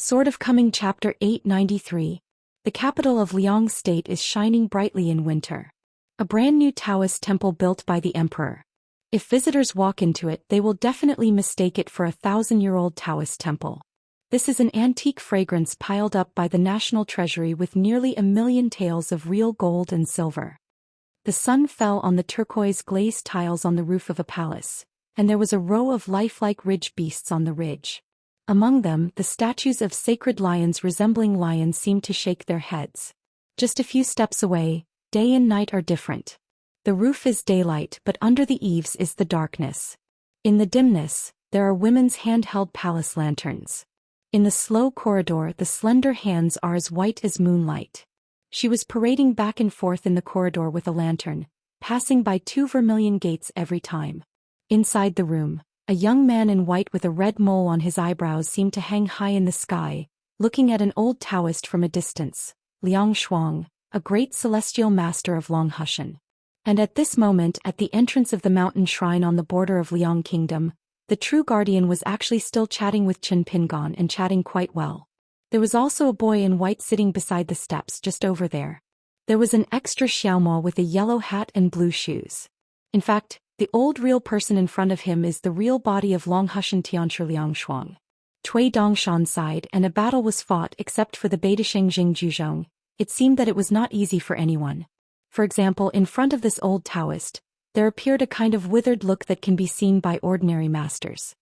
Sword of Coming Chapter 893. The capital of Liang State is shining brightly in winter. A brand new Taoist temple built by the emperor. If visitors walk into it, they will definitely mistake it for a 1,000-year-old Taoist temple. This is an antique fragrance piled up by the national treasury with nearly 1,000,000 taels of real gold and silver. The sun fell on the turquoise glazed tiles on the roof of a palace, and there was a row of lifelike ridge beasts on the ridge. Among them, the statues of sacred lions resembling lions seemed to shake their heads. Just a few steps away, day and night are different. The roof is daylight, but under the eaves is the darkness. In the dimness, there are women's hand-held palace lanterns. In the slow corridor, the slender hands are as white as moonlight. She was parading back and forth in the corridor with a lantern, passing by 2 vermilion gates every time. Inside the room, a young man in white with a red mole on his eyebrows seemed to hang high in the sky, looking at an old Taoist from a distance, Liang Shuang, a great celestial master of Long Hushan. And at this moment, at the entrance of the mountain shrine on the border of Liang Kingdom, the true guardian was actually still chatting with Qin Pingon and chatting quite well. There was also a boy in white sitting beside the steps just over there. There was an extra xiaomo with a yellow hat and blue shoes. In fact, the old real person in front of him is the real body of Long Hushan Tianchi Liang Shuang. Cui Dongshan sighed, and a battle was fought except for the Beidasheng Jing Juzhong. It seemed that it was not easy for anyone. For example, in front of this old Taoist, there appeared a kind of withered look that can be seen by ordinary masters.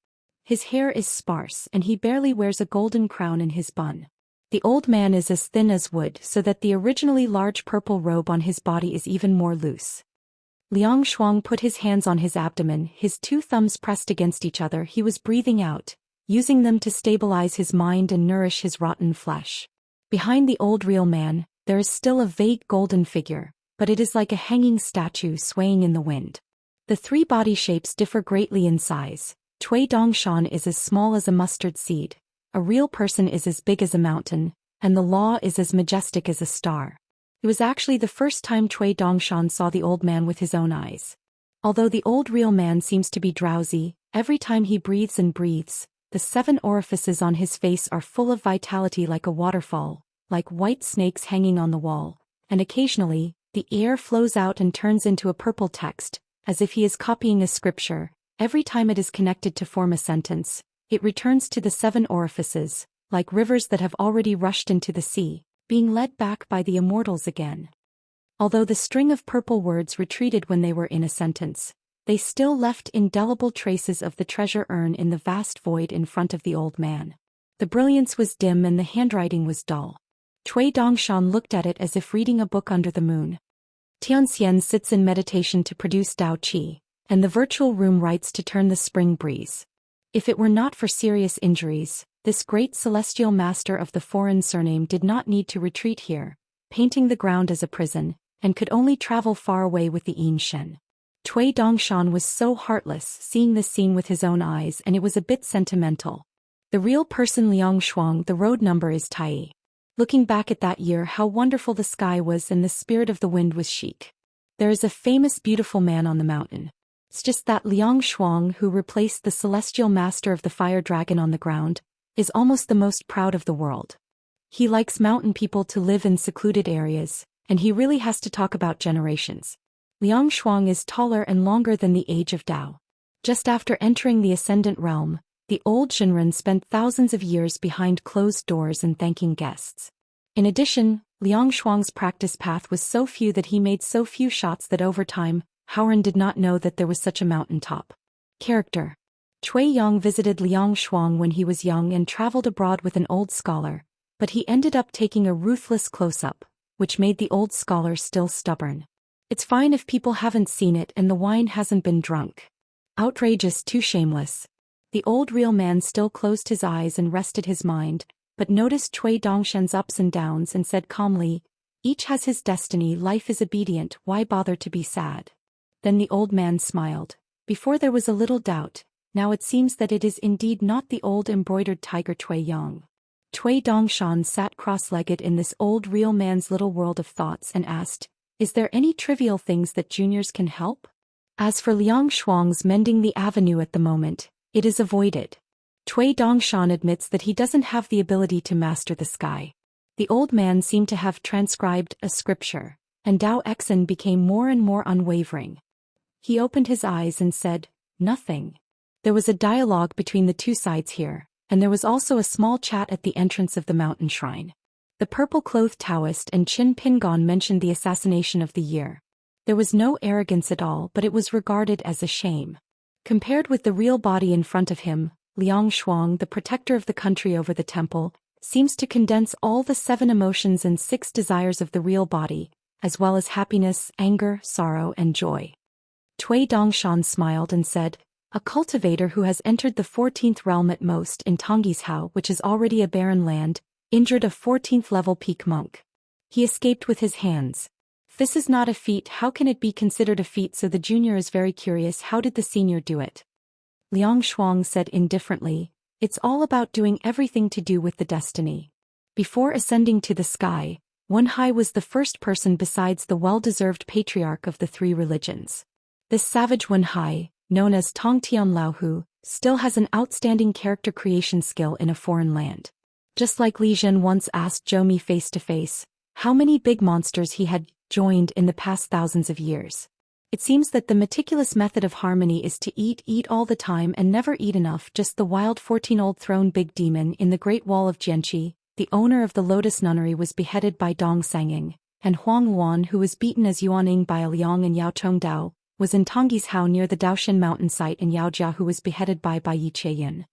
His hair is sparse and he barely wears a golden crown in his bun. The old man is as thin as wood so that the originally large purple robe on his body is even more loose. Liang Shuang put his hands on his abdomen, his 2 thumbs pressed against each other. He was breathing out, using them to stabilize his mind and nourish his rotten flesh. Behind the old real man, there is still a vague golden figure, but it is like a hanging statue swaying in the wind. The 3 body shapes differ greatly in size. Cui Dongshan is as small as a mustard seed, a real person is as big as a mountain, and the law is as majestic as a star. It was actually the first time Cui Dongshan saw the old man with his own eyes. Although the old real man seems to be drowsy, every time he breathes and breathes, the 7 orifices on his face are full of vitality like a waterfall, like white snakes hanging on the wall, and occasionally, the air flows out and turns into a purple text, as if he is copying a scripture. Every time it is connected to form a sentence, it returns to the 7 orifices, like rivers that have already rushed into the sea, being led back by the immortals again. Although the string of purple words retreated when they were in a sentence, they still left indelible traces of the treasure urn in the vast void in front of the old man. The brilliance was dim and the handwriting was dull. Cui Dongshan looked at it as if reading a book under the moon. Tianxian sits in meditation to produce Dao Qi, and the virtual room writes to turn the spring breeze. If it were not for serious injuries, this great celestial master of the foreign surname did not need to retreat here, painting the ground as a prison, and could only travel far away with the Yin Shen. Cui Dongshan was so heartless seeing this scene with his own eyes, and it was a bit sentimental. The real person Liang Shuang, the road number is Tai. Looking back at that year, how wonderful the sky was and the spirit of the wind was chic. There is a famous beautiful man on the mountain. It's just that Liang Shuang, who replaced the celestial master of the fire dragon on the ground, is almost the most proud of the world. He likes mountain people to live in secluded areas, and he really has to talk about generations. Liang Shuang is taller and longer than the age of Dao. Just after entering the Ascendant Realm, the old Shinran spent thousands of years behind closed doors and thanking guests. In addition, Liang Shuang's practice path was so few that he made so few shots that over time, Haoran did not know that there was such a mountaintop. Character. Cui Yang visited Liang Shuang when he was young and traveled abroad with an old scholar, but he ended up taking a ruthless close-up, which made the old scholar still stubborn. It's fine if people haven't seen it and the wine hasn't been drunk. Outrageous, too shameless. The old real man still closed his eyes and rested his mind, but noticed Cui Dongshan's ups and downs and said calmly, "Each has his destiny, life is obedient, why bother to be sad?" Then the old man smiled. Before there was a little doubt, now it seems that it is indeed not the old embroidered tiger Cui Yang. Cui Dongshan sat cross-legged in this old real man's little world of thoughts and asked, "Is there any trivial things that juniors can help?" As for Liang Shuang's mending the avenue at the moment, it is avoided. Cui Dongshan admits that he doesn't have the ability to master the sky. The old man seemed to have transcribed a scripture, and Dao Exen became more and more unwavering. He opened his eyes and said, "Nothing." There was a dialogue between the two sides here, and there was also a small chat at the entrance of the mountain shrine. The purple-clothed Taoist and Qin Pingon mentioned the assassination of the year. There was no arrogance at all, but it was regarded as a shame. Compared with the real body in front of him, Liang Shuang, the protector of the country over the temple, seems to condense all the 7 emotions and 6 desires of the real body, as well as happiness, anger, sorrow, and joy. Cui Dongshan smiled and said, "A cultivator who has entered the 14th realm at most in Tonggishao, which is already a barren land, injured a 14th level peak monk. He escaped with his hands. If this is not a feat, how can it be considered a feat?" So the junior is very curious, how did the senior do it? Liang Shuang said indifferently, "It's all about doing everything to do with the destiny." Before ascending to the sky, Wen Hai was the first person besides the well-deserved patriarch of the 3 religions. This savage Wen Hai, known as Tong Tian Laohu, still has an outstanding character creation skill in a foreign land. Just like Li Zhen once asked Zhou Mi face-to-face, how many big monsters he had joined in the past thousands of years. It seems that the meticulous method of harmony is to eat all the time and never eat enough. Just the wild 14-old throne big demon in the Great Wall of Jianqi, the owner of the Lotus Nunnery, was beheaded by Dong Sanging, and Huang Luan, who was beaten as Yuaning by Liang and Yao Chongdao, was in Tonggishao near the Daoshan mountain site, and Yao Jia, who was beheaded by Yi Cheyin.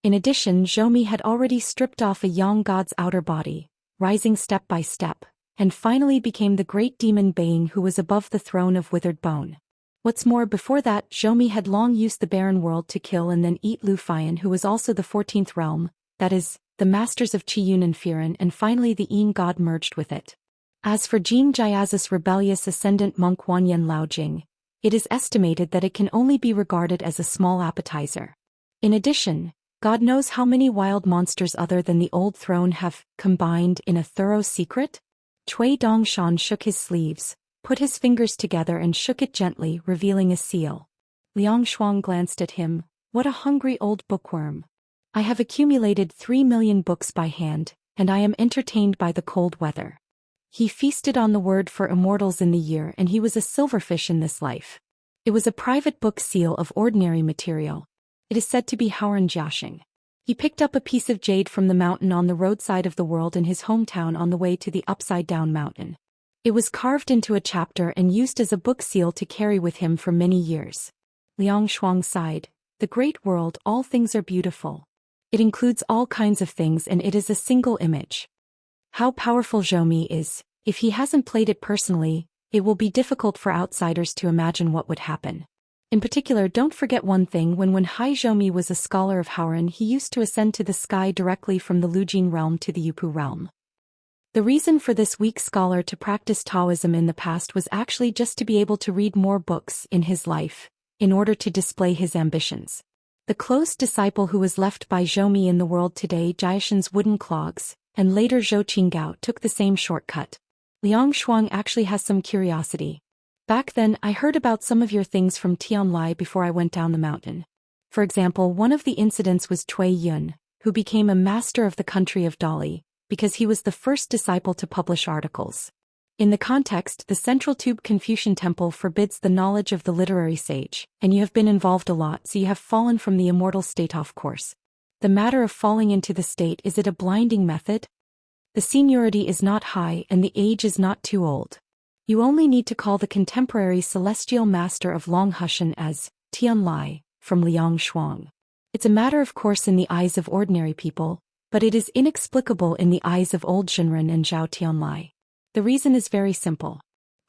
In addition, Zhou Mi had already stripped off a Yang god's outer body, rising step by step, and finally became the great demon Bang, who was above the throne of withered bone. What's more, before that, Zhou Mi had long used the barren world to kill and then eat Lu Fian, who was also the 14th realm, that is, the masters of Qiyun and Firen, and finally the Yin god merged with it. As for Jin Jiazi's rebellious ascendant monk Wanyan Laojing, it is estimated that it can only be regarded as a small appetizer. In addition, God knows how many wild monsters other than the old throne have combined in a thorough secret. Cui Dongshan shook his sleeves, put his fingers together and shook it gently, revealing a seal. Liang Shuang glanced at him. "What a hungry old bookworm. I have accumulated 3 million books by hand, and I am entertained by the cold weather." He feasted on the word for immortals in the year, and he was a silverfish in this life. It was a private book seal of ordinary material. It is said to be Haoran Jiaxing. He picked up a piece of jade from the mountain on the roadside of the world in his hometown on the way to the upside-down mountain. It was carved into a chapter and used as a book seal to carry with him for many years. Liang Shuang sighed. "The great world, all things are beautiful. It includes all kinds of things, and it is a single image. How powerful Zhou Mi is. If he hasn't played it personally, it will be difficult for outsiders to imagine what would happen. In particular, don't forget one thing: when Hai Zhou Mi was a scholar of Haoran, he used to ascend to the sky directly from the Lujing realm to the Yupu realm. The reason for this weak scholar to practice Taoism in the past was actually just to be able to read more books in his life, in order to display his ambitions. The close disciple who was left by Zhou Mi in the world today, Jiashan's wooden clogs, and later Zhou Qinggao, took the same shortcut. Liang Shuang actually has some curiosity. "Back then, I heard about some of your things from Tianlai before I went down the mountain. For example, one of the incidents was Cui Yun, who became a master of the country of Dali, because he was the first disciple to publish articles. In the context, the Central Tube Confucian Temple forbids the knowledge of the literary sage, and you have been involved a lot, so you have fallen from the immortal state off course. The matter of falling into the state, is it a blinding method? The seniority is not high and the age is not too old. You only need to call the contemporary celestial master of Longhushan as Tianlai, from Liang Shuang. It's a matter of course in the eyes of ordinary people, but it is inexplicable in the eyes of old Zhenren and Zhao Tianlai. The reason is very simple.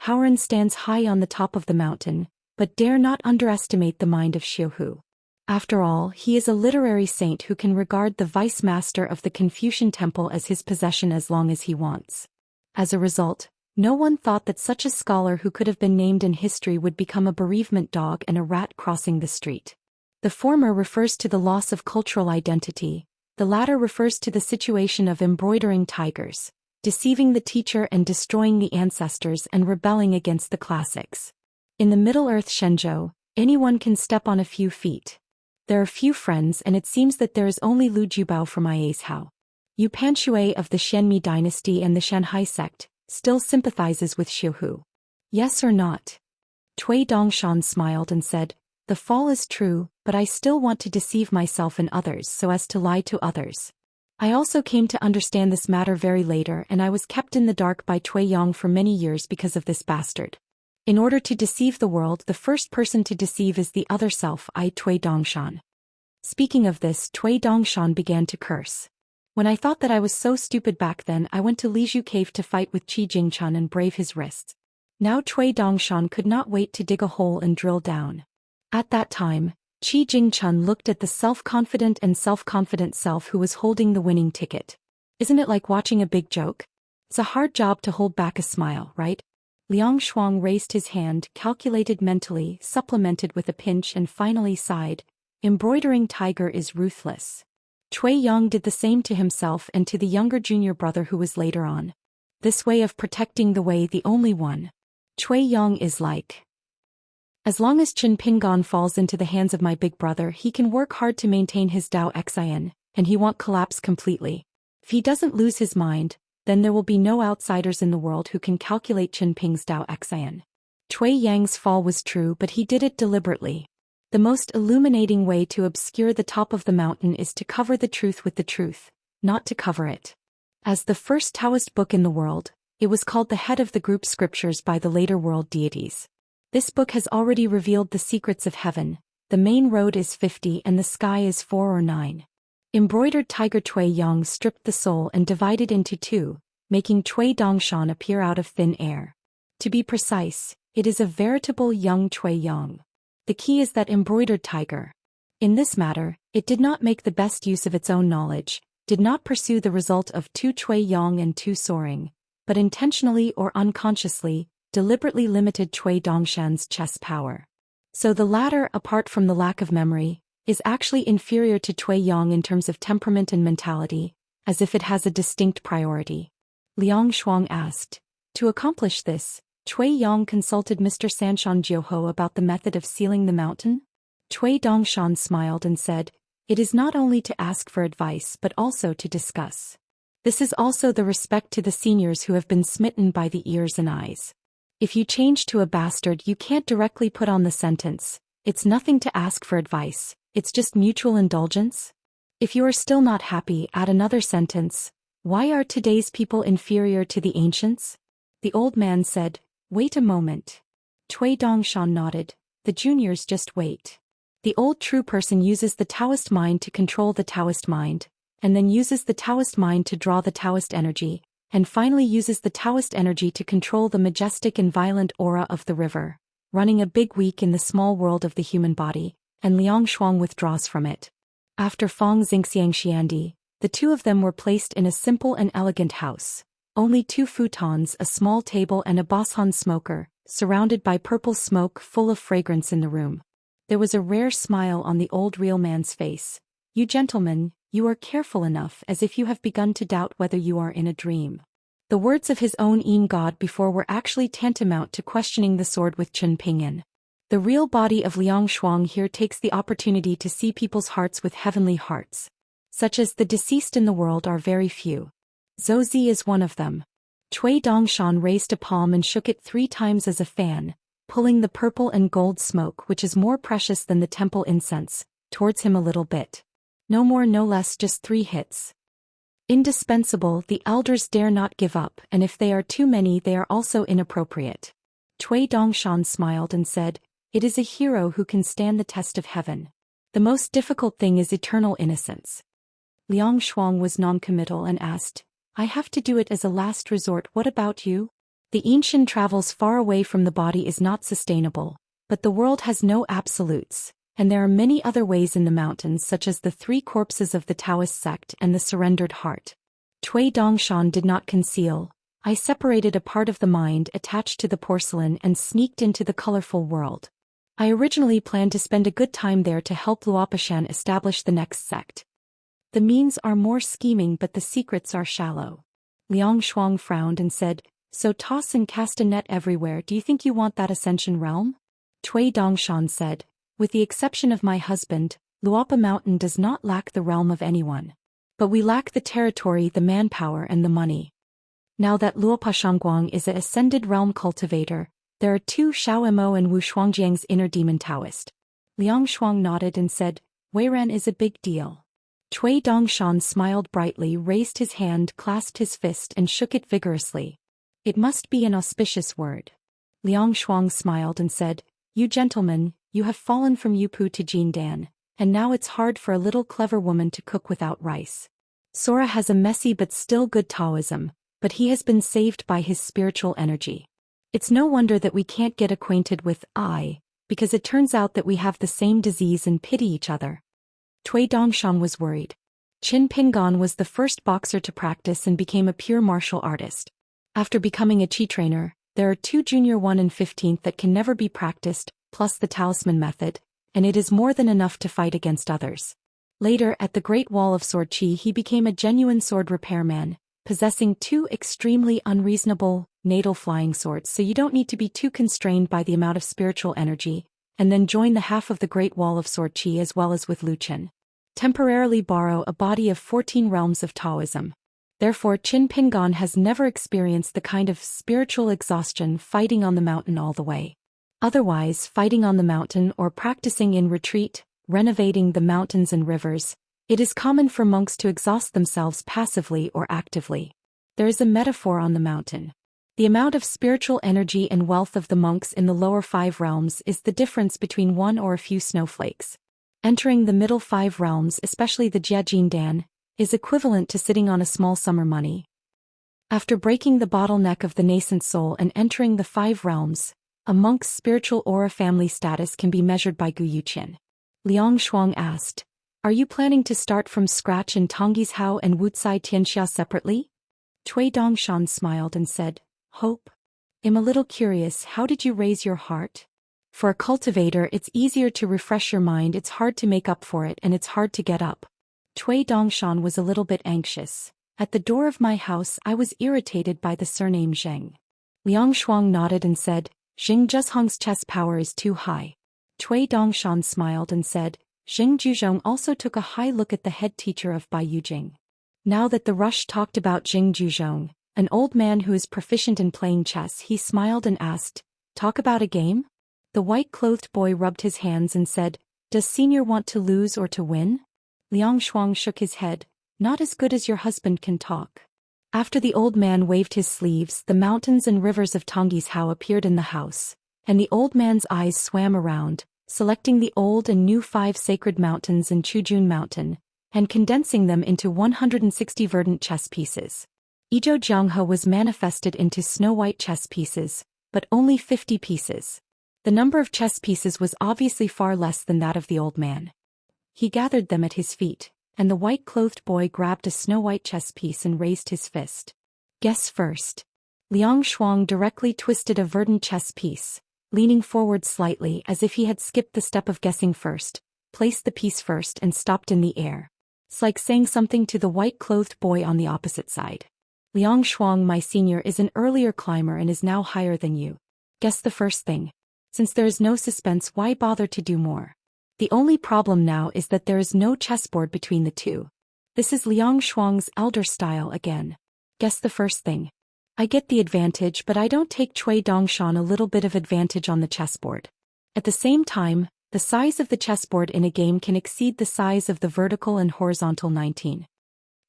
Haoran stands high on the top of the mountain, but dare not underestimate the mind of Xiuhu. After all, he is a literary saint who can regard the vice master of the Confucian temple as his possession as long as he wants. As a result, no one thought that such a scholar who could have been named in history would become a bereavement dog and a rat crossing the street. The former refers to the loss of cultural identity, the latter refers to the situation of embroidering tigers, deceiving the teacher and destroying the ancestors and rebelling against the classics. In the Middle-earth Shenzhou, anyone can step on a few feet. There are few friends and it seems that there is only Lu Jubao from Ia's Hao. Yu Panshui of the Xianmi dynasty and the Shanhai sect still sympathizes with Xiuhu. Yes or not? Cui Dongshan smiled and said, the fall is true, but I still want to deceive myself and others so as to lie to others. I also came to understand this matter very later and I was kept in the dark by Cui Yang for many years because of this bastard. In order to deceive the world, the first person to deceive is the other self, I Cui Dongshan. Speaking of this, Cui Dongshan began to curse. When I thought that I was so stupid back then, I went to Liju Cave to fight with Qi Jingchun and brave his wrists. Now Cui Dongshan could not wait to dig a hole and drill down. At that time, Qi Jingchun looked at the self-confident self who was holding the winning ticket. Isn't it like watching a big joke? It's a hard job to hold back a smile, right? Liang Shuang raised his hand, calculated mentally, supplemented with a pinch and finally sighed, embroidering tiger is ruthless. Cui Yang did the same to himself and to the younger junior brother who was later on. This way of protecting the way, the only one. Cui Yang is like. As long as Chen Pingon falls into the hands of my big brother, he can work hard to maintain his Dao Xian, and he won't collapse completely. If he doesn't lose his mind, then there will be no outsiders in the world who can calculate Chen Ping's Dao Xian. Cui Yang's fall was true, but he did it deliberately. The most illuminating way to obscure the top of the mountain is to cover the truth with the truth, not to cover it. As the first Taoist book in the world, it was called the head of the group scriptures by the later world deities. This book has already revealed the secrets of heaven. The main road is 50 and the sky is 4 or 9. Embroidered tiger Cui Yang stripped the soul and divided into two, making Cui Dongshan appear out of thin air. To be precise, it is a veritable young Cui Yang. The key is that embroidered tiger. In this matter, it did not make the best use of its own knowledge, did not pursue the result of two Cui Yang and two soaring, but intentionally or unconsciously, deliberately limited Cui Dongshan's chess power. So the latter, apart from the lack of memory, is actually inferior to Cui Yang in terms of temperament and mentality, as if it has a distinct priority. Liang Shuang asked. To accomplish this, Cui Yang consulted Mr. Sanshan Jiuho about the method of sealing the mountain? Cui Dongshan smiled and said, it is not only to ask for advice but also to discuss. This is also the respect to the seniors who have been smitten by the ears and eyes. If you change to a bastard, you can't directly put on the sentence, it's nothing to ask for advice, it's just mutual indulgence. If you are still not happy, add another sentence, why are today's people inferior to the ancients? The old man said, wait a moment. Cui Dongshan nodded, the juniors just wait. The old true person uses the Taoist mind to control the Taoist mind, and then uses the Taoist mind to draw the Taoist energy, and finally uses the Taoist energy to control the majestic and violent aura of the river, running a big week in the small world of the human body, and Liang Shuang withdraws from it. After Fang Xingxiangxiandi, the two of them were placed in a simple and elegant house. Only 2 futons, a small table and a Boshan smoker, surrounded by purple smoke full of fragrance in the room. There was a rare smile on the old real man's face. You gentlemen, you are careful enough as if you have begun to doubt whether you are in a dream. The words of his own Yin God before were actually tantamount to questioning the sword with Chen Pingyan. The real body of Liang Shuang here takes the opportunity to see people's hearts with heavenly hearts. Such as the deceased in the world are very few. Zhou Xian is one of them. Cui Dongshan raised a palm and shook it 3 times as a fan, pulling the purple and gold smoke, which is more precious than the temple incense, towards him a little bit. No more no less, just 3 hits. Indispensable, the elders dare not give up, and if they are too many they are also inappropriate. Cui Dongshan smiled and said, it is a hero who can stand the test of heaven. The most difficult thing is eternal innocence. Liang Shuang was non-committal and asked, I have to do it as a last resort, what about you? The ancient travels far away from the body is not sustainable, but the world has no absolutes, and there are many other ways in the mountains such as the 3 corpses of the Taoist sect and the surrendered heart. Cui Dongshan did not conceal, I separated a part of the mind attached to the porcelain and sneaked into the colorful world. I originally planned to spend a good time there to help Luopashan establish the next sect. The means are more scheming but the secrets are shallow. Liang Shuang frowned and said, so toss and cast a net everywhere, do you think you want that ascension realm? Cui Dongshan said, with the exception of my husband, Luopa Mountain does not lack the realm of anyone. But we lack the territory, the manpower and the money. Now that Luopa Shangguang is a ascended realm cultivator, there are 2 Xiao Mo and Wu Shuangjiang's inner demon Taoist. Liang Shuang nodded and said, Weiran is a big deal. Cui Dongshan smiled brightly, raised his hand, clasped his fist and shook it vigorously. It must be an auspicious word. Liang Shuang smiled and said, You gentlemen, you have fallen from Yupu to Jindan, and now it's hard for a little clever woman to cook without rice. Sora has a messy but still good Taoism, but he has been saved by his spiritual energy. It's no wonder that we can't get acquainted with I, because it turns out that we have the same disease and pity each other. Cui Dongshan was worried. Qin Pingan was the first boxer to practice and became a pure martial artist. After becoming a chi trainer, there are 2 junior 1 and 15th that can never be practiced, plus the talisman method, and it is more than enough to fight against others. Later, at the Great Wall of Sword Chi, he became a genuine sword repairman, possessing 2 extremely unreasonable, natal flying swords, so you don't need to be too constrained by the amount of spiritual energy, and then join the half of the Great Wall of Sword Chi as well as with Lu Chen. Temporarily borrow a body of 14 realms of Taoism. Therefore, Qin Pingan has never experienced the kind of spiritual exhaustion fighting on the mountain all the way. Otherwise, fighting on the mountain or practicing in retreat, renovating the mountains and rivers, it is common for monks to exhaust themselves passively or actively. There is a metaphor on the mountain. The amount of spiritual energy and wealth of the monks in the lower 5 realms is the difference between 1 or a few snowflakes. Entering the middle 5 realms, especially the Jiajin Dan, is equivalent to sitting on a small summer money. After breaking the bottleneck of the nascent soul and entering the 5 realms, a monk's spiritual aura family status can be measured by Gu Yuqian. Liang Shuang asked, Are you planning to start from scratch in Tongyi's Hao and Wuxia Xianxia separately? Cui Dongshan smiled and said, Hope. I'm a little curious, how did you raise your heart? For a cultivator, it's easier to refresh your mind, it's hard to make up for it, and it's hard to get up. Cui Dongshan was a little bit anxious. At the door of my house, I was irritated by the surname Zheng. Liang Shuang nodded and said, Xing Zhesheng's chess power is too high. Cui Dongshan smiled and said, Xing Juzhong also took a high look at the head teacher of Bai Yujing. Now that the rush talked about Xing Juzhong, an old man who is proficient in playing chess, he smiled and asked, Talk about a game? The white-clothed boy rubbed his hands and said, Does senior want to lose or to win? Liang Shuang shook his head, Not as good as your husband can talk. After the old man waved his sleeves, the mountains and rivers of Tongyi's Hao appeared in the house, and the old man's eyes swam around, selecting the old and new 5 sacred mountains in Chujun Mountain, and condensing them into 160 verdant chess pieces. Izhou Jianghe was manifested into snow-white chess pieces, but only 50 pieces. The number of chess pieces was obviously far less than that of the old man. He gathered them at his feet, and the white-clothed boy grabbed a snow-white chess piece and raised his fist. Guess first. Liang Shuang directly twisted a verdant chess piece, leaning forward slightly as if he had skipped the step of guessing first, placed the piece first and stopped in the air. It's like saying something to the white-clothed boy on the opposite side. Liang Shuang, my senior, is an earlier climber and is now higher than you. Guess the first thing. Since there is no suspense, why bother to do more? The only problem now is that there is no chessboard between the two. This is Liang Shuang's elder style again. Guess the first thing. I get the advantage, but I don't take Cui Dongshan a little bit of advantage on the chessboard. At the same time, the size of the chessboard in a game can exceed the size of the vertical and horizontal 19.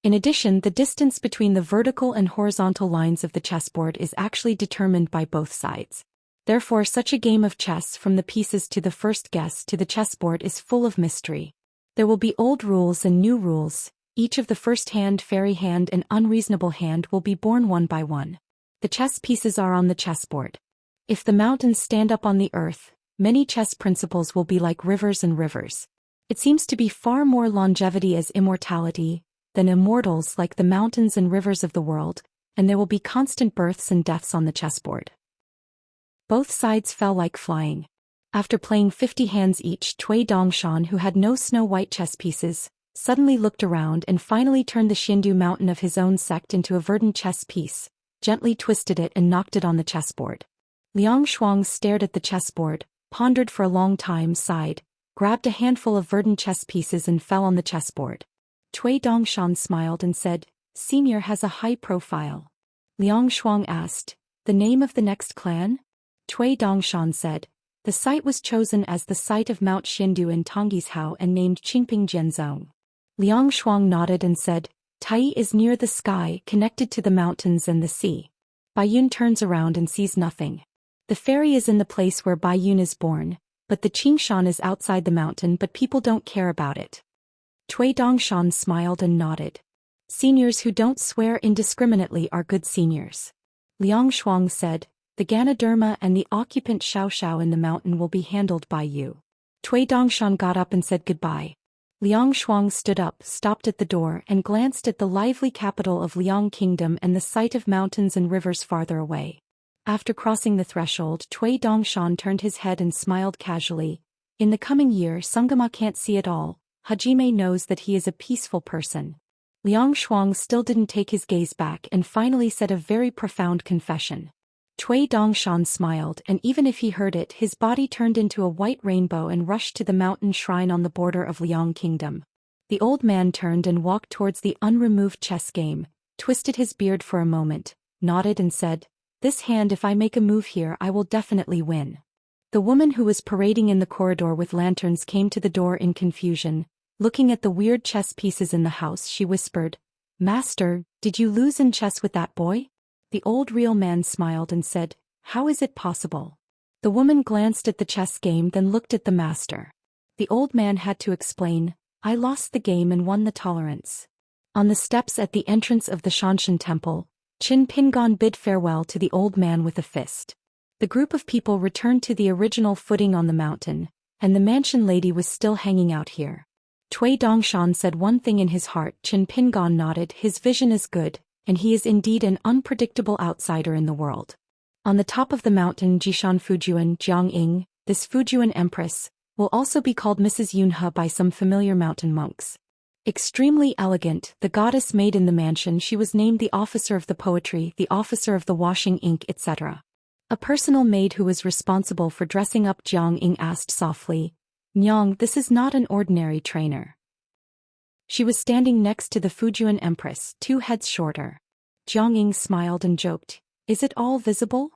In addition, the distance between the vertical and horizontal lines of the chessboard is actually determined by both sides. Therefore, such a game of chess, from the pieces to the first guess to the chessboard, is full of mystery. There will be old rules and new rules. Each of the first hand, fairy hand and unreasonable hand will be born one by one. The chess pieces are on the chessboard. If the mountains stand up on the earth, many chess principles will be like rivers and rivers. It seems to be far more longevity as immortality than immortals like the mountains and rivers of the world, and there will be constant births and deaths on the chessboard. Both sides fell like flying. After playing 50 hands each, Cui Dongshan, who had no snow-white chess pieces, suddenly looked around and finally turned the Xindu mountain of his own sect into a verdant chess piece, gently twisted it and knocked it on the chessboard. Liang Shuang stared at the chessboard, pondered for a long time, sighed, grabbed a handful of verdant chess pieces and fell on the chessboard. Cui Dongshan smiled and said, "Senior has a high profile." Liang Shuang asked, "The name of the next clan?" Cui Dongshan said, "The site was chosen as the site of Mount Xindu in Tonggishao and named Qingping Jianzong." Liang Shuang nodded and said, "Tai is near the sky, connected to the mountains and the sea." Baiyun turns around and sees nothing. The fairy is in the place where Baiyun is born, but the Qingshan is outside the mountain, but people don't care about it. Cui Dongshan smiled and nodded. Seniors who don't swear indiscriminately are good seniors. Liang Shuang said, "The Ganoderma and the occupant Xiao in the mountain will be handled by you." Cui Dongshan got up and said goodbye. Liang Shuang stood up, stopped at the door, and glanced at the lively capital of Liang Kingdom and the sight of mountains and rivers farther away. After crossing the threshold, Cui Dongshan turned his head and smiled casually. "In the coming year, Sungama can't see it all. Hajime knows that he is a peaceful person." Liang Shuang still didn't take his gaze back and finally said a very profound confession. Cui Dongshan smiled, and even if he heard it, his body turned into a white rainbow and rushed to the mountain shrine on the border of Liang Kingdom. The old man turned and walked towards the unremoved chess game, twisted his beard for a moment, nodded and said, "This hand, if I make a move here, I will definitely win." The woman who was parading in the corridor with lanterns came to the door in confusion. Looking at the weird chess pieces in the house, she whispered, "Master, did you lose in chess with that boy?" The old real man smiled and said, "How is it possible?" The woman glanced at the chess game, then looked at the master. The old man had to explain, "I lost the game and won the tolerance." On the steps at the entrance of the Xianxia temple, Qin Pingon bid farewell to the old man with a fist. The group of people returned to the original footing on the mountain, and the mansion lady was still hanging out here. Cui Dongshan said one thing in his heart. Qin Pingon nodded. His vision is good, and he is indeed an unpredictable outsider in the world. On the top of the mountain Jishan Fujuan Jiangying, this Fujuan empress, will also be called Mrs. Yunhe by some familiar mountain monks. Extremely elegant, the goddess made in the mansion, she was named the officer of the poetry, the officer of the washing ink, etc. A personal maid who was responsible for dressing up Jiangying asked softly, "Nyang, this is not an ordinary trainer." She was standing next to the Fujuan empress, 2 heads shorter. Jiangying smiled and joked, "Is it all visible?"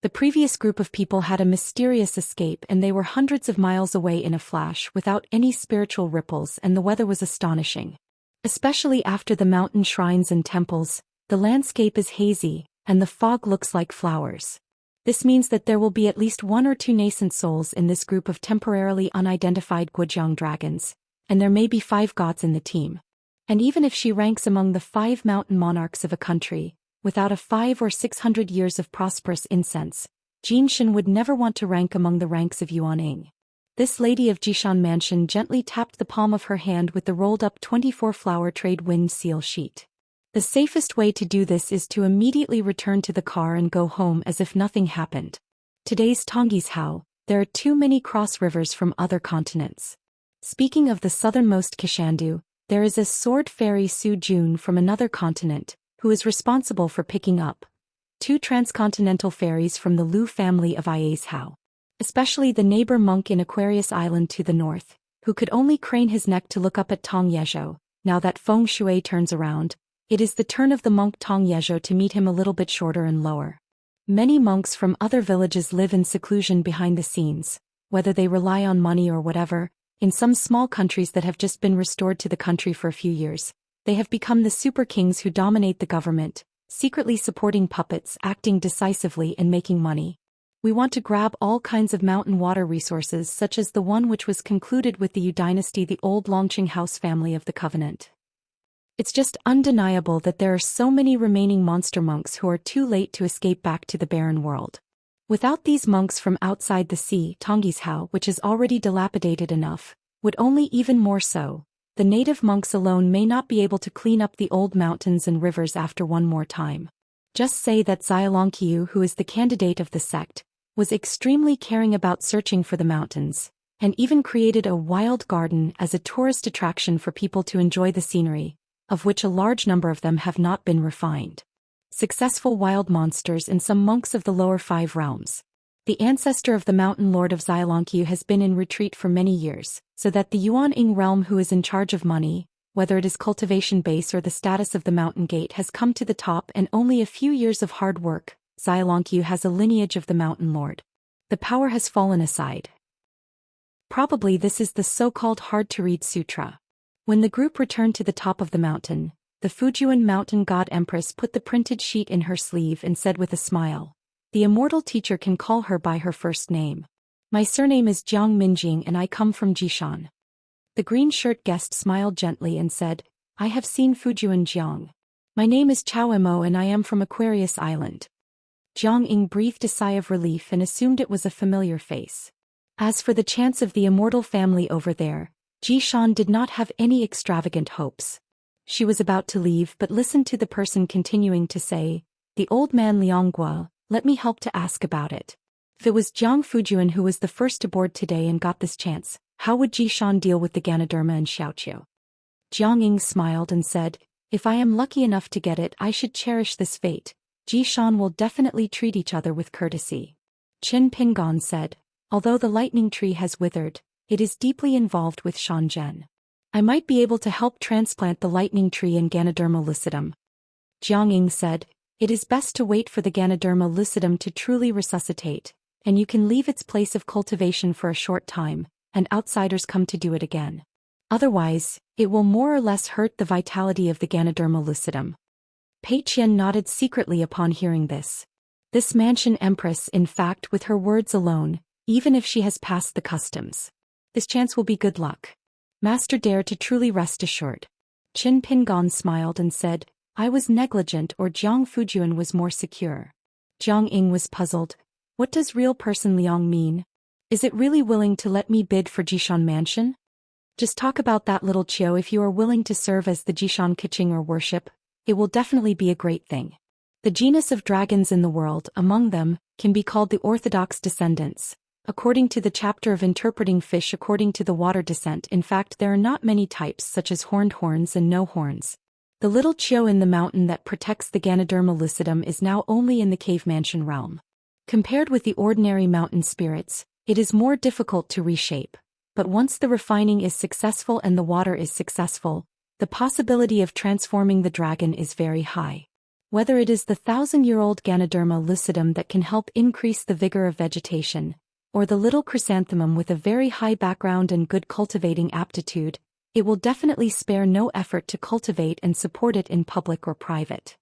The previous group of people had a mysterious escape and they were hundreds of miles away in a flash without any spiritual ripples, and the weather was astonishing. Especially after the mountain shrines and temples, the landscape is hazy, and the fog looks like flowers. This means that there will be at least 1 or 2 nascent souls in this group of temporarily unidentified Guojiang dragons, and there may be 5 gods in the team. And even if she ranks among the 5 mountain monarchs of a country, without a 500 or 600 years of prosperous incense, Jinshin would never want to rank among the ranks of Yuanying. This lady of Jishan Mansion gently tapped the palm of her hand with the rolled-up 24-flower trade wind seal sheet. The safest way to do this is to immediately return to the car and go home as if nothing happened. Today's Tonggishao, there are too many cross rivers from other continents. Speaking of the southernmost Kishandu, there is a sword fairy Su Jun from another continent, who is responsible for picking up 2 transcontinental fairies from the Lu family of Iashao. Especially the neighbor monk in Aquarius Island to the north, who could only crane his neck to look up at Tong Yezhou. Now that Feng Shui turns around, it is the turn of the monk Tong Yezhou to meet him a little bit shorter and lower. Many monks from other villages live in seclusion behind the scenes, whether they rely on money or whatever. In some small countries that have just been restored to the country for a few years, they have become the super kings who dominate the government, secretly supporting puppets, acting decisively and making money. We want to grab all kinds of mountain water resources, such as the one which was concluded with the Yu dynasty, the old Longqing house family of the Covenant. It's just undeniable that there are so many remaining monster monks who are too late to escape back to the barren world. Without these monks from outside the sea, Tonggishao, which is already dilapidated enough, would only even more so. The native monks alone may not be able to clean up the old mountains and rivers after one more time. Just say that Xialongqiu, who is the candidate of the sect, was extremely caring about searching for the mountains, and even created a wild garden as a tourist attraction for people to enjoy the scenery, of which a large number of them have not been refined. Successful wild monsters and some monks of the lower 5 realms. The ancestor of the mountain lord of Xianxia has been in retreat for many years, so that the Yuan-Ing realm who is in charge of money, whether it is cultivation base or the status of the mountain gate, has come to the top, and only a few years of hard work, Xianxia has a lineage of the mountain lord. The power has fallen aside. Probably this is the so-called hard-to-read sutra. When the group returned to the top of the mountain, the Fujian mountain god empress put the printed sheet in her sleeve and said with a smile, "The immortal teacher can call her by her first name. My surname is Jiang Minjing and I come from Jishan." The green shirt guest smiled gently and said, "I have seen Fujian Jiang. My name is Chao Mo and I am from Aquarius Island." Jiang Ying breathed a sigh of relief and assumed it was a familiar face. As for the chance of the immortal family over there, Jishan did not have any extravagant hopes. She was about to leave but listened to the person continuing to say, "The old man Lianggua, let me help to ask about it." If it was Jiang Fujian who was the first aboard today and got this chance, how would Jishan deal with the Ganoderma and Xiaoqiu? Jiang Ying smiled and said, "If I am lucky enough to get it, I should cherish this fate. Jishan will definitely treat each other with courtesy." Qin Pingon said, "Although the lightning tree has withered, it is deeply involved with Shenzhen. I might be able to help transplant the lightning tree in Ganoderma lucidum." Jiang Ying said, "It is best to wait for the Ganoderma lucidum to truly resuscitate, and you can leave its place of cultivation for a short time, and outsiders come to do it again. Otherwise, it will more or less hurt the vitality of the Ganoderma lucidum." Pei Qian nodded secretly upon hearing this. This mansion empress, in fact, with her words alone, even if she has passed the customs. This chance will be good luck. Master dare to truly rest assured. Qin Pingon smiled and said, "I was negligent or Jiang Fujian was more secure." Jiang Ying was puzzled. What does real person Liang mean? Is it really willing to let me bid for Jishan Mansion? Just talk about that little Chiu. If you are willing to serve as the Jishan Kiching or worship, it will definitely be a great thing. The genus of dragons in the world, among them, can be called the orthodox descendants. According to the chapter of interpreting fish according to the water descent, in fact there are not many types such as horned horns and no horns. The little Chiu in the mountain that protects the Ganoderma lucidum is now only in the cave mansion realm. Compared with the ordinary mountain spirits, it is more difficult to reshape. But once the refining is successful and the water is successful, the possibility of transforming the dragon is very high. Whether it is the 1,000-year-old Ganoderma lucidum that can help increase the vigor of vegetation, or the little chrysanthemum with a very high background and good cultivating aptitude, it will definitely spare no effort to cultivate and support it in public or private.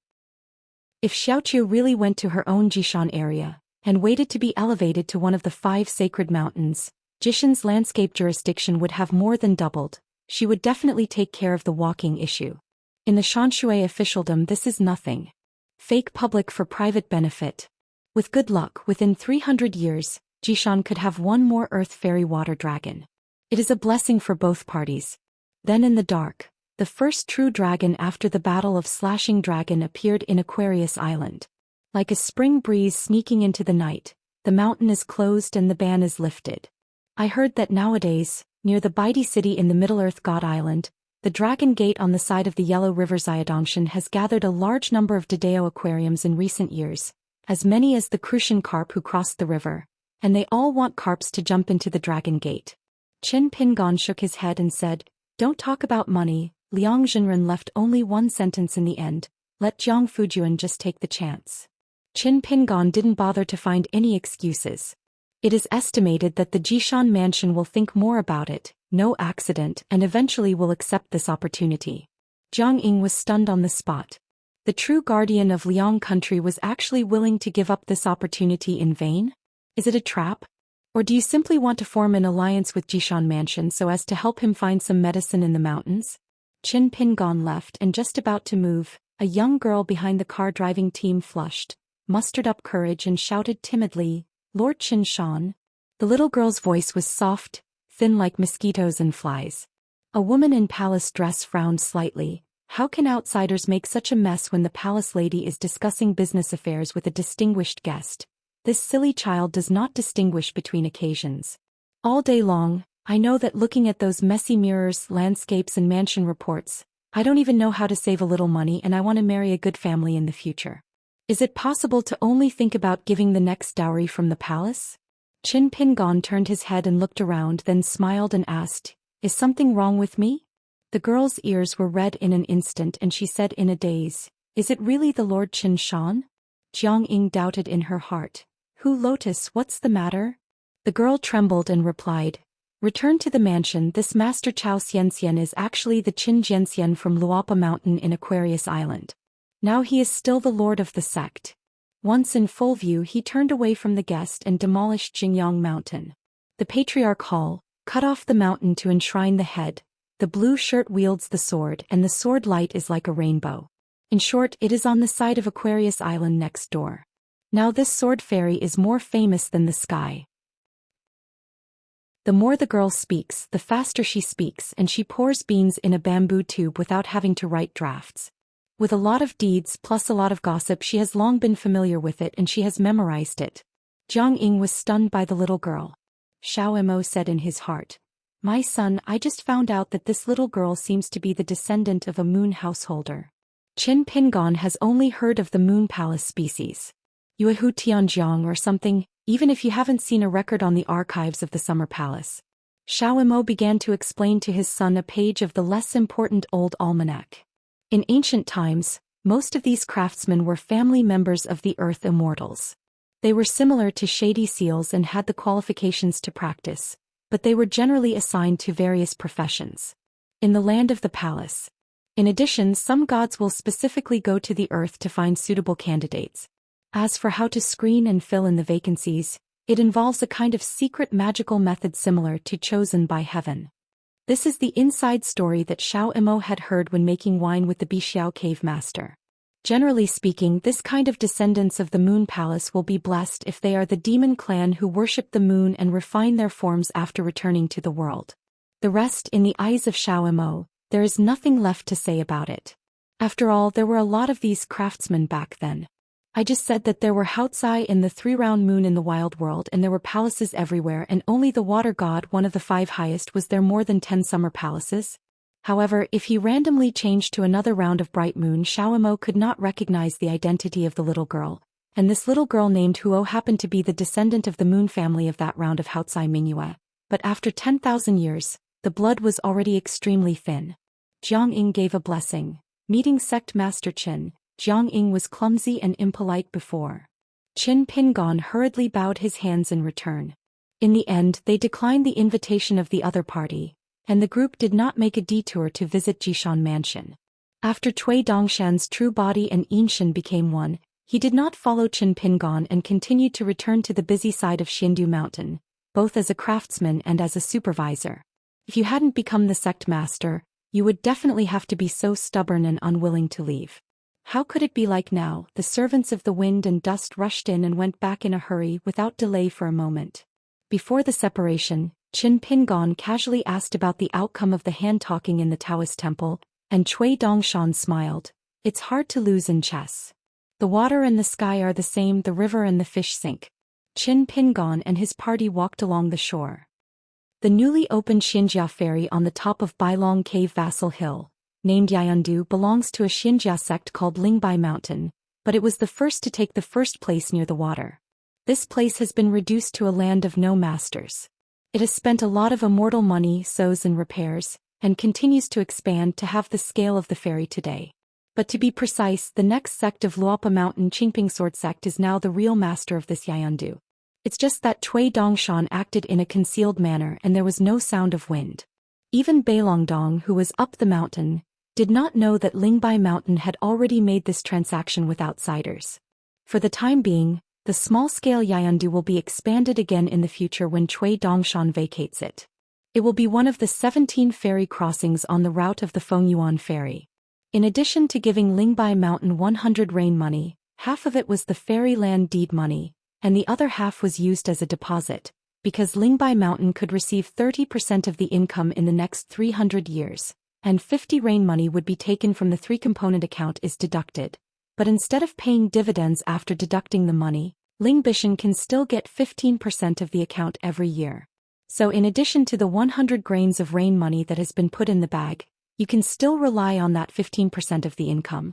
If Xiaoqiu really went to her own Jishan area, and waited to be elevated to one of the 5 sacred mountains, Jishan's landscape jurisdiction would have more than doubled. She would definitely take care of the walking issue. In the Xianshui officialdom this is nothing. Fake public for private benefit. With good luck, within 300 years, Jishan could have one more earth fairy water dragon. It is a blessing for both parties. Then in the dark, the first true dragon after the battle of Slashing Dragon appeared in Aquarius Island. Like a spring breeze sneaking into the night, the mountain is closed and the ban is lifted. I heard that nowadays, near the Baidi city in the Middle-earth God Island, the Dragon Gate on the side of the Yellow River Xiadongshan has gathered a large number of Dedeo aquariums in recent years, as many as the Crucian carp who crossed the river, and they all want carps to jump into the Dragon Gate. Qin Pingon shook his head and said, "Don't talk about money." Liang Zhenren left only one sentence in the end, "Let Jiang Fujian just take the chance." Qin Pingon didn't bother to find any excuses. It is estimated that the Jishan mansion will think more about it, no accident, and eventually will accept this opportunity. Jiang Ying was stunned on the spot. The true guardian of Liang country was actually willing to give up this opportunity in vain? Is it a trap? Or do you simply want to form an alliance with Jishan Mansion so as to help him find some medicine in the mountains? Qin Pingon left and just about to move, a young girl behind the car driving team flushed, mustered up courage and shouted timidly, "Lord Qin Shan." The little girl's voice was soft, thin like mosquitoes and flies. A woman in palace dress frowned slightly. How can outsiders make such a mess when the palace lady is discussing business affairs with a distinguished guest? This silly child does not distinguish between occasions. All day long, I know that looking at those messy mirrors, landscapes and mansion reports, I don't even know how to save a little money and I want to marry a good family in the future. Is it possible to only think about giving the next dowry from the palace? Qin Pingon turned his head and looked around, then smiled and asked, "Is something wrong with me?" The girl's ears were red in an instant and she said in a daze, "Is it really the Lord Qin Shan?" Jiang Ying doubted in her heart. "Who Lotus, what's the matter?" The girl trembled and replied, "Return to the mansion. This Master Chao Xianxian is actually the Qin Jianxian from Luopa Mountain in Aquarius Island. Now he is still the lord of the sect." Once in full view, he turned away from the guest and demolished Jingyang Mountain. The Patriarch Hall, cut off the mountain to enshrine the head. The blue shirt wields the sword and the sword light is like a rainbow. In short, it is on the side of Aquarius Island next door. Now this sword fairy is more famous than the sky. The more the girl speaks, the faster she speaks, and she pours beans in a bamboo tube without having to write drafts. With a lot of deeds plus a lot of gossip, she has long been familiar with it and she has memorized it. Jiang Ying was stunned by the little girl. Xiao Mo said in his heart, "My son, I just found out that this little girl seems to be the descendant of a moon householder." Qin Pingon has only heard of the moon palace species. Yuehu Tianjiang or something, even if you haven't seen a record on the archives of the summer palace. Xiao Mo began to explain to his son a page of the less important old almanac. In ancient times, most of these craftsmen were family members of the Earth Immortals. They were similar to shady seals and had the qualifications to practice, but they were generally assigned to various professions. In the land of the palace. In addition, some gods will specifically go to the earth to find suitable candidates. As for how to screen and fill in the vacancies, it involves a kind of secret magical method similar to chosen by heaven. This is the inside story that Xiao Mo had heard when making wine with the Bixiao cave master. Generally speaking, this kind of descendants of the moon palace will be blessed if they are the demon clan who worship the moon and refine their forms after returning to the world. The rest, in the eyes of Xiao Mo, there is nothing left to say about it. After all, there were a lot of these craftsmen back then. I just said that there were Haotsai in the 3-round moon in the wild world and there were palaces everywhere, and only the water god, one of the 5 highest, was there more than 10 summer palaces. However, if he randomly changed to another round of bright moon, Xiao Mo could not recognize the identity of the little girl, and this little girl named Huo happened to be the descendant of the moon family of that round of Haotsai Mingyue. But after 10,000 years, the blood was already extremely thin. Jiang Ying gave a blessing. Meeting sect master Qin, Jiang Ying was clumsy and impolite before. Qin Pingon hurriedly bowed his hands in return. In the end, they declined the invitation of the other party, and the group did not make a detour to visit Jishan Mansion. After Cui Dongshan's true body and Yinshan became one, he did not follow Qin Pingon and continued to return to the busy side of Xindu Mountain, both as a craftsman and as a supervisor. If you hadn't become the sect master, you would definitely have to be so stubborn and unwilling to leave. How could it be like now? The servants of the wind and dust rushed in and went back in a hurry without delay for a moment. Before the separation, Qin Pingon casually asked about the outcome of the hand-talking in the Taoist temple, and Cui Dongshan smiled. "It's hard to lose in chess. The water and the sky are the same, the river and the fish sink." Qin Pingon and his party walked along the shore. The newly opened Xianxia ferry on the top of Bailong Cave Vassal Hill, named Yayandu, belongs to a Xianxia sect called Lingbai Mountain, but it was the first to take the first place near the water. This place has been reduced to a land of no masters. It has spent a lot of immortal money, sows and repairs, and continues to expand to have the scale of the ferry today. But to be precise, the next sect of Luopa Mountain, Qingping Sword Sect, is now the real master of this Yayandu. It's just that Cui Dongshan acted in a concealed manner and there was no sound of wind. Even Beilongdong, who was up the mountain, did not know that Lingbai Mountain had already made this transaction with outsiders. For the time being, the small-scale Yayandu will be expanded again in the future when Cui Dongshan vacates it. It will be one of the 17 ferry crossings on the route of the Fengyuan ferry. In addition to giving Lingbai Mountain 100 rain money, half of it was the ferry land deed money, and the other half was used as a deposit, because Lingbai Mountain could receive 30% of the income in the next 300 years. And 50 rain money would be taken from the 3-component account is deducted. But instead of paying dividends after deducting the money, Lingbishan can still get 15% of the account every year. So in addition to the 100 grains of rain money that has been put in the bag, you can still rely on that 15% of the income.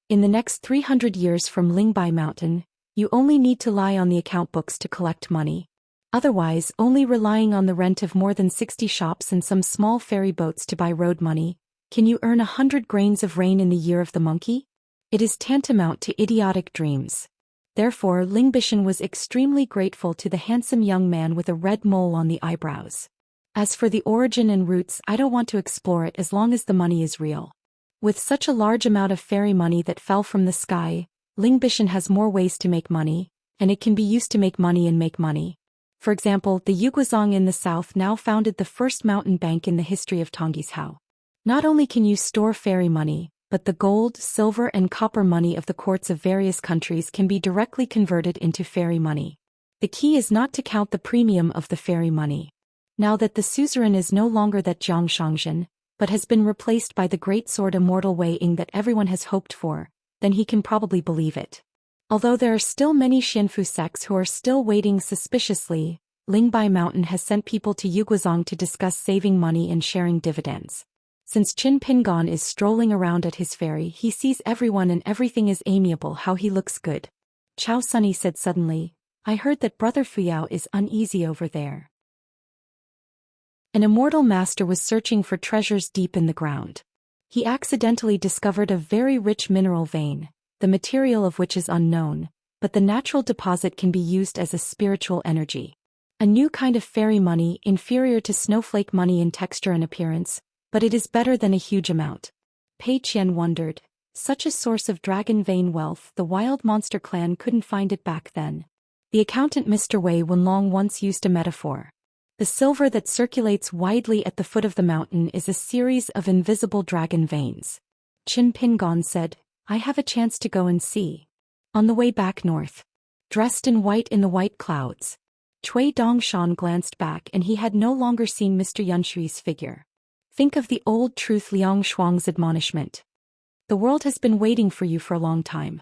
In the next 300 years from Lingbai Mountain, you only need to lie on the account books to collect money. Otherwise, only relying on the rent of more than 60 shops and some small ferry boats to buy road money, can you earn 100 grains of rain in the year of the monkey? It is tantamount to idiotic dreams. Therefore, Lingbishan was extremely grateful to the handsome young man with a red mole on the eyebrows. As for the origin and roots, I don't want to explore it as long as the money is real. With such a large amount of fairy money that fell from the sky, Lingbishan has more ways to make money, and it can be used to make money and make money. For example, the Yuguazong in the south now founded the first mountain bank in the history of Tongisao. Not only can you store fairy money, but the gold, silver and copper money of the courts of various countries can be directly converted into fairy money. The key is not to count the premium of the fairy money. Now that the suzerain is no longer that Zhang Xianxia, but has been replaced by the great sword immortal Wei Ying that everyone has hoped for, then he can probably believe it. Although there are still many Xianfu sects who are still waiting suspiciously, Lingbai Mountain has sent people to Yuguazong to discuss saving money and sharing dividends. Since Qin Pingon is strolling around at his ferry, he sees everyone and everything is amiable. How he looks good. Chao Sunny said suddenly, I heard that Brother Fuyao is uneasy over there. An immortal master was searching for treasures deep in the ground. He accidentally discovered a very rich mineral vein, the material of which is unknown, but the natural deposit can be used as a spiritual energy. A new kind of fairy money, inferior to snowflake money in texture and appearance, but it is better than a huge amount. Pei Qian wondered, such a source of dragon vein wealth, the wild monster clan couldn't find it back then. The accountant Mr. Wei Wenlong once used a metaphor. The silver that circulates widely at the foot of the mountain is a series of invisible dragon veins. Qin Pingon said, I have a chance to go and see. On the way back north, dressed in the white clouds, Cui Dongshan glanced back and he had no longer seen Mr. Yunshui's figure. Think of the old truth Liang Shuang's admonishment. The world has been waiting for you for a long time.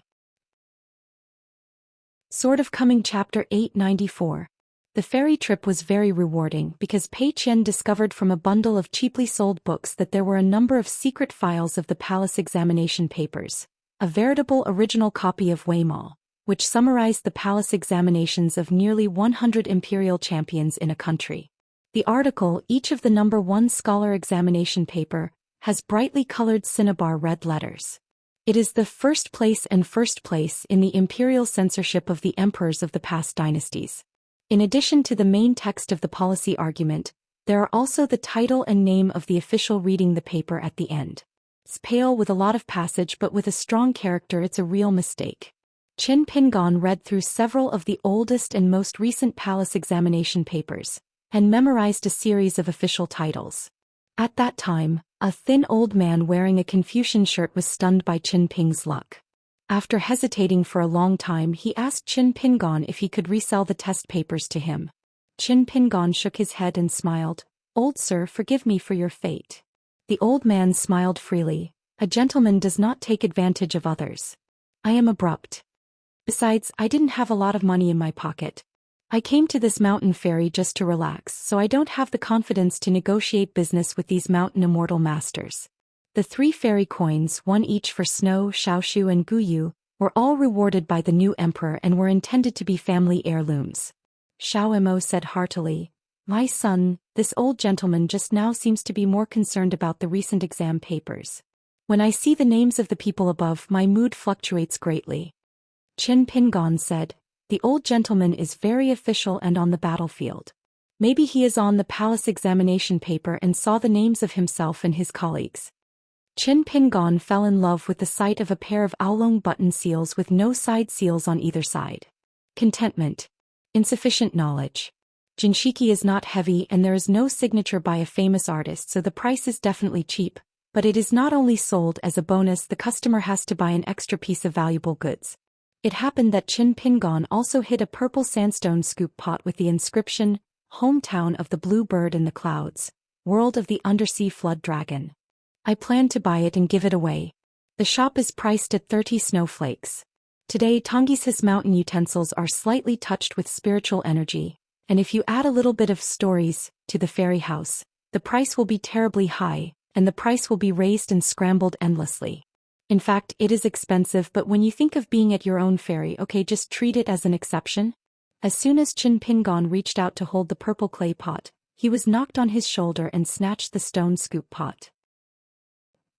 Sword of Coming Chapter 894. The ferry trip was very rewarding because Pei Qian discovered from a bundle of cheaply sold books that there were a number of secret files of the palace examination papers, a veritable original copy of Weimao, which summarized the palace examinations of nearly 100 imperial champions in a country. The article, each of the number 1 scholar examination paper, has brightly colored cinnabar red letters. It is the first place in the imperial censorship of the emperors of the past dynasties. In addition to the main text of the policy argument, there are also the title and name of the official reading the paper at the end. It's pale with a lot of passage but with a strong character. It's a real mistake. Qin Pingon read through several of the oldest and most recent palace examination papers, and memorized a series of official titles. At that time, a thin old man wearing a Confucian shirt was stunned by Qin Ping's luck. After hesitating for a long time, he asked Qin Pingon if he could resell the test papers to him. Qin Pingon shook his head and smiled. Old sir, forgive me for your fate. The old man smiled freely. A gentleman does not take advantage of others. I am abrupt. Besides, I didn't have a lot of money in my pocket. I came to this mountain ferry just to relax, so I don't have the confidence to negotiate business with these mountain immortal masters. The 3 fairy coins, 1 each for Snow, Xiaoshu and Guyu, were all rewarded by the new emperor and were intended to be family heirlooms. Xiao Mo said heartily, My son, this old gentleman just now seems to be more concerned about the recent exam papers. When I see the names of the people above, my mood fluctuates greatly. Qin Pingon said, The old gentleman is very official and on the battlefield. Maybe he is on the palace examination paper and saw the names of himself and his colleagues. Qin Pingon fell in love with the sight of a pair of oolong button seals with no side seals on either side. Contentment. Insufficient knowledge. Jinshiki is not heavy and there is no signature by a famous artist, so the price is definitely cheap, but it is not only sold as a bonus, the customer has to buy an extra piece of valuable goods. It happened that Qin Pingon also hid a purple sandstone scoop pot with the inscription, Hometown of the Blue Bird in the Clouds, World of the Undersea Flood Dragon. I plan to buy it and give it away. The shop is priced at 30 snowflakes. Today Tongis's mountain utensils are slightly touched with spiritual energy, and if you add a little bit of stories to the fairy house, the price will be terribly high, and the price will be raised and scrambled endlessly. In fact, it is expensive, but when you think of being at your own ferry, okay, just treat it as an exception. As soon as Qin Pingon reached out to hold the purple clay pot, he was knocked on his shoulder and snatched the stone scoop pot.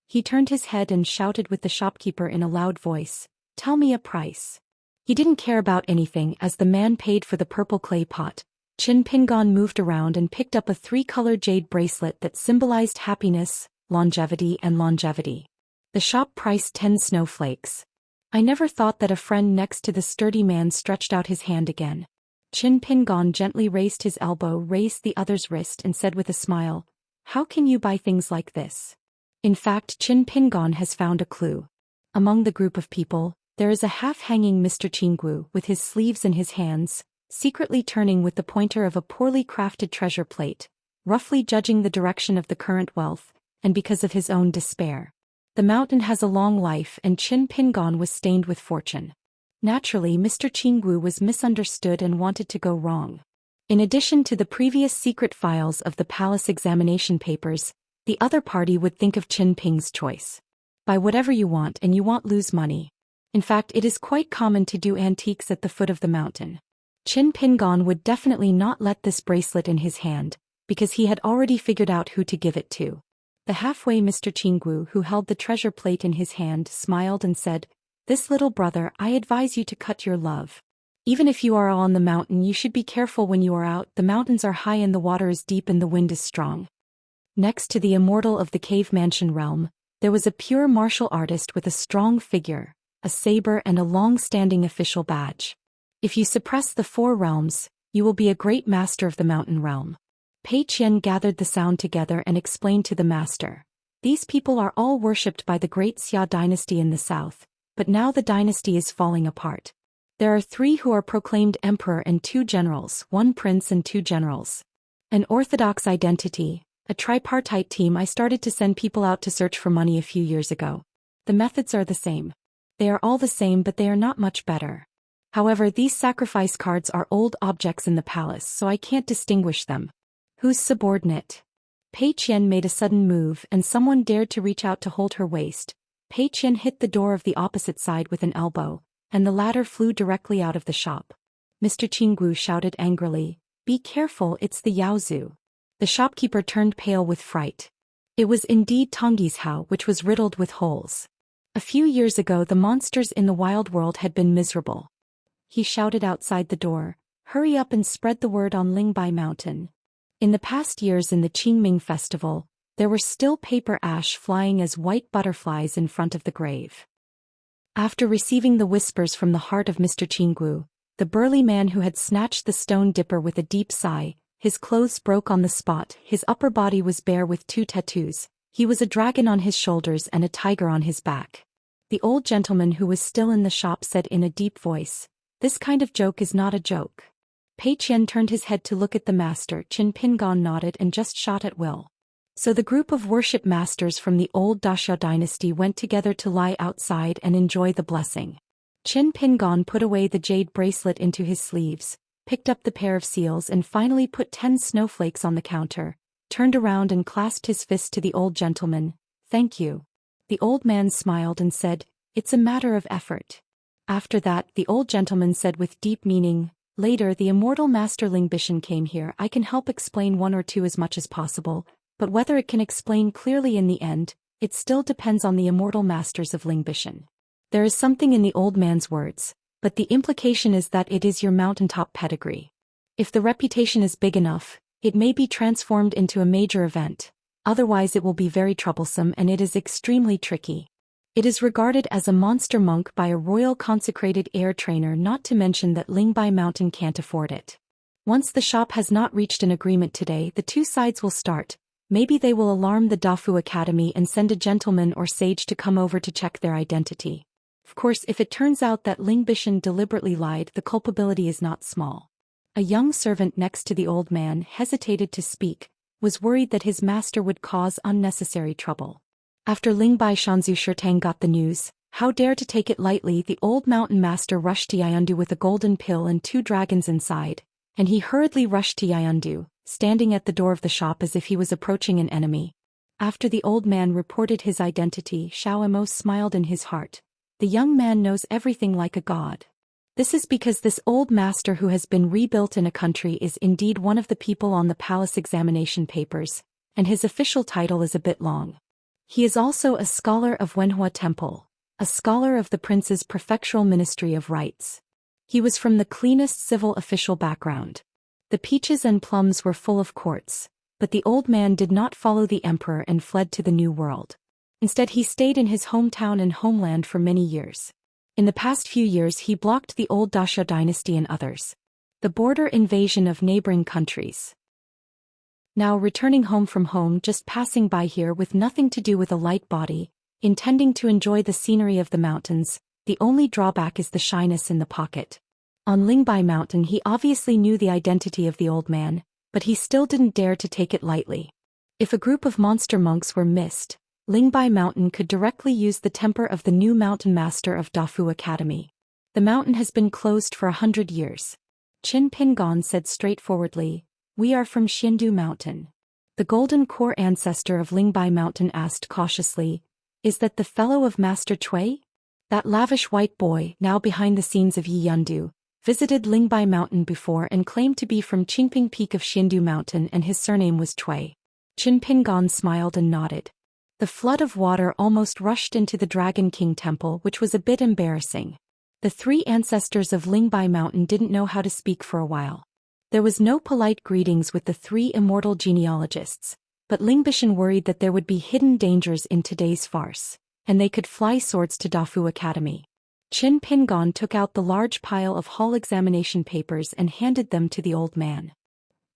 He turned his head and shouted with the shopkeeper in a loud voice, "Tell me a price." He didn't care about anything as the man paid for the purple clay pot. Qin Pingon moved around and picked up a 3-color jade bracelet that symbolized happiness, longevity and longevity. The shop priced 10 snowflakes. I never thought that a friend next to the sturdy man stretched out his hand again. Qin Pingon gently raised his elbow, raised the other's wrist and said with a smile, "How can you buy things like this?" In fact, Qin Pingon has found a clue. Among the group of people, there is a half-hanging Mr. Qinggu with his sleeves in his hands, secretly turning with the pointer of a poorly crafted treasure plate, roughly judging the direction of the current wealth, and because of his own despair. The mountain has a long life and Qin Pingon was stained with fortune. Naturally, Mr. Qinggu was misunderstood and wanted to go wrong. In addition to the previous secret files of the palace examination papers, the other party would think of Qin Ping's choice. Buy whatever you want and you won't lose money. In fact, it is quite common to do antiques at the foot of the mountain. Qin Pingon would definitely not let this bracelet in his hand, because he had already figured out who to give it to. The halfway Mr. Qinggu, who held the treasure plate in his hand, smiled and said, "This little brother, I advise you to cut your love. Even if you are on the mountain, you should be careful when you are out. The mountains are high and the water is deep and the wind is strong." Next to the immortal of the cave mansion realm, there was a pure martial artist with a strong figure, a saber and a long-standing official badge. If you suppress the 4 realms, you will be a great master of the mountain realm. Pei Qian gathered the sound together and explained to the master. These people are all worshipped by the great Xia dynasty in the south, but now the dynasty is falling apart. There are 3 who are proclaimed emperor and 2 generals, 1 prince and 2 generals. An orthodox identity, a tripartite team. I started to send people out to search for money a few years ago. The methods are the same. They are all the same, but they are not much better. However, these sacrifice cards are old objects in the palace, so I can't distinguish them. Who's subordinate? Pei Qian made a sudden move and someone dared to reach out to hold her waist. Pei Qian hit the door of the opposite side with an elbow, and the ladder flew directly out of the shop. Mr. Qinggu shouted angrily, "Be careful, it's the Yaozu." The shopkeeper turned pale with fright. It was indeed Tongyi's Hao, which was riddled with holes. A few years ago the monsters in the wild world had been miserable. He shouted outside the door, "Hurry up and spread the word on Lingbai Mountain." In the past years in the Qingming festival, there were still paper ash flying as white butterflies in front of the grave. After receiving the whispers from the heart of Mr. Qinggu, the burly man who had snatched the stone dipper with a deep sigh, his clothes broke on the spot, his upper body was bare with 2 tattoos, he was a dragon on his shoulders and a tiger on his back. The old gentleman who was still in the shop said in a deep voice, "This kind of joke is not a joke." Pei Qian turned his head to look at the master. Qin Pingon nodded and just shot at will. So the group of worship masters from the old Daxia dynasty went together to lie outside and enjoy the blessing. Qin Pingon put away the jade bracelet into his sleeves, picked up the pair of seals and finally put 10 snowflakes on the counter, turned around and clasped his fist to the old gentleman. "Thank you." The old man smiled and said, "It's a matter of effort." After that, the old gentleman said with deep meaning, "Later the immortal master Lingbishan came here. I can help explain 1 or 2 as much as possible, but whether it can explain clearly in the end, it still depends on the immortal masters of Lingbishan." There is something in the old man's words, but the implication is that it is your mountaintop pedigree. If the reputation is big enough, it may be transformed into a major event, otherwise it will be very troublesome and it is extremely tricky. It is regarded as a monster monk by a royal consecrated air trainer, not to mention that Lingbai Mountain can't afford it. Once the shop has not reached an agreement today, the 2 sides will start. Maybe they will alarm the Dafu Academy and send a gentleman or sage to come over to check their identity. Of course, if it turns out that Lingbishan deliberately lied, the culpability is not small. A young servant next to the old man hesitated to speak, was worried that his master would cause unnecessary trouble. After Lingbai Shanzu Shirtang got the news, how dare to take it lightly, the old mountain master rushed to Yayundu with a golden pill and 2 dragons inside, and he hurriedly rushed to Yayundu, standing at the door of the shop as if he was approaching an enemy. After the old man reported his identity, Xiao smiled in his heart. The young man knows everything like a god. This is because this old master who has been rebuilt in a country is indeed one of the people on the palace examination papers, and his official title is a bit long. He is also a scholar of Wenhua Temple, a scholar of the prince's prefectural ministry of rites. He was from the cleanest civil official background. The peaches and plums were full of quartz, but the old man did not follow the emperor and fled to the New World. Instead, he stayed in his hometown and homeland for many years. In the past few years, he blocked the old Daxia dynasty and others. The border invasion of neighboring countries. Now returning home from home, just passing by here with nothing to do with a light body, intending to enjoy the scenery of the mountains, the only drawback is the shyness in the pocket. On Lingbai Mountain he obviously knew the identity of the old man, but he still didn't dare to take it lightly. If a group of monster monks were missed, Lingbai Mountain could directly use the temper of the new mountain master of Dafu Academy. The mountain has been closed for 100 years. Qin Pingon said straightforwardly, "We are from Xindu Mountain." The golden core ancestor of Lingbai Mountain asked cautiously, "Is that the fellow of Master Cui?" That lavish white boy, now behind the scenes of Yi Yundu, visited Lingbai Mountain before and claimed to be from Qingping Peak of Xindu Mountain, and his surname was Cui. Qin Pingon smiled and nodded. The flood of water almost rushed into the Dragon King Temple, which was a bit embarrassing. The three ancestors of Lingbai Mountain didn't know how to speak for a while. There was no polite greetings with the three immortal genealogists, but Lingbishan worried that there would be hidden dangers in today's farce, and they could fly swords to Dafu Academy. Qin Pingon took out the large pile of hall examination papers and handed them to the old man.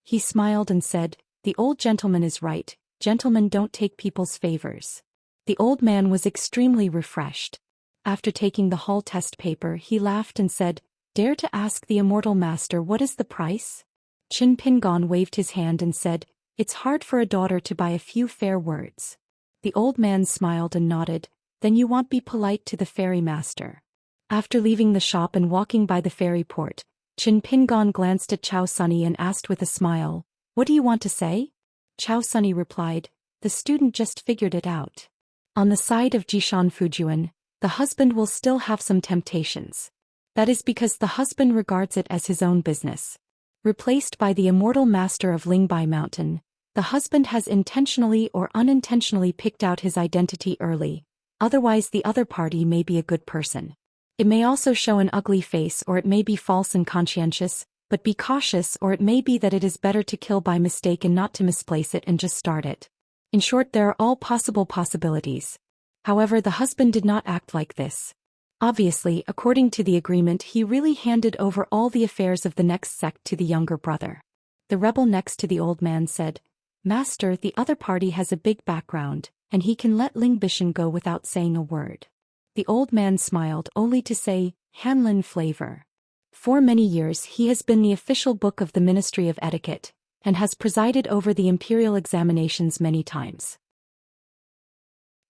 He smiled and said, "The old gentleman is right. Gentlemen don't take people's favors." The old man was extremely refreshed. After taking the hall test paper, he laughed and said, "Dare to ask the immortal master what is the price?" Qin Pingon waved his hand and said, "It's hard for a daughter to buy a few fair words." The old man smiled and nodded, "Then you won't be polite to the fairy master." After leaving the shop and walking by the ferry port, Qin Pingon glanced at Chao Sunny and asked with a smile, "What do you want to say?" Chao Sunny replied, "The student just figured it out. On the side of Jishan Fujuan, the husband will still have some temptations. That is because the husband regards it as his own business. Replaced by the immortal master of Lingbai Mountain, the husband has intentionally or unintentionally picked out his identity early, otherwise the other party may be a good person. It may also show an ugly face, or it may be false and conscientious, but be cautious, or it may be that it is better to kill by mistake and not to misplace it and just start it. In short, there are all possible possibilities. However, the husband did not act like this. Obviously, according to the agreement, he really handed over all the affairs of the next sect to the younger brother. The rebel next to the old man said, "Master, the other party has a big background, and he can let Lingbishan go without saying a word." The old man smiled only to say, "Hanlin flavor." For many years he has been the official book of the Ministry of Etiquette, and has presided over the imperial examinations many times.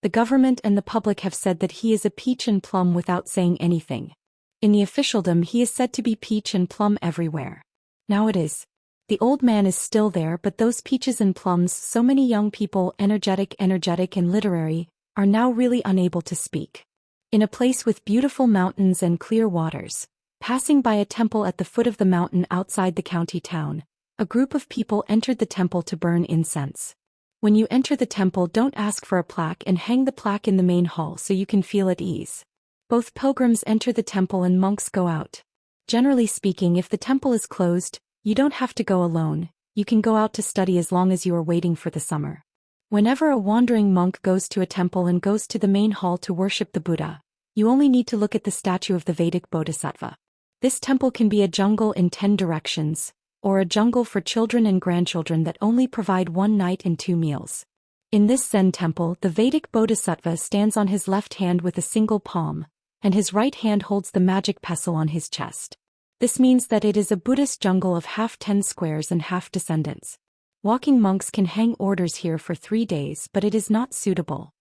The government and the public have said that he is a peach and plum without saying anything. In the officialdom he is said to be peach and plum everywhere. Now it is. The old man is still there, but those peaches and plums, so many young people, energetic and literary, are now really unable to speak. In a place with beautiful mountains and clear waters, passing by a temple at the foot of the mountain outside the county town, a group of people entered the temple to burn incense. When you enter the temple, don't ask for a plaque and hang the plaque in the main hall so you can feel at ease. Both pilgrims enter the temple and monks go out. Generally speaking, if the temple is closed, you don't have to go alone, you can go out to study as long as you are waiting for the summer. Whenever a wandering monk goes to a temple and goes to the main hall to worship the Buddha, you only need to look at the statue of the Vedic Bodhisattva. This temple can be a jungle in 10 directions, or a jungle for children and grandchildren that only provide 1 night and 2 meals. In this Zen temple, the Vedic Bodhisattva stands on his left hand with a single palm, and his right hand holds the magic pestle on his chest. This means that it is a Buddhist jungle of half 10 squares and half descendants. Walking monks can hang orders here for 3 days, but it is not suitable.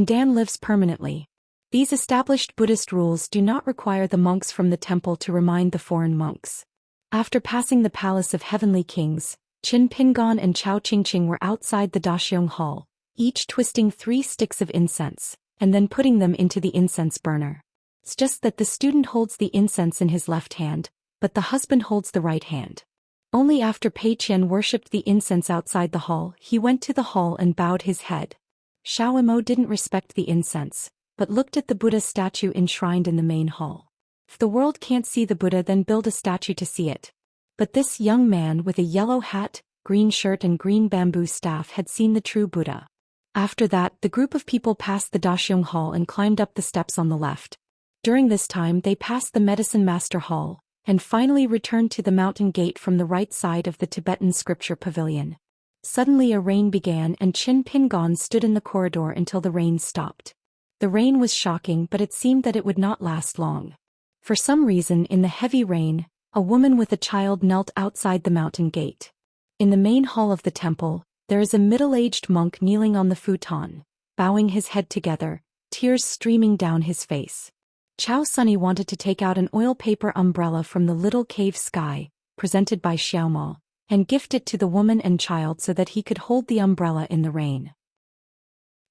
Dan lives permanently. These established Buddhist rules do not require the monks from the temple to remind the foreign monks. After passing the Palace of Heavenly Kings, Qin Pingon and Chao Qingqing were outside the Daxiong Hall, each twisting 3 sticks of incense, and then putting them into the incense burner. It's just that the student holds the incense in his left hand, but the husband holds the right hand. Only after Pei Qian worshipped the incense outside the hall, he went to the hall and bowed his head. Xiaomo didn't respect the incense, but looked at the Buddha statue enshrined in the main hall. If the world can't see the Buddha, then build a statue to see it. But this young man with a yellow hat, green shirt and green bamboo staff had seen the true Buddha. After that, the group of people passed the Daxiong Hall and climbed up the steps on the left. During this time they passed the Medicine Master Hall, and finally returned to the mountain gate from the right side of the Tibetan scripture pavilion. Suddenly a rain began and Qin Pingon stood in the corridor until the rain stopped. The rain was shocking, but it seemed that it would not last long. For some reason, in the heavy rain, a woman with a child knelt outside the mountain gate. In the main hall of the temple, there is a middle-aged monk kneeling on the futon, bowing his head together, tears streaming down his face. Chao Sunny wanted to take out an oil paper umbrella from the little cave sky, presented by Xiaomo, and gift it to the woman and child so that he could hold the umbrella in the rain.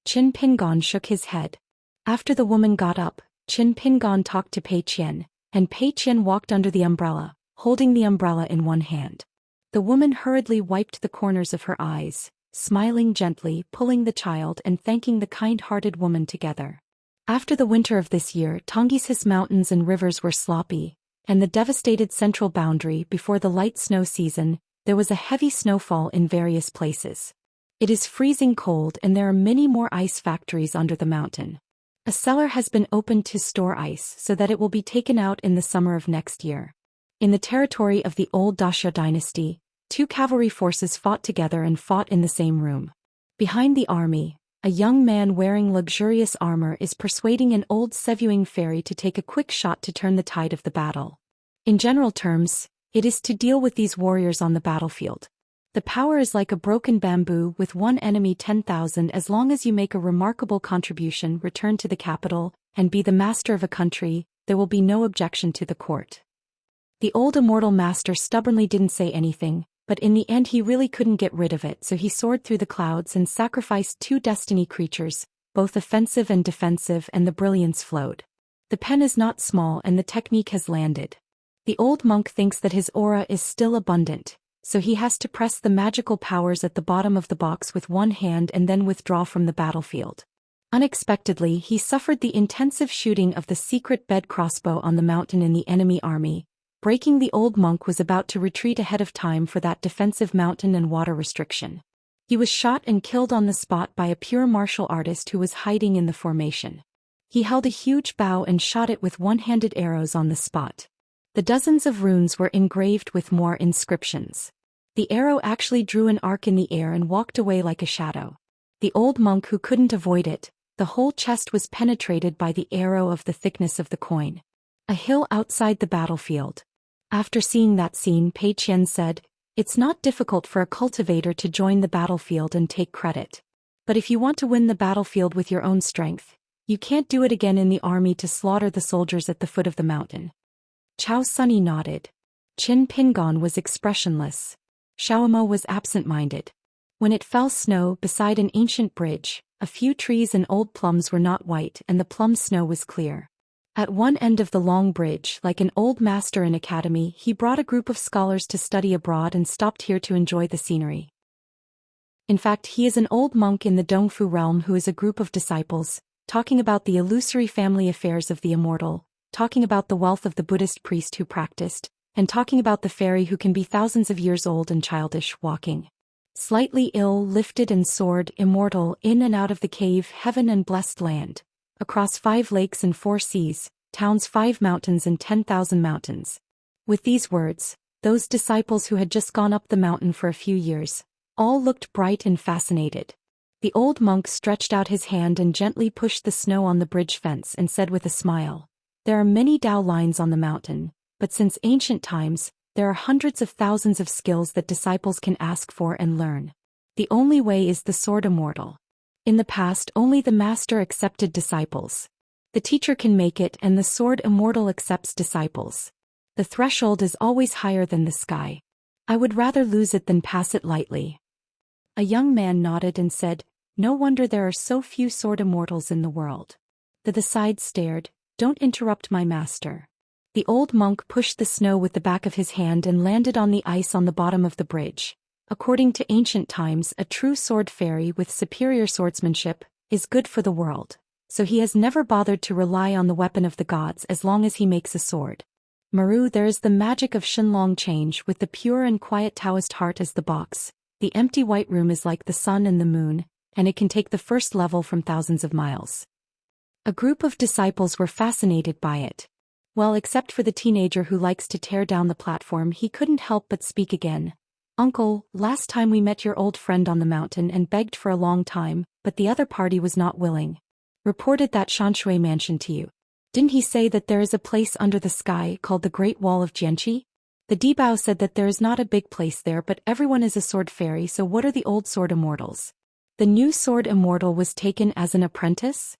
Qin Pingon shook his head. After the woman got up, Qin Pingon talked to Pei Qian, and Pei Qian walked under the umbrella, holding the umbrella in one hand. The woman hurriedly wiped the corners of her eyes, smiling gently, pulling the child and thanking the kind-hearted woman together. After the winter of this year, Tongishis mountains and rivers were sloppy, and the devastated central boundary before the light snow season, there was a heavy snowfall in various places. It is freezing cold and there are many more ice factories under the mountain. A cellar has been opened to store ice so that it will be taken out in the summer of next year. In the territory of the old Daxia dynasty, 2 cavalry forces fought together and fought in the same room. Behind the army, a young man wearing luxurious armor is persuading an old Sevuing fairy to take a quick shot to turn the tide of the battle. In general terms, it is to deal with these warriors on the battlefield. The power is like a broken bamboo with one enemy 10,000. As long as you make a remarkable contribution, return to the capital, and be the master of a country, there will be no objection to the court. The old immortal master stubbornly didn't say anything, but in the end he really couldn't get rid of it, so he soared through the clouds and sacrificed 2 destiny creatures, both offensive and defensive, and the brilliance flowed. The pen is not small and the technique has landed. The old monk thinks that his aura is still abundant, so he has to press the magical powers at the bottom of the box with one hand and then withdraw from the battlefield. Unexpectedly, he suffered the intensive shooting of the secret bed crossbow on the mountain in the enemy army. Breaking, the old monk was about to retreat ahead of time for that defensive mountain and water restriction. He was shot and killed on the spot by a pure martial artist who was hiding in the formation. He held a huge bow and shot it with one-handed arrows on the spot. The dozens of runes were engraved with more inscriptions. The arrow actually drew an arc in the air and walked away like a shadow. The old monk who couldn't avoid it, the whole chest was penetrated by the arrow of the thickness of the coin. A hill outside the battlefield. After seeing that scene, Pei Qian said, "It's not difficult for a cultivator to join the battlefield and take credit. But if you want to win the battlefield with your own strength, you can't do it again in the army to slaughter the soldiers at the foot of the mountain." Chao Sunny nodded. Qin Pingon was expressionless. Xiaomo was absent-minded. When it fell snow beside an ancient bridge, a few trees and old plums were not white and the plum snow was clear. At one end of the long bridge, like an old master in academy, he brought a group of scholars to study abroad and stopped here to enjoy the scenery. In fact, he is an old monk in the Dongfu realm who is a group of disciples, talking about the illusory family affairs of the immortal, talking about the wealth of the Buddhist priest who practiced, and talking about the fairy who can be thousands of years old and childish, walking. Slightly ill, lifted and soared, immortal, in and out of the cave, heaven and blessed land. Across 5 lakes and 4 seas, towns, 5 mountains and 10,000 mountains. With these words, those disciples who had just gone up the mountain for a few years, all looked bright and fascinated. The old monk stretched out his hand and gently pushed the snow on the bridge fence and said with a smile, "There are many Tao lines on the mountain, but since ancient times, there are hundreds of thousands of skills that disciples can ask for and learn. The only way is the sword immortal. In the past, only the master accepted disciples. The teacher can make it and the sword immortal accepts disciples. The threshold is always higher than the sky. I would rather lose it than pass it lightly." A young man nodded and said, No wonder there are so few sword immortals in the world. The side stared. Don't interrupt my master. The old monk pushed the snow with the back of his hand and landed on the ice on the bottom of the bridge. According to ancient times, a true sword fairy with superior swordsmanship is good for the world, so he has never bothered to rely on the weapon of the gods as long as he makes a sword. Maru, there is the magic of Shenlong change with the pure and quiet Taoist heart as the box. The empty white room is like the sun and the moon, and it can take the first level from thousands of miles. A group of disciples were fascinated by it. Well, except for the teenager who likes to tear down the platform, he couldn't help but speak again. Uncle, last time we met your old friend on the mountain and begged for a long time, but the other party was not willing. Reported that Xianxia mansion to you. Didn't he say that there is a place under the sky called the Great Wall of Jianqi? The Dibao said that there is not a big place there, but everyone is a sword fairy, so what are the old sword immortals? The new sword immortal was taken as an apprentice?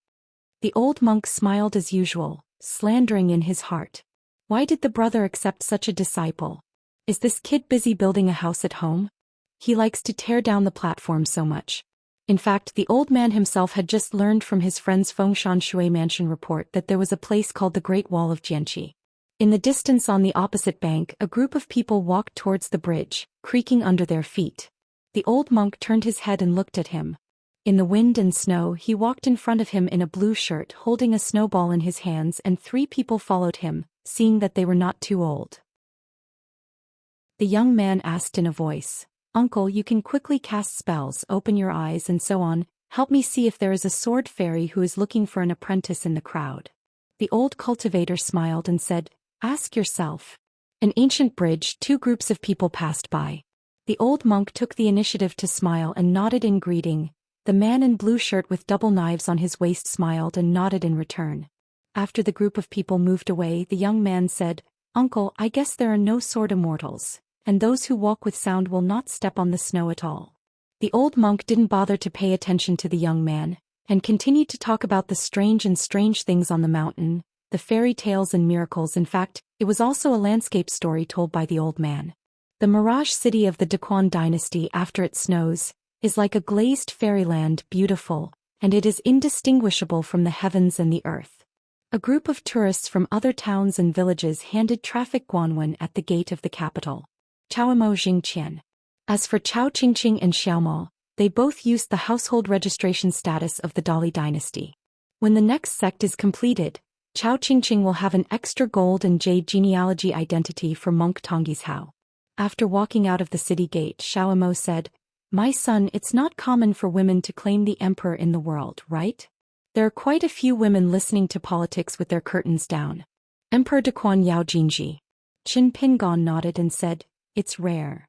The old monk smiled as usual, slandering in his heart. Why did the brother accept such a disciple? Is this kid busy building a house at home? He likes to tear down the platform so much. In fact, the old man himself had just learned from his friend's Fengshan Shui mansion report that there was a place called the Great Wall of Jianqi. In the distance on the opposite bank, a group of people walked towards the bridge, creaking under their feet. The old monk turned his head and looked at him. In the wind and snow, he walked in front of him in a blue shirt holding a snowball in his hands, and 3 people followed him, seeing that they were not too old. The young man asked in a voice, Uncle, you can quickly cast spells, open your eyes and so on, help me see if there is a sword fairy who is looking for an apprentice in the crowd. The old cultivator smiled and said, Ask yourself. An ancient bridge, 2 groups of people passed by. The old monk took the initiative to smile and nodded in greeting. The man in blue shirt with double knives on his waist smiled and nodded in return. After the group of people moved away, the young man said, Uncle, I guess there are no sword immortals, and those who walk with sound will not step on the snow at all. The old monk didn't bother to pay attention to the young man, and continued to talk about the strange things on the mountain, the fairy tales and miracles. In fact, it was also a landscape story told by the old man. The mirage city of the Daquan dynasty after it snows is like a glazed fairyland, beautiful, and it is indistinguishable from the heavens and the earth. A group of tourists from other towns and villages handed traffic guanwen at the gate of the capital. Chaomo Jingqian. As for Chao Qingqing and Xiaomo, they both used the household registration status of the Dali dynasty. When the next sect is completed, Chao Qingqing will have an extra gold and jade genealogy identity for monk Tongyi's Hao. After walking out of the city gate, Xiaomo said, My son, it's not common for women to claim the emperor in the world, right? There are quite a few women listening to politics with their curtains down. Emperor Daquan Yao Jinji. Qin Pingon nodded and said, It's rare.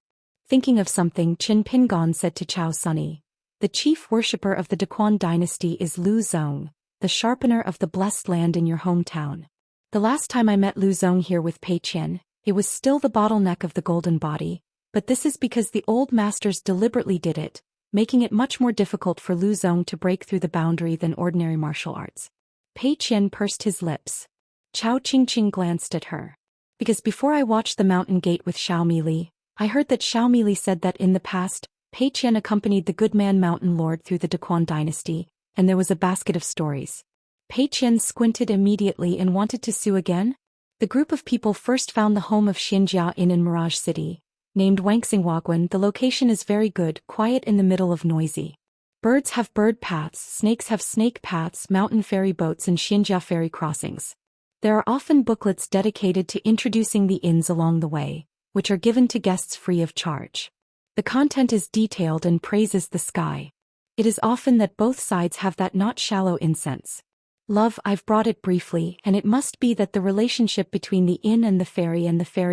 Thinking of something, Qin Pingon said to Chao Sunny, The chief worshipper of the Daquan dynasty is Lu Zong, the sharpener of the blessed land in your hometown. The last time I met Lu Zong here with Pei Qian, it was still the bottleneck of the golden body, but this is because the old masters deliberately did it, making it much more difficult for Lu Zong to break through the boundary than ordinary martial arts. Pei Qian pursed his lips. Chao Qingqing glanced at her. Because before I watched the mountain gate with Xiao Mili, I heard that Xiao Mili said that in the past, Pei Qian accompanied the good man mountain lord through the Daquan dynasty, and there was a basket of stories. Pei Qian squinted immediately and wanted to sue again. The group of people first found the home of Xianxia Inn in Mirage City. Named Wangxingwagwan, the location is very good, quiet in the middle of noisy. Birds have bird paths, snakes have snake paths, mountain ferry boats and Xianxia ferry crossings. There are often booklets dedicated to introducing the inns along the way, which are given to guests free of charge. The content is detailed and praises the sky. It is often that both sides have that not shallow incense. Love, I've brought it briefly, and it must be that the relationship between the inn and the ferry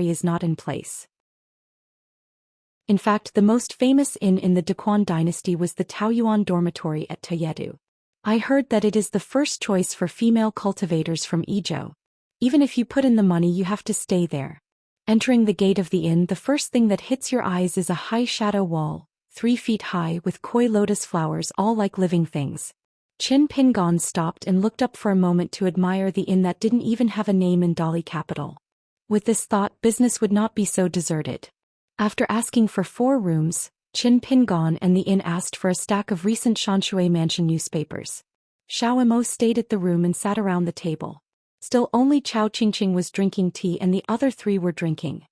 is not in place. In fact, the most famous inn in the Daquan dynasty was the Taoyuan dormitory at Tayedu. I heard that it is the first choice for female cultivators from Izhou. Even if you put in the money, you have to stay there. Entering the gate of the inn, the first thing that hits your eyes is a high shadow wall, 3 feet high with koi lotus flowers all like living things. Qin Pingon stopped and looked up for a moment to admire the inn that didn't even have a name in Dali capital. With this thought, business would not be so deserted. After asking for 4 rooms, Qin Pingon and the inn asked for a stack of recent Xianxia mansion newspapers. Xiao Mo stayed at the room and sat around the table. Still only Chao Qingqing was drinking tea and the other three were drinking.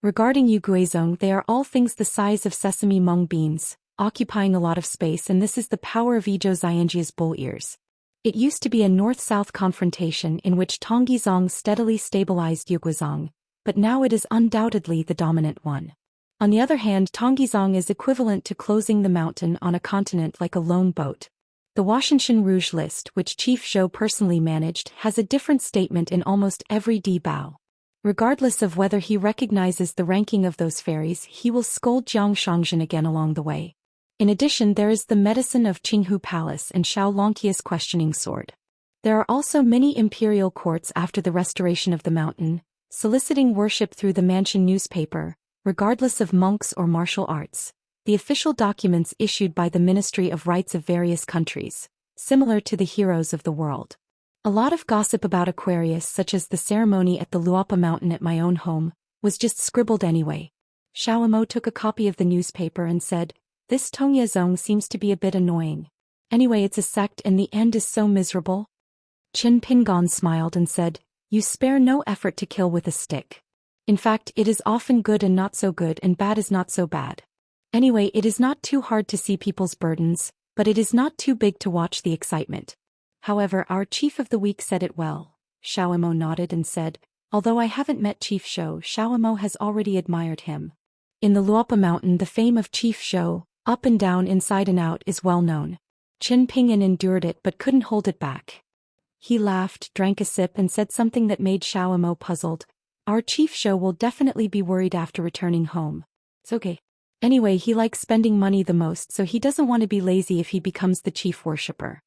Regarding Yu Guizhong, they are all things the size of sesame mung beans, occupying a lot of space, and this is the power of Zhou Xianjia's bull ears. It used to be a north-south confrontation in which Tonggizong steadily stabilized Yu Guizhong, but now it is undoubtedly the dominant one. On the other hand, Tonggizong is equivalent to closing the mountain on a continent like a lone boat. The Washington Rouge list, which Chief Zhou personally managed, has a different statement in almost every Dibao. Regardless of whether he recognizes the ranking of those fairies, he will scold Jiang Shangzhen again along the way. In addition, there is the medicine of Qinghu Palace and Xiao Longqia's questioning sword. There are also many imperial courts after the restoration of the mountain, soliciting worship through the mansion newspaper, regardless of monks or martial arts, the official documents issued by the Ministry of Rights of various countries, similar to the heroes of the world. A lot of gossip about Aquarius, such as the ceremony at the Luapa Mountain at my own home, was just scribbled anyway. Xiao Mo took a copy of the newspaper and said, "This Tongya Zong seems to be a bit annoying. Anyway, it's a sect and the end is so miserable." Qin Pingon smiled and said, "You spare no effort to kill with a stick. In fact, it is often good and not so good, and bad is not so bad. Anyway, it is not too hard to see people's burdens, but it is not too big to watch the excitement." However, our Chief of the Week said it well. Xiao Mo nodded and said, "Although I haven't met Chief Zhou, Xiao Mo has already admired him. In the Luapa Mountain, the fame of Chief Zhou, up and down, inside and out, is well known." Qin Pingon endured it but couldn't hold it back. He laughed, drank a sip and said something that made Xiao Mo puzzled. "Our Chief Zhou will definitely be worried after returning home. It's okay. Anyway, he likes spending money the most, so he doesn't want to be lazy if he becomes the chief worshipper."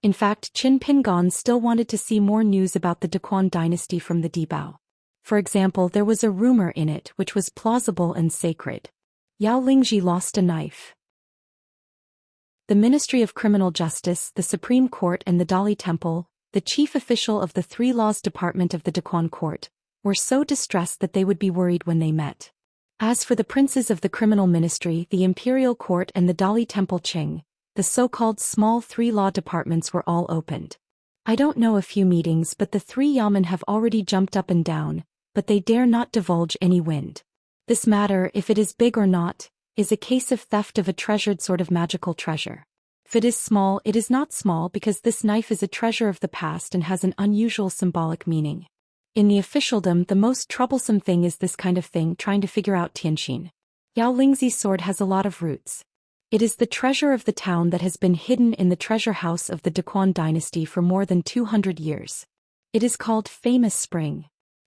In fact, Qin Pingon still wanted to see more news about the Daquan dynasty from the Dibao. For example, there was a rumor in it which was plausible and sacred. Yao Lingji lost a knife. The Ministry of Criminal Justice, the Supreme Court and the Dali Temple, the chief official of the Three Laws Department of the Daquan Court, were so distressed that they would be worried when they met. As for the princes of the Criminal Ministry, the Imperial Court and the Dali Temple Qing, the so-called small three-law departments were all opened. I don't know a few meetings, but the three yamen have already jumped up and down, but they dare not divulge any wind. This matter, if it is big or not, is a case of theft of a treasured sort of magical treasure. If it is small, it is not small because this knife is a treasure of the past and has an unusual symbolic meaning. In the officialdom, the most troublesome thing is this kind of thing, trying to figure out Tianxin. Yao Lingzi's sword has a lot of roots. It is the treasure of the town that has been hidden in the treasure house of the Daquan dynasty for more than 200 years. It is called Famous Spring.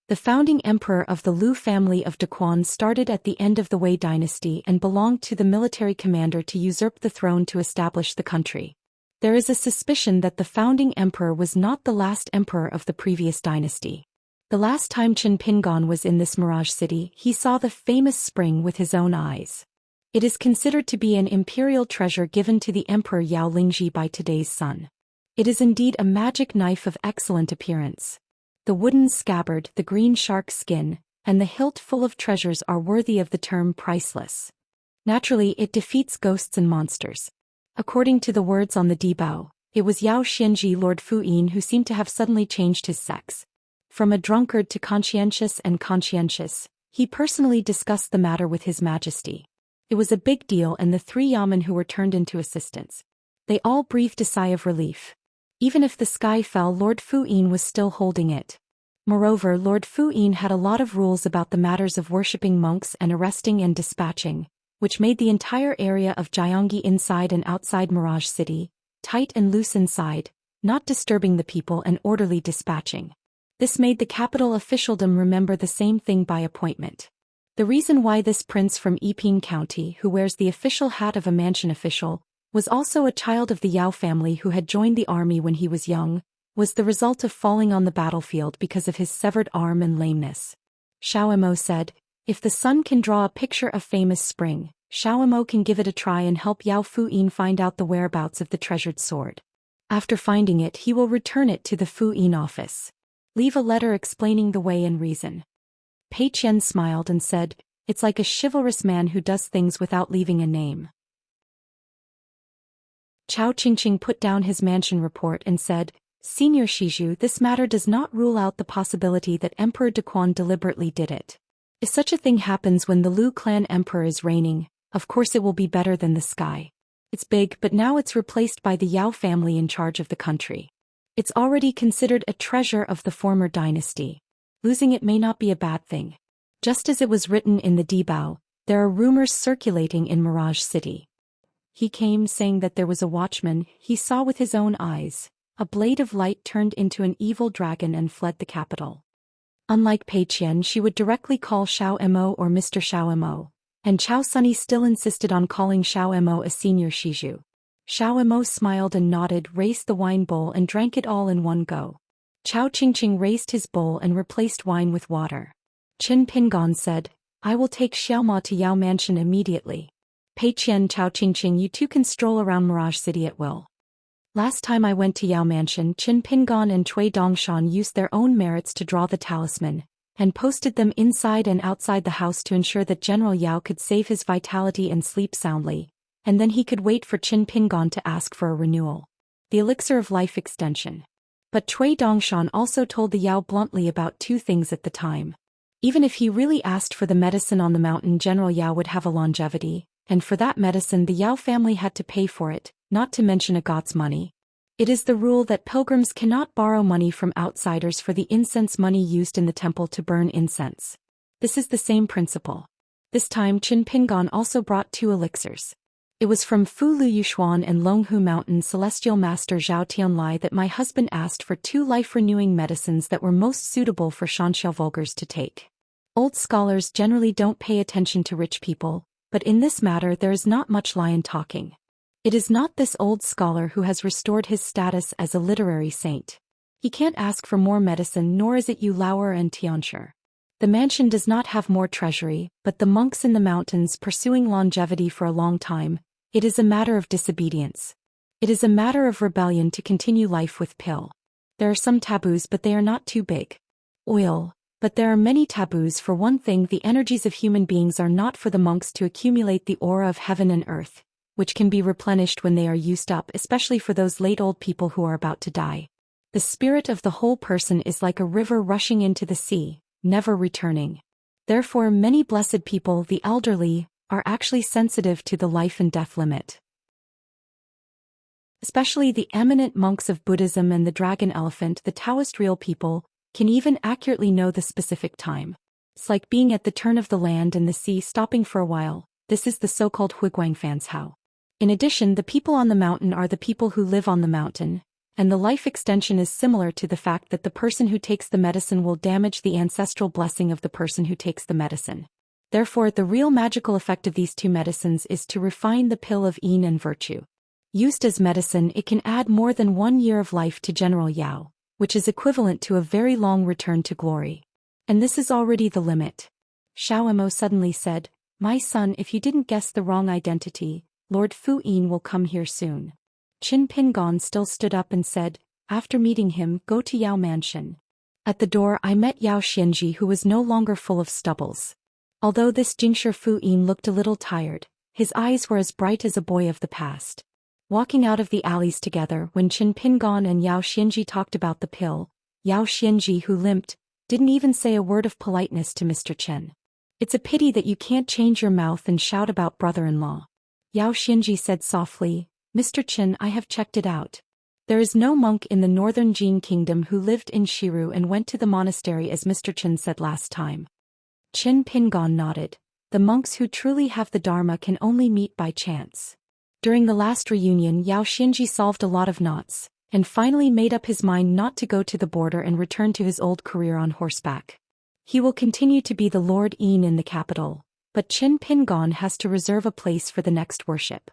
The founding emperor of the Lu family of Daquan started at the end of the Wei dynasty and belonged to the military commander to usurp the throne to establish the country. There is a suspicion that the founding emperor was not the last emperor of the previous dynasty. The last time Qin Pingon was in this mirage city, he saw the famous spring with his own eyes. It is considered to be an imperial treasure given to the Emperor Yao Lingji by today's son. It is indeed a magic knife of excellent appearance. The wooden scabbard, the green shark skin, and the hilt full of treasures are worthy of the term priceless. Naturally, it defeats ghosts and monsters. According to the words on the Dibao, it was Yao Xianji Lord Fuyin who seemed to have suddenly changed his sex. From a drunkard to conscientious and conscientious, he personally discussed the matter with His Majesty. It was a big deal, and the three yamen who were turned into assistants. They all breathed a sigh of relief. Even if the sky fell, Lord Fuyin was still holding it. Moreover, Lord Fuyin had a lot of rules about the matters of worshipping monks and arresting and dispatching, which made the entire area of Jiangyi inside and outside Mirage City, tight and loose inside, not disturbing the people, and orderly dispatching. This made the capital officialdom remember the same thing by appointment. The reason why this prince from Yiping County, who wears the official hat of a mansion official, was also a child of the Yao family who had joined the army when he was young, was the result of falling on the battlefield because of his severed arm and lameness. Xiao Mo said, "If the son can draw a picture of famous spring, Xiao Mo can give it a try and help Yao Fuyin find out the whereabouts of the treasured sword. After finding it, he will return it to the Fuyin office. Leave a letter explaining the way and reason." Pei Qian smiled and said, It's like a chivalrous man who does things without leaving a name. Chao Qingqing put down his mansion report and said, Senior Shizhu, this matter does not rule out the possibility that Emperor Daquan deliberately did it. If such a thing happens when the Lu clan emperor is reigning, of course it will be better than the sky. It's big, but now it's replaced by the Yao family in charge of the country. It's already considered a treasure of the former dynasty. Losing it may not be a bad thing. Just as it was written in the Dibao, there are rumors circulating in Mirage City. He came saying that there was a watchman he saw with his own eyes. A blade of light turned into an evil dragon and fled the capital. Unlike Pei Qian, she would directly call Xiao Mo or Mr. Xiao Mo, and Chao Sunny still insisted on calling Xiao Mo a senior Shizhu. Xiao Mo smiled and nodded, raised the wine bowl and drank it all in one go. Chao Qingqing raised his bowl and replaced wine with water. Qin Pingon said, I will take Xiaoma to Yao Mansion immediately. Pei Qian, Chao Qingqing, you two can stroll around Mirage City at will. Last time I went to Yao Mansion, Qin Pingon and Cui Dongshan used their own merits to draw the talisman, and posted them inside and outside the house to ensure that General Yao could save his vitality and sleep soundly, and then he could wait for Qin Pingon to ask for a renewal. The elixir of life extension. But Cui Dongshan also told the Yao bluntly about two things at the time. Even if he really asked for the medicine on the mountain, General Yao would have a longevity, and for that medicine the Yao family had to pay for it, not to mention a god's money. It is the rule that pilgrims cannot borrow money from outsiders for the incense money used in the temple to burn incense. This is the same principle. This time Qin Pingon also brought two elixirs. It was from Fu Lu Yushuan and Longhu Mountain Celestial Master Zhao Tianlai that my husband asked for two life-renewing medicines that were most suitable for Xianxia vulgars to take. Old scholars generally don't pay attention to rich people, but in this matter there is not much lion talking. It is not this old scholar who has restored his status as a literary saint. He can't ask for more medicine, nor is it Yu Lauer and Tianxia. The mansion does not have more treasury, but the monks in the mountains pursuing longevity for a long time. It is a matter of disobedience. It is a matter of rebellion to continue life with pill. There are some taboos, but they are not too big. Oil. But there are many taboos. For one thing, the energies of human beings are not for the monks to accumulate the aura of heaven and earth, which can be replenished when they are used up, especially for those late old people who are about to die. The spirit of the whole person is like a river rushing into the sea, never returning. Therefore, many blessed people, the elderly, are actually sensitive to the life and death limit. Especially the eminent monks of Buddhism and the dragon elephant, the Taoist real people, can even accurately know the specific time. It's like being at the turn of the land and the sea, stopping for a while. This is the so-called Huiguang Fan's Hao. In addition, the people on the mountain are the people who live on the mountain, and the life extension is similar to the fact that the person who takes the medicine will damage the ancestral blessing of the person who takes the medicine. Therefore, the real magical effect of these two medicines is to refine the pill of yin and virtue. Used as medicine, it can add more than 1 year of life to General Yao, which is equivalent to a very long return to glory. And this is already the limit. Xiao Mo suddenly said, My son, if you didn't guess the wrong identity, Lord Fu Yin will come here soon. Qin Pingon still stood up and said, After meeting him, go to Yao Mansion. At the door I met Yao Xianji, who was no longer full of stubbles. Although this Jingshi Fu Yin looked a little tired, his eyes were as bright as a boy of the past. Walking out of the alleys together, when Qin Pingon and Yao Xianji talked about the pill, Yao Xianji, who limped, didn't even say a word of politeness to Mr. Qin. It's a pity that you can't change your mouth and shout about brother-in-law. Yao Xianji said softly, Mr. Qin, I have checked it out. There is no monk in the northern Jin kingdom who lived in Shiru and went to the monastery as Mr. Qin said last time. Qin Pingon nodded. The monks who truly have the Dharma can only meet by chance. During the last reunion, Yao Xianji solved a lot of knots, and finally made up his mind not to go to the border and return to his old career on horseback. He will continue to be the Lord Yin in the capital, but Qin Pingon has to reserve a place for the next worship.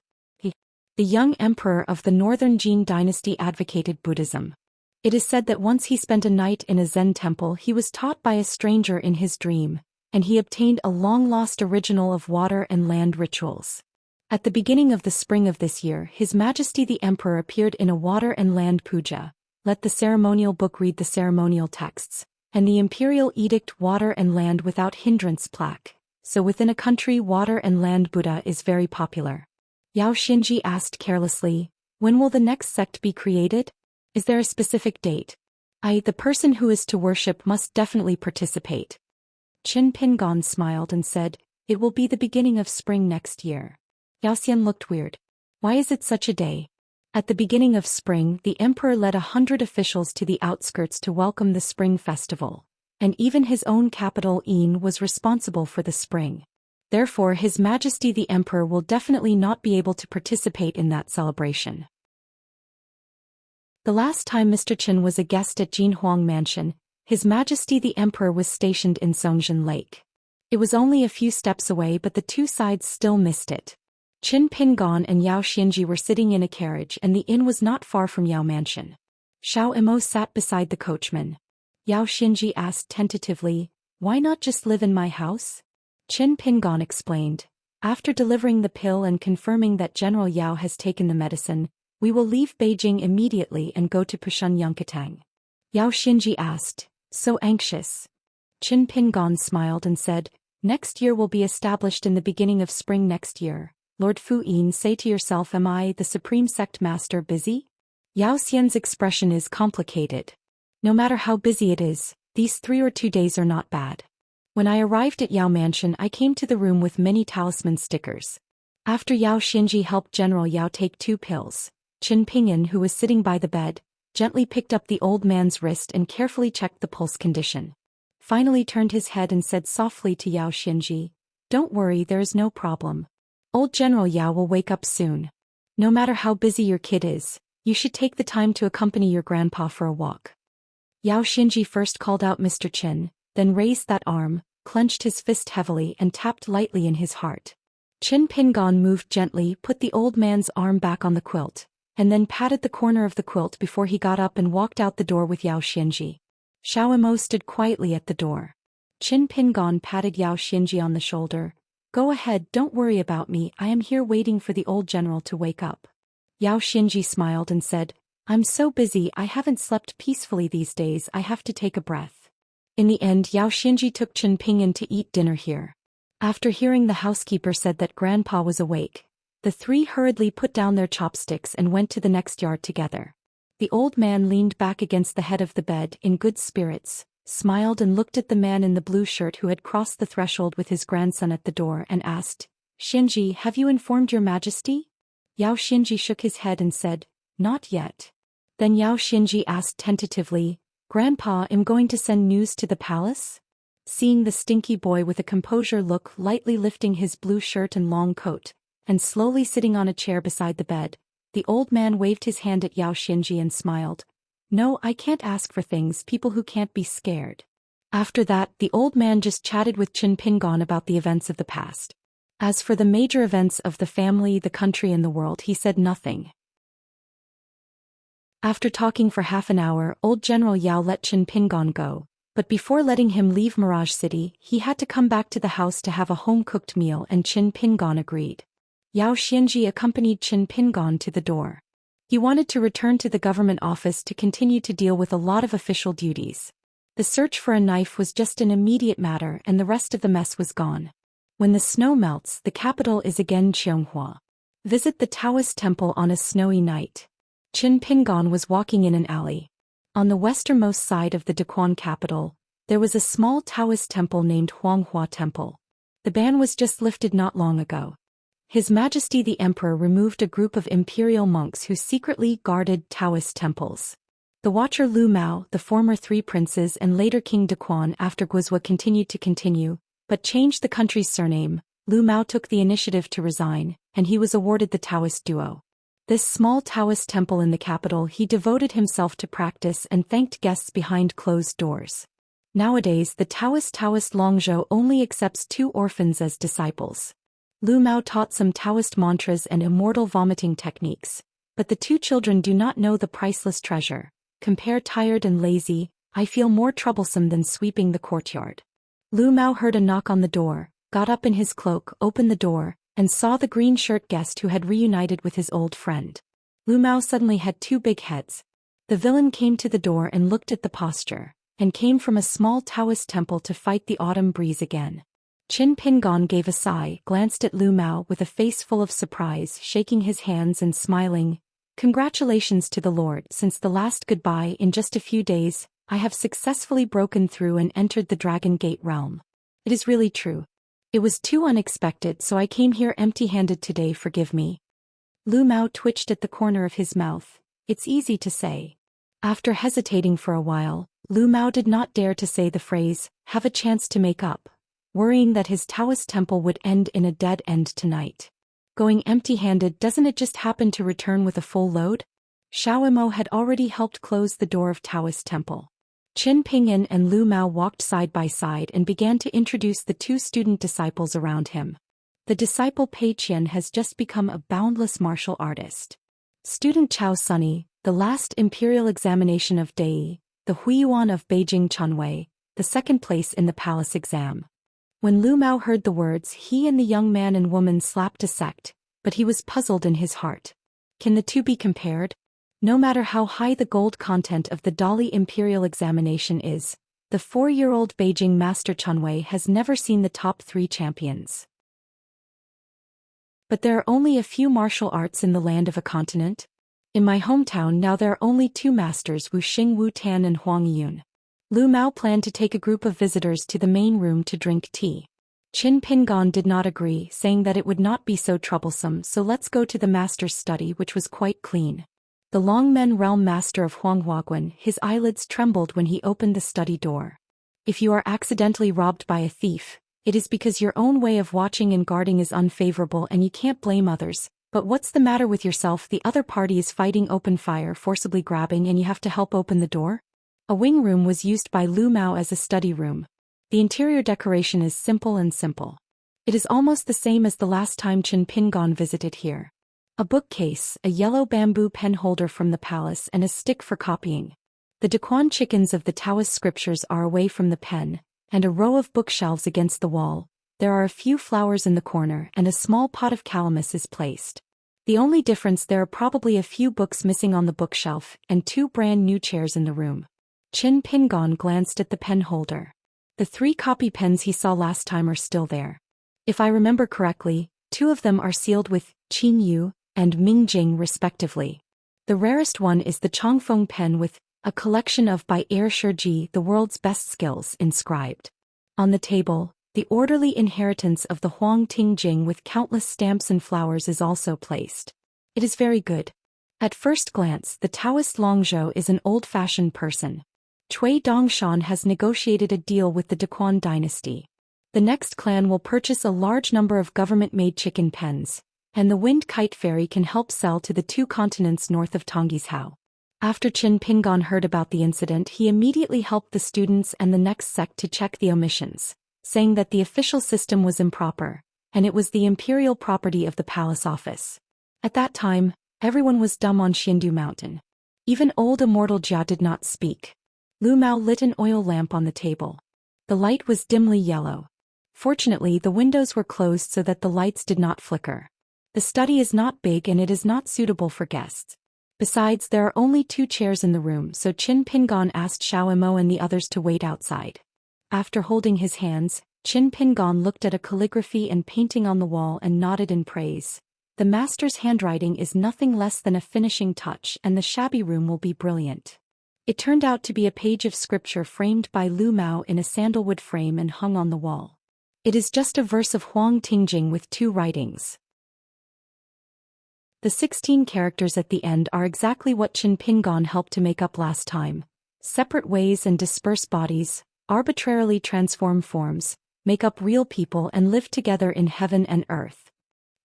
The young emperor of the northern Jin dynasty advocated Buddhism. It is said that once he spent a night in a Zen temple, he was taught by a stranger in his dream, and he obtained a long-lost original of water and land rituals. At the beginning of the spring of this year, His Majesty the Emperor appeared in a water and land puja, let the ceremonial book read the ceremonial texts, and the imperial edict water and land without hindrance plaque, so within a country water and land Buddha is very popular. Yao Xinji asked carelessly, when will the next sect be created? Is there a specific date? The person who is to worship must definitely participate. Qin Pingon smiled and said, it will be the beginning of spring next year. Yao Xian looked weird. Why is it such a day? At the beginning of spring, the emperor led 100 officials to the outskirts to welcome the spring festival, and even his own capital Yin was responsible for the spring. Therefore, His Majesty the Emperor will definitely not be able to participate in that celebration. The last time Mr. Qin was a guest at Jinhuang Mansion, His Majesty the Emperor was stationed in Songzhen Lake. It was only a few steps away, but the two sides still missed it. Qin Pingon and Yao Xinji were sitting in a carriage, and the inn was not far from Yao Mansion. Xiao Imo sat beside the coachman. Yao Xinji asked tentatively, why not just live in my house? Qin Pingon explained, after delivering the pill and confirming that General Yao has taken the medicine, we will leave Beijing immediately and go to Pushun Yunkatang. Yao Xinji asked, so anxious? Qin Pingon smiled and said, next year will be established in the beginning of spring next year. Lord Fu Yin, say to yourself, am I, the Supreme Sect Master, busy? Yao Xian's expression is complicated. No matter how busy it is, these 3 or 2 days are not bad. When I arrived at Yao Mansion, I came to the room with many talisman stickers. After Yao Xinji helped General Yao take 2 pills, Qin Pingon, who was sitting by the bed, gently picked up the old man's wrist and carefully checked the pulse condition. Finally turned his head and said softly to Yao Xinji, don't worry, there is no problem. Old General Yao will wake up soon. No matter how busy your kid is, you should take the time to accompany your grandpa for a walk. Yao Xinji first called out Mr. Qin, then raised that arm, clenched his fist heavily and tapped lightly in his heart. Qin Pingon moved gently, put the old man's arm back on the quilt, and then patted the corner of the quilt before he got up and walked out the door with Yao Xinji. Xiao Imo stood quietly at the door. Qin Pingon patted Yao Xinji on the shoulder. Go ahead, don't worry about me, I am here waiting for the old general to wake up. Yao Xinji smiled and said, I'm so busy, I haven't slept peacefully these days, I have to take a breath. In the end, Yao Xinji took Qin Pingon to eat dinner here. After hearing the housekeeper said that grandpa was awake, the 3 hurriedly put down their chopsticks and went to the next yard together. The old man leaned back against the head of the bed in good spirits, smiled and looked at the man in the blue shirt who had crossed the threshold with his grandson at the door and asked, Xinji, have you informed your majesty? Yao Xinji shook his head and said, not yet. Then Yao Xinji asked tentatively, Grandpa, am going to send news to the palace? Seeing the stinky boy with a composure look lightly lifting his blue shirt and long coat, and slowly sitting on a chair beside the bed, the old man waved his hand at Yao Xinji and smiled. No, I can't ask for things, people who can't be scared. After that, the old man just chatted with Qin Pingon about the events of the past. As for the major events of the family, the country and the world, he said nothing. After talking for half an hour, old General Yao let Qin Pingon go, but before letting him leave Mirage City, he had to come back to the house to have a home-cooked meal, and Qin Pingon agreed. Yao Xinji accompanied Qin Pingon to the door. He wanted to return to the government office to continue to deal with a lot of official duties. The search for a knife was just an immediate matter, and the rest of the mess was gone. When the snow melts, the capital is again Xianxia. Visit the Taoist temple on a snowy night. Qin Pingon was walking in an alley. On the westernmost side of the Daquan capital, there was a small Taoist temple named Huanghua Temple. The ban was just lifted not long ago. His Majesty the Emperor removed a group of imperial monks who secretly guarded Taoist temples. The watcher Lu Mao, the former 3 princes and later King Daquan after Guizhou continued, but changed the country's surname. Lu Mao took the initiative to resign, and he was awarded the Taoist duo. This small Taoist temple in the capital, he devoted himself to practice and thanked guests behind closed doors. Nowadays, the Taoist Longzhou only accepts 2 orphans as disciples. Lu Mao taught some Taoist mantras and immortal vomiting techniques, but the 2 children do not know the priceless treasure. Compare tired and lazy, I feel more troublesome than sweeping the courtyard. Lu Mao heard a knock on the door, got up in his cloak, opened the door, and saw the green shirt guest who had reunited with his old friend. Lu Mao suddenly had 2 big heads. The villain came to the door and looked at the posture, and came from a small Taoist temple to fight the autumn breeze again. Qin Pingon gave a sigh, glanced at Lu Mao with a face full of surprise, shaking his hands and smiling. Congratulations to the Lord, since the last goodbye in just a few days, I have successfully broken through and entered the Dragon Gate realm. It is really true. It was too unexpected, so I came here empty-handed today, forgive me. Lu Mao twitched at the corner of his mouth. It's easy to say. After hesitating for a while, Lu Mao did not dare to say the phrase, have a chance to make up, worrying that his Taoist temple would end in a dead end tonight. Going empty-handed, doesn't it just happen to return with a full load? Xiaomo had already helped close the door of Taoist temple. Qin Pinyin and Lu Mao walked side by side and began to introduce the two student disciples around him. The disciple Pei Qian has just become a boundless martial artist. Student Chao Sunny, the last imperial examination of Dei, the Huiyuan of Beijing Chunwei, the second place in the palace exam. When Lu Mao heard the words, he and the young man and woman slapped a sect, but he was puzzled in his heart. Can the two be compared? No matter how high the gold content of the Dali Imperial examination is, the 4-year-old Beijing Master Chunwei has never seen the top 3 champions. But there are only a few martial arts in the land of a continent. In my hometown now there are only 2 masters, Wu Xing Wu Tan and Huang Yun. Lu Mao planned to take a group of visitors to the main room to drink tea. Qin Pingon did not agree, saying that it would not be so troublesome, so let's go to the master's study, which was quite clean. The Longmen realm master of Huanghuaguan, his eyelids trembled when he opened the study door. If you are accidentally robbed by a thief, it is because your own way of watching and guarding is unfavorable and you can't blame others. But what's the matter with yourself? The other party is fighting open fire, forcibly grabbing, and you have to help open the door? A wing room was used by Lu Mao as a study room. The interior decoration is simple and simple. It is almost the same as the last time Qin Pingon visited here. A bookcase, a yellow bamboo pen holder from the palace, and a stick for copying. The Daquan chickens of the Taoist scriptures are away from the pen, and a row of bookshelves against the wall. There are a few flowers in the corner, and a small pot of calamus is placed. The only difference, there are probably a few books missing on the bookshelf, and 2 brand new chairs in the room. Qin Pingon glanced at the pen holder. The 3 copy pens he saw last time are still there. If I remember correctly, 2 of them are sealed with Qin Yu and Ming Jing respectively. The rarest one is the Chongfeng pen with a collection of by Er Shiji, the world's best skills, inscribed. On the table, the orderly inheritance of the Huang Ting Jing with countless stamps and flowers is also placed. It is very good. At first glance, the Taoist Longzhou is an old-fashioned person. Cui Dongshan has negotiated a deal with the Daquan dynasty. The next clan will purchase a large number of government-made chicken pens, and the Wind Kite Fairy can help sell to the 2 continents north of Tonggishao. After Qin Pingon heard about the incident, he immediately helped the students and the next sect to check the omissions, saying that the official system was improper, and it was the imperial property of the palace office. At that time, everyone was dumb on Xiandu Mountain. Even old immortal Jia did not speak. Lu Mao lit an oil lamp on the table. The light was dimly yellow. Fortunately, the windows were closed so that the lights did not flicker. The study is not big and it is not suitable for guests. Besides, there are only 2 chairs in the room, so Qin Pingon asked Xiaomo and the others to wait outside. After holding his hands, Qin Pingon looked at a calligraphy and painting on the wall and nodded in praise. The master's handwriting is nothing less than a finishing touch, and the shabby room will be brilliant. It turned out to be a page of scripture framed by Lu Mao in a sandalwood frame and hung on the wall. It is just a verse of Huang Tingjing with 2 writings. The 16 characters at the end are exactly what Qin Pingon helped to make up last time. Separate ways and disperse bodies, arbitrarily transform forms, make up real people and live together in heaven and earth.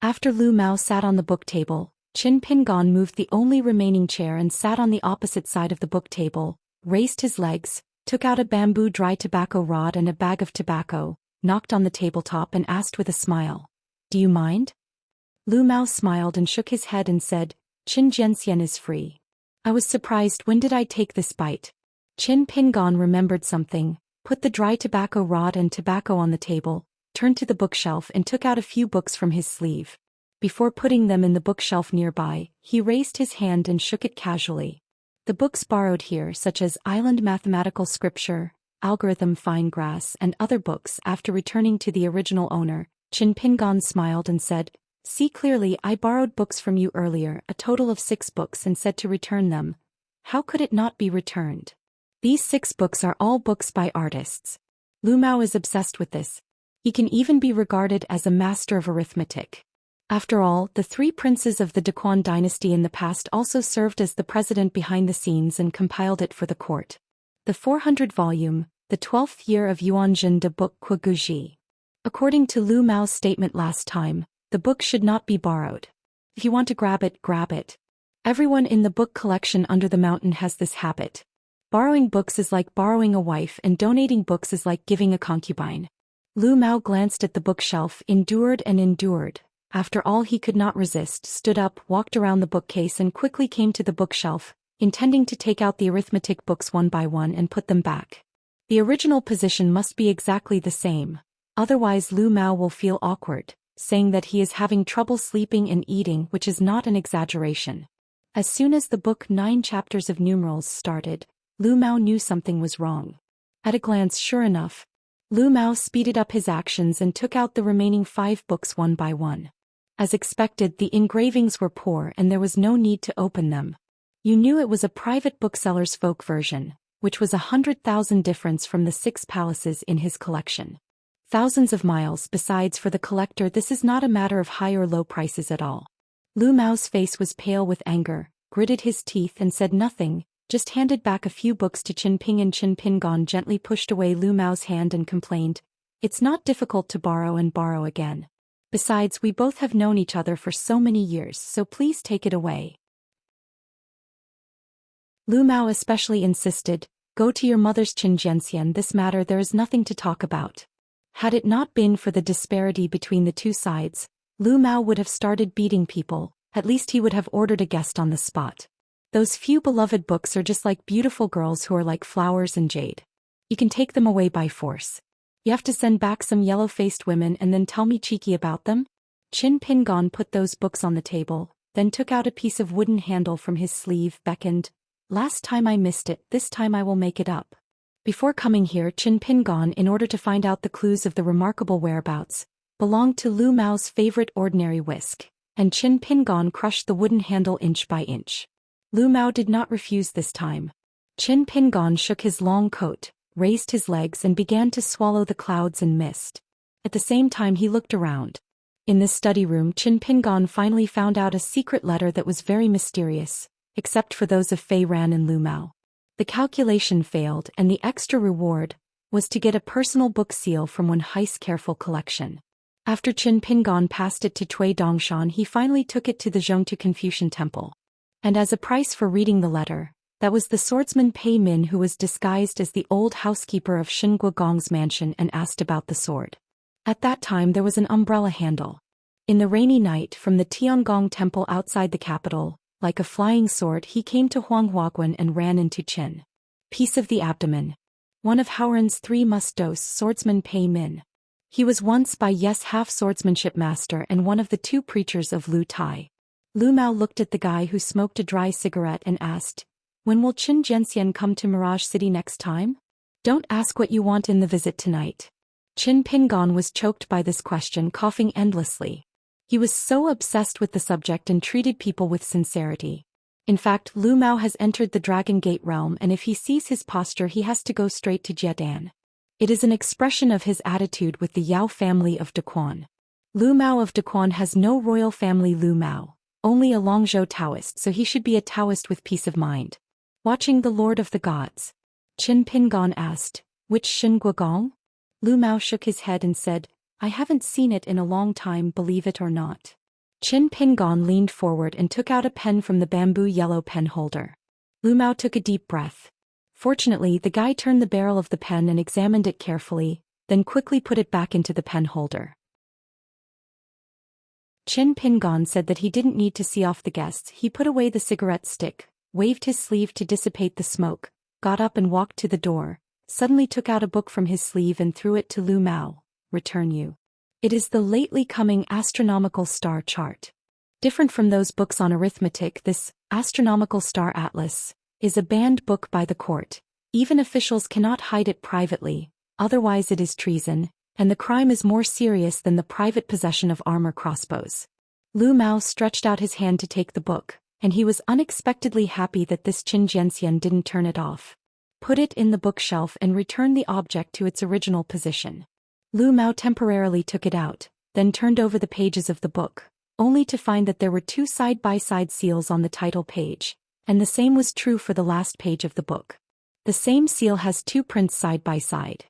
After Lu Mao sat on the book table, Qin Pingon moved the only remaining chair and sat on the opposite side of the book table, raised his legs, took out a bamboo dry tobacco rod and a bag of tobacco, knocked on the tabletop and asked with a smile, "Do you mind?" Lu Mao smiled and shook his head and said, "Qin Jianxian is free." I was surprised. When did I take this bite? Qin Pingon remembered something, put the dry tobacco rod and tobacco on the table, turned to the bookshelf and took out a few books from his sleeve. Before putting them in the bookshelf nearby, he raised his hand and shook it casually. The books borrowed here, such as Island Mathematical Scripture, Algorithm Fine Grass and other books. After returning to the original owner, Qin Pingan smiled and said, "See clearly, I borrowed books from you earlier, a total of 6 books, and said to return them. How could it not be returned? These 6 books are all books by artists." Lu Mao is obsessed with this. He can even be regarded as a master of arithmetic. After all, the 3 princes of the Daquan dynasty in the past also served as the president behind the scenes and compiled it for the court. The 400-volume, the 12th year of Yuanzhen de Book Guji. According to Lu Mao's statement last time, the book should not be borrowed. If you want to grab it, grab it. Everyone in the book collection under the mountain has this habit. Borrowing books is like borrowing a wife, and donating books is like giving a concubine. Lu Mao glanced at the bookshelf, endured and endured. After all, he could not resist, stood up, walked around the bookcase and quickly came to the bookshelf, intending to take out the arithmetic books one by one and put them back. The original position must be exactly the same. Otherwise Lu Mao will feel awkward, saying that he is having trouble sleeping and eating, which is not an exaggeration. As soon as the book 9 chapters of numerals started, Lu Mao knew something was wrong. At a glance, sure enough, Lu Mao speeded up his actions and took out the remaining 5 books one by one. As expected, the engravings were poor and there was no need to open them. You knew it was a private bookseller's folk version, which was 100,000 difference from the 6 palaces in his collection. Thousands of miles. Besides, for the collector this is not a matter of high or low prices at all. Lu Mao's face was pale with anger, gritted his teeth and said nothing, just handed back a few books to Qin Ping, and Qin Pingan gently pushed away Lu Mao's hand and complained, "It's not difficult to borrow and borrow again. Besides, we both have known each other for so many years, so please take it away." Lu Mao especially insisted, "Go to your mother's Xianxia. This matter there is nothing to talk about." Had it not been for the disparity between the two sides, Lu Mao would have started beating people. At least he would have ordered a guest on the spot. Those few beloved books are just like beautiful girls who are like flowers and jade. You can take them away by force. You have to send back some yellow-faced women and then tell me cheeky about them? Qin Pingan put those books on the table, then took out a piece of wooden handle from his sleeve, beckoned, "Last time I missed it, this time I will make it up." Before coming here, Qin Pingan, in order to find out the clues of the remarkable whereabouts, belonged to Lu Mao's favorite ordinary whisk, and Qin Pingan crushed the wooden handle inch by inch. Lu Mao did not refuse this time. Qin Pingan shook his long coat, raised his legs and began to swallow the clouds and mist. At the same time he looked around. In this study room, Qin Pingan finally found out a secret letter that was very mysterious, except for those of Fei Ran and Lu Mao. The calculation failed, and the extra reward was to get a personal book seal from Wen Hai's careful collection. After Qin Pingan passed it to Cui Dongshan, he finally took it to the Zhongtu Confucian temple. And as a price for reading the letter, that was the swordsman Pei Min, who was disguised as the old housekeeper of Xingua Gong's mansion and asked about the sword. At that time there was an umbrella handle. In the rainy night, from the Tiangong temple outside the capital, like a flying sword he came to Huanghuaguan and ran into Qin. Piece of the abdomen. One of Howren's 3 must-dose swordsman Pei Min. He was once by half swordsmanship master and one of the 2 preachers of Lu Tai. Lu Mao looked at the guy who smoked a dry cigarette and asked, "When will Qin Zhenxian come to Mirage City next time? Don't ask what you want in the visit tonight." Qin Pingan was choked by this question, coughing endlessly. He was so obsessed with the subject and treated people with sincerity. In fact, Lu Mao has entered the Dragon Gate realm, and if he sees his posture he has to go straight to Jiedan. It is an expression of his attitude with the Yao family of Daquan. Lu Mao of Daquan has no royal family. Lu Mao, only a Longzhou Taoist, so he should be a Taoist with peace of mind. Watching the Lord of the Gods? Qin Pingan asked, "Which Xingua Gong?" Lu Mao shook his head and said, "I haven't seen it in a long time, believe it or not." Qin Pingan leaned forward and took out a pen from the bamboo yellow pen holder. Lu Mao took a deep breath. Fortunately, the guy turned the barrel of the pen and examined it carefully, then quickly put it back into the pen holder. Qin Pingan said that he didn't need to see off the guests. He put away the cigarette stick, waved his sleeve to dissipate the smoke, got up and walked to the door, suddenly took out a book from his sleeve and threw it to Lu Mao. "Return you. It is the lately coming astronomical star chart. Different from those books on arithmetic, this astronomical star atlas is a banned book by the court. Even officials cannot hide it privately, otherwise it is treason, and the crime is more serious than the private possession of armor crossbows. Lu Mao stretched out his hand to take the book, and he was unexpectedly happy that this Qin Jianxian didn't turn it off. Put it in the bookshelf and return the object to its original position. Lu Mao temporarily took it out, then turned over the pages of the book, only to find that there were two side-by-side seals on the title page, and the same was true for the last page of the book. The same seal has two prints side by side.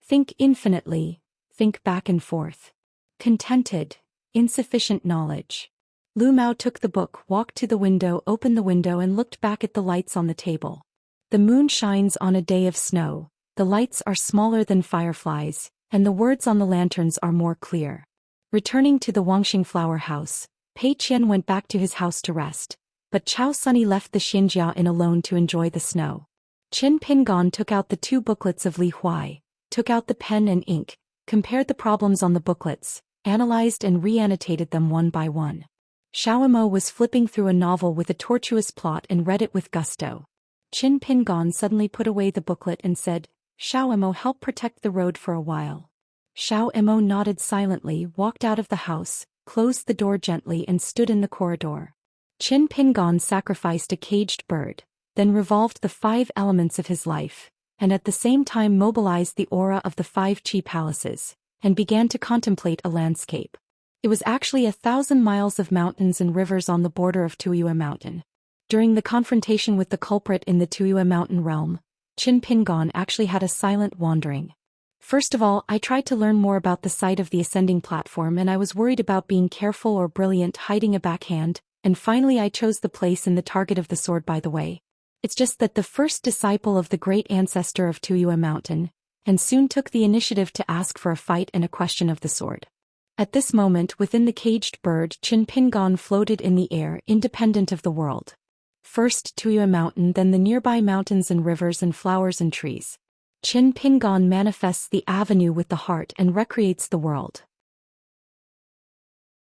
Think infinitely, think back and forth. Contented, insufficient knowledge. Lu Mao took the book, walked to the window, opened the window and looked back at the lights on the table. The moon shines on a day of snow, the lights are smaller than fireflies, and the words on the lanterns are more clear. Returning to the Wangxing flower house, Pei Qian went back to his house to rest, but Chao Sunny left the Xianxia Inn alone to enjoy the snow. Qin Pingon took out the two booklets of Li Huai, took out the pen and ink, compared the problems on the booklets, analyzed and re-annotated them one by one. Xiaomo was flipping through a novel with a tortuous plot and read it with gusto. Qin Pingon suddenly put away the booklet and said, "Xiaomo, help protect the road for a while." Xiaomo nodded silently, walked out of the house, closed the door gently and stood in the corridor. Qin Pingon sacrificed a caged bird, then revolved the 5 elements of his life, and at the same time mobilized the aura of the 5 Qi palaces, and began to contemplate a landscape. It was actually 1,000 miles of mountains and rivers on the border of Tuyue Mountain. During the confrontation with the culprit in the Tuyue Mountain realm, Qin Pingon actually had a silent wandering. First of all, I tried to learn more about the site of the ascending platform and I was worried about being careful or brilliant hiding a backhand, and finally I chose the place and the target of the sword by the way. It's just that the first disciple of the great ancestor of Tuyue Mountain, and soon took the initiative to ask for a fight and a question of the sword. At this moment within the caged bird Qin Pingon floated in the air independent of the world. First Tuyue Mountain, then the nearby mountains and rivers and flowers and trees. Qin Pingon manifests the avenue with the heart and recreates the world.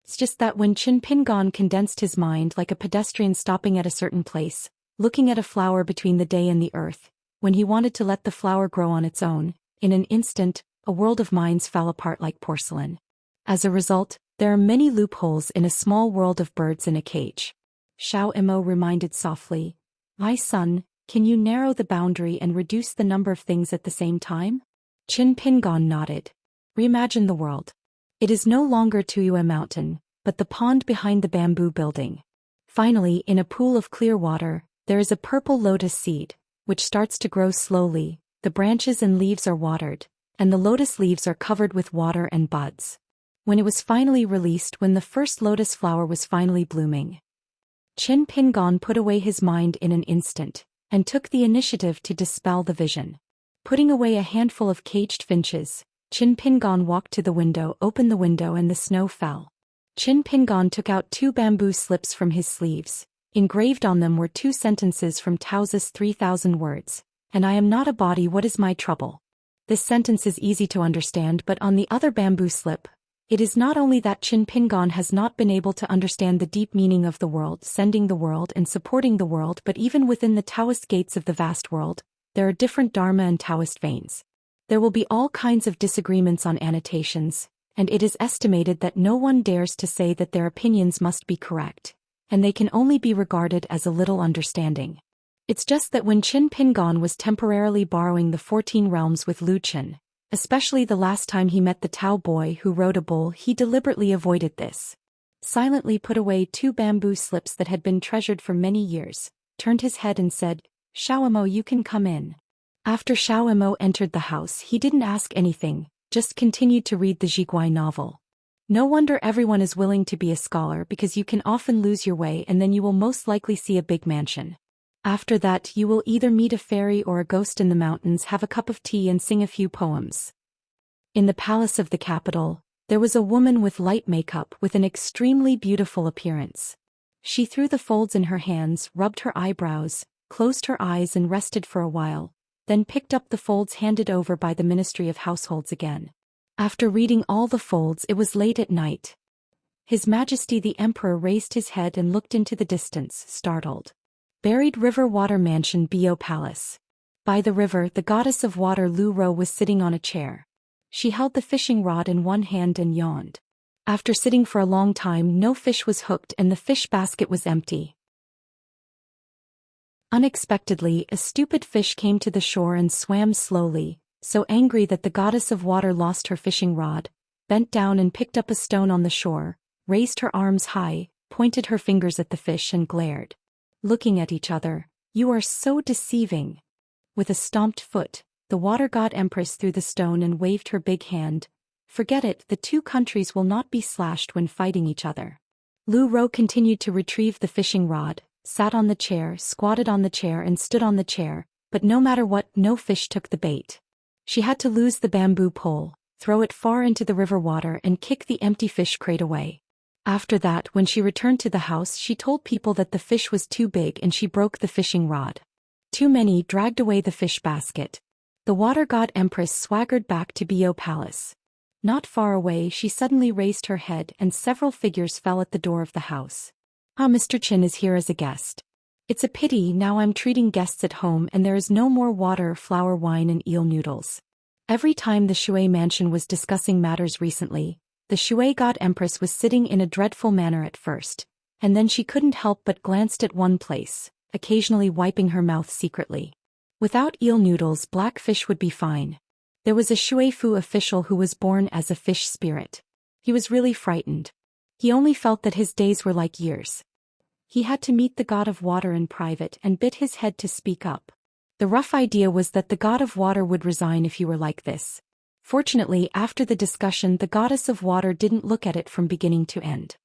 It's just that when Qin Pingon condensed his mind like a pedestrian stopping at a certain place, looking at a flower between the day and the earth, when he wanted to let the flower grow on its own, in an instant, a world of minds fell apart like porcelain. As a result, there are many loopholes in a small world of birds in a cage. Xiaomo reminded softly, "My son, can you narrow the boundary and reduce the number of things at the same time?" Qin Pingon nodded. Reimagine the world. It is no longer Tuyue Mountain, but the pond behind the bamboo building. Finally, in a pool of clear water, there is a purple lotus seed, which starts to grow slowly, the branches and leaves are watered, and the lotus leaves are covered with water and buds. When it was finally released, when the first lotus flower was finally blooming, Qin Pingon put away his mind in an instant, and took the initiative to dispel the vision. Putting away a handful of caged finches, Qin Pingon walked to the window, opened the window and the snow fell. Qin Pingon took out 2 bamboo slips from his sleeves. Engraved on them were 2 sentences from Tao's 3,000 words, "And I am not a body, what is my trouble?" This sentence is easy to understand, but on the other bamboo slip, it is not only that Qin Pingon has not been able to understand the deep meaning of the world, sending the world and supporting the world, but even within the Taoist gates of the vast world, there are different Dharma and Taoist veins. There will be all kinds of disagreements on annotations, and it is estimated that no one dares to say that their opinions must be correct, and they can only be regarded as a little understanding. It's just that when Qin Pingon was temporarily borrowing the 14 realms with Lu Qin, especially the last time he met the Tao boy who rode a bull, he deliberately avoided this. Silently put away 2 bamboo slips that had been treasured for many years, turned his head and said, "Xiaomo, you can come in." After Xiaomo entered the house, he didn't ask anything, just continued to read the Zhiguai novel. No wonder everyone is willing to be a scholar, because you can often lose your way and then you will most likely see a big mansion. After that you will either meet a fairy or a ghost in the mountains, have a cup of tea and sing a few poems. In the palace of the capital, there was a woman with light makeup with an extremely beautiful appearance. She threw the folds in her hands, rubbed her eyebrows, closed her eyes and rested for a while, then picked up the folds handed over by the Ministry of Households again. After reading all the folds, it was late at night. His Majesty the Emperor raised his head and looked into the distance, startled. Buried River Water Mansion Bo Palace. By the river, the goddess of water Lu Ro was sitting on a chair. She held the fishing rod in one hand and yawned. After sitting for a long time, no fish was hooked and the fish basket was empty. Unexpectedly, a stupid fish came to the shore and swam slowly, so angry that the goddess of water lost her fishing rod, bent down and picked up a stone on the shore, raised her arms high, pointed her fingers at the fish and glared. Looking at each other, "You are so deceiving." With a stomped foot, the water god empress threw the stone and waved her big hand. "Forget it, the two countries will not be slashed when fighting each other." Lu Ro continued to retrieve the fishing rod, sat on the chair, squatted on the chair and stood on the chair, but no matter what, no fish took the bait. She had to lose the bamboo pole, throw it far into the river water and kick the empty fish crate away. After that, when she returned to the house, she told people that the fish was too big and she broke the fishing rod. Too many dragged away the fish basket. The water god empress swaggered back to Bo Palace. Not far away, she suddenly raised her head and several figures fell at the door of the house. "Ah, Mr. Qin is here as a guest. It's a pity, now I'm treating guests at home and there is no more water, flour, wine and eel noodles." Every time the Shui mansion was discussing matters recently, the Shui god empress was sitting in a dreadful manner at first, and then she couldn't help but glanced at one place, occasionally wiping her mouth secretly. Without eel noodles, black fish would be fine. There was a Shui Fu official who was born as a fish spirit. He was really frightened. He only felt that his days were like years. He had to meet the god of water in private and bit his head to speak up. The rough idea was that the god of water would resign if he were like this. Fortunately, after the discussion, the goddess of water didn't look at it from beginning to end.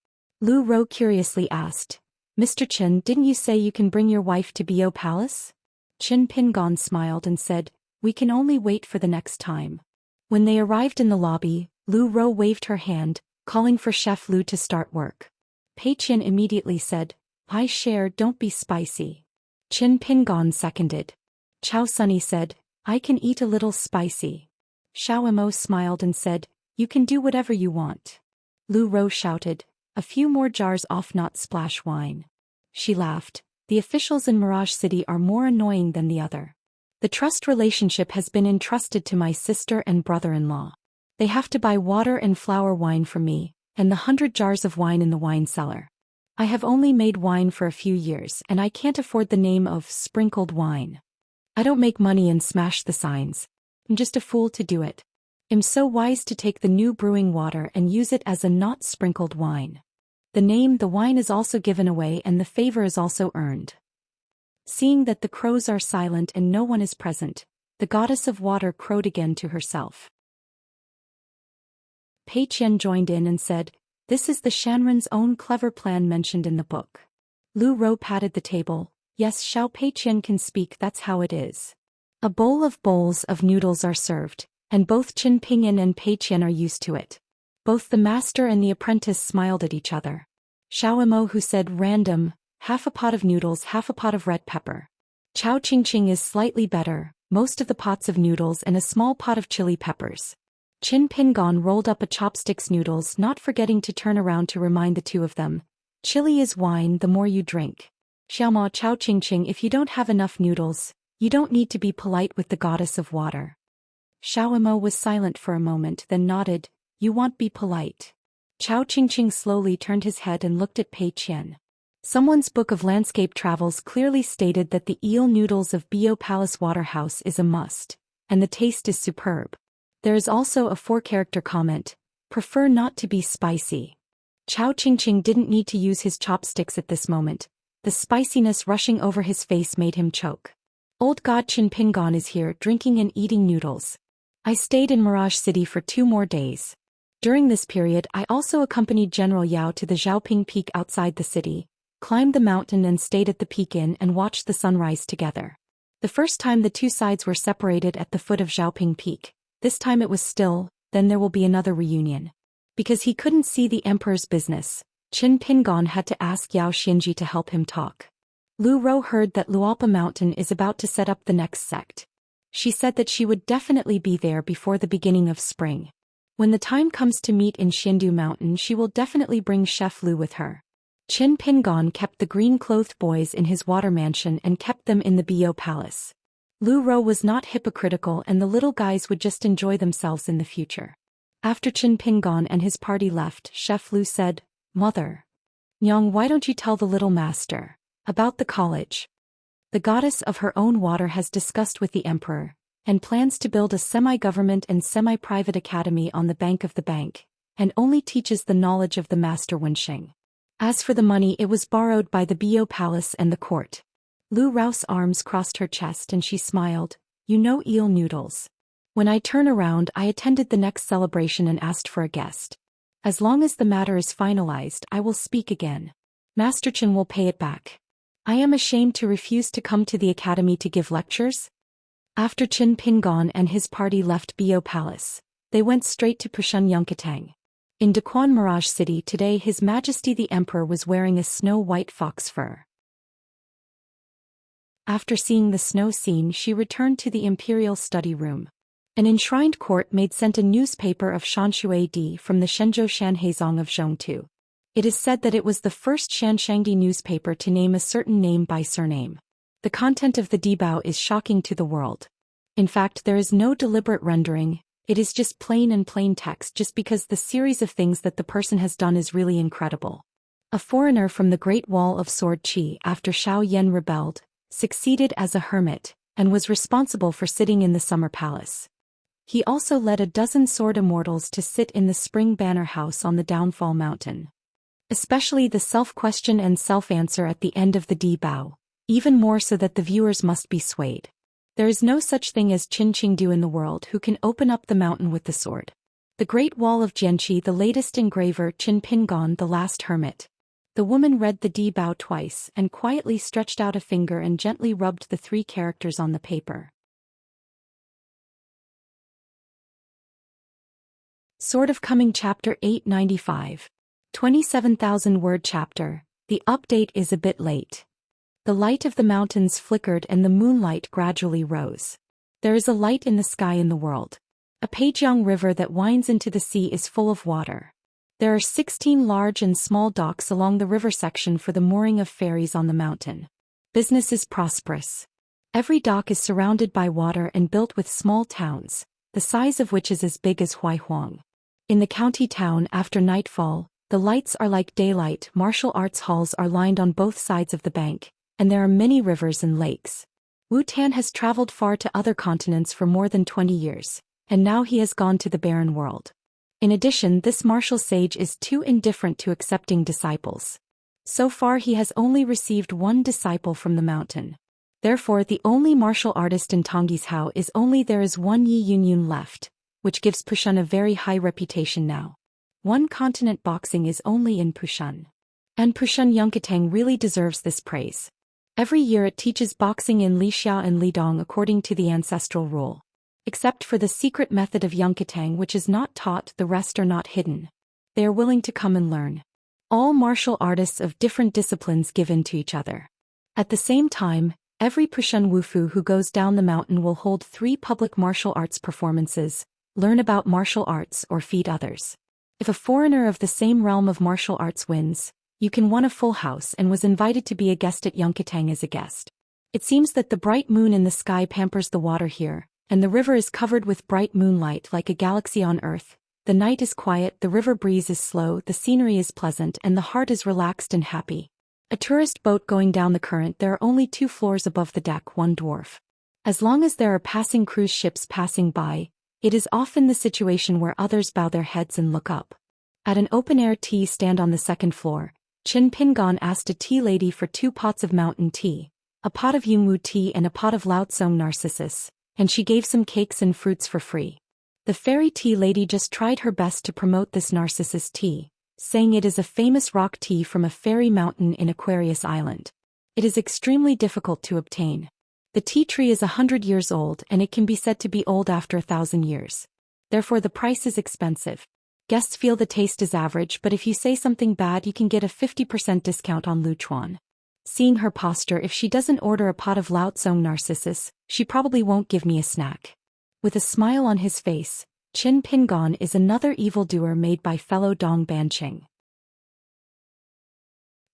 Lu Ro curiously asked, "Mr. Qin, didn't you say you can bring your wife to Bo Palace?" Qin Pingon smiled and said, "We can only wait for the next time." When they arrived in the lobby, Lu Ro waved her hand, calling for Chef Lu to start work. Pei Qian immediately said, "I share, don't be spicy." Qin Pingon seconded. Chao Sunny said, "I can eat a little spicy." Xiao Mo smiled and said, "You can do whatever you want." Lu Ro shouted, "A few more jars off, not splash wine." She laughed. The officials in Mirage City are more annoying than the other. The trust relationship has been entrusted to my sister and brother-in-law. They have to buy water and flour wine from me, and the 100 jars of wine in the wine cellar. I have only made wine for a few years and I can't afford the name of sprinkled wine. I don't make money and smash the signs. I'm just a fool to do it. I'm so wise to take the new brewing water and use it as a not sprinkled wine. The name, the wine is also given away and the favor is also earned. Seeing that the crows are silent and no one is present, the goddess of water crowed again to herself. Pei Qian joined in and said, "This is the Shanren's own clever plan mentioned in the book." Lu Ro patted the table. "Yes, Xiao Pei Qian can speak, that's how it is." A bowl of bowls of noodles are served, and both Qin Pinyin and Pei Qian are used to it. Both the master and the apprentice smiled at each other. Xiao Mo who said random, half a pot of noodles, half a pot of red pepper. Chao Qingqing is slightly better, most of the pots of noodles and a small pot of chili peppers. Qin Pingon rolled up a chopsticks noodles, not forgetting to turn around to remind the two of them. Chili is wine, the more you drink. Xiaoma Chao Qingqing, if you don't have enough noodles, you don't need to be polite with the goddess of water. Xiao Mo was silent for a moment, then nodded, "You won't be polite." Chao Qingqing slowly turned his head and looked at Pei Qian. Someone's book of landscape travels clearly stated that the eel noodles of Bo Palace Waterhouse is a must, and the taste is superb. There is also a 4-character comment, "Prefer not to be spicy." Chao Qingqing didn't need to use his chopsticks at this moment. The spiciness rushing over his face made him choke. Old God Qin Pingon is here drinking and eating noodles. I stayed in Mirage City for 2 more days. During this period I also accompanied General Yao to the Zhaoping Peak outside the city, climbed the mountain and stayed at the Peak Inn and watched the sunrise together. The first time the two sides were separated at the foot of Zhaoping Peak. This time it was still, then there will be another reunion. Because he couldn't see the emperor's business, Qin Pingon had to ask Yao Xinji to help him talk. Lu Ro heard that Lualpa Mountain is about to set up the next sect. She said that she would definitely be there before the beginning of spring. When the time comes to meet in Xindu Mountain, she will definitely bring Chef Lu with her. Qin Pingon kept the green-clothed boys in his water mansion and kept them in the Bo Palace. Lu Rou was not hypocritical, and the little guys would just enjoy themselves in the future. After Qin Pingon and his party left, Chef Lu said, "Mother Nyang, why don't you tell the little master about the college?" The goddess of her own water has discussed with the emperor, and plans to build a semi-government and semi-private academy on the bank of the bank, and only teaches the knowledge of the master Wensheng. As for the money, it was borrowed by the Bio Palace and the court. Lu Rou's arms crossed her chest and she smiled. "You know eel noodles. When I turn around, I attended the next celebration and asked for a guest. As long as the matter is finalized, I will speak again. Master Chen will pay it back. I am ashamed to refuse to come to the academy to give lectures." After Qin Pingon and his party left Bio Palace, they went straight to Pushun Yunkatang. In Daquan Mirage City today, His Majesty the Emperor was wearing a snow-white fox fur. After seeing the snow scene, she returned to the imperial study room. An enshrined court maid sent a newspaper of Shanshui Di from the Shenzhou Shanhaizong of Zhongtu. It is said that it was the first Shanshangi newspaper to name a certain name by surname. The content of the Dibao is shocking to the world. In fact, there is no deliberate rendering, it is just plain text just because the series of things that the person has done is really incredible. A foreigner from the Great Wall of Sword Qi, after Xiao Yan rebelled, succeeded as a hermit, and was responsible for sitting in the Summer Palace. He also led a dozen sword immortals to sit in the Spring Banner House on the Downfall Mountain. Especially the self-question and self-answer at the end of the Dibao, even more so that the viewers must be swayed. There is no such thing as Qin Qingdu in the world who can open up the mountain with the sword. The Great Wall of Jianqi, the latest engraver Qin Pingon, the last hermit. The woman read the Dibao twice and quietly stretched out a finger and gently rubbed the 3 characters on the paper. Sword of Coming Chapter 895. 27,000 word chapter. The update is a bit late. The light of the mountains flickered and the moonlight gradually rose. There is a light in the sky in the world. A Peijiang river that winds into the sea is full of water. There are 16 large and small docks along the river section for the mooring of ferries on the mountain. Business is prosperous. Every dock is surrounded by water and built with small towns, the size of which is as big as Huaihuang. In the county town, after nightfall, the lights are like daylight. Martial arts halls are lined on both sides of the bank, and there are many rivers and lakes. Wu Tan has traveled far to other continents for more than 20 years, and now he has gone to the barren world. In addition, this martial sage is too indifferent to accepting disciples. So far he has only received 1 disciple from the mountain. Therefore the only martial artist in Tongyi's Hao is only there is 1 Yi Yunyun left, which gives Pushun a very high reputation now. 1 continent boxing is only in Pushun. And Pushun Yunkatang really deserves this praise. Every year it teaches boxing in Lixia and Lidong according to the ancestral rule. Except for the secret method of Yunkatang, which is not taught, the rest are not hidden. They are willing to come and learn. All martial artists of different disciplines give in to each other. At the same time, every Pushun Wufu who goes down the mountain will hold 3 public martial arts performances, learn about martial arts or feed others. If a foreigner of the same realm of martial arts wins, you can win a full house, and was invited to be a guest at Yunkatang as a guest. It seems that the bright moon in the sky pampers the water here, and the river is covered with bright moonlight like a galaxy on Earth. The night is quiet, the river breeze is slow, the scenery is pleasant, and the heart is relaxed and happy. A tourist boat going down the current, there are only 2 floors above the deck, 1 dwarf. As long as there are passing cruise ships passing by, it is often the situation where others bow their heads and look up. At an open-air tea stand on the 2nd floor, Qin Pingon asked a tea lady for 2 pots of mountain tea, a pot of Yungwu tea and a pot of Laotsong narcissus, and she gave some cakes and fruits for free. The fairy tea lady just tried her best to promote this narcissus tea, saying it is a famous rock tea from a fairy mountain in Aquarius Island. It is extremely difficult to obtain. The tea tree is 100 years old, and it can be said to be old after 1,000 years. Therefore the price is expensive. Guests feel the taste is average, but if you say something bad you can get a 50% discount on Luchuan. Seeing her posture, if she doesn't order a pot of Laotsong narcissus, she probably won't give me a snack. With a smile on his face, Qin Pingon is another evildoer made by fellow Dong Banqing.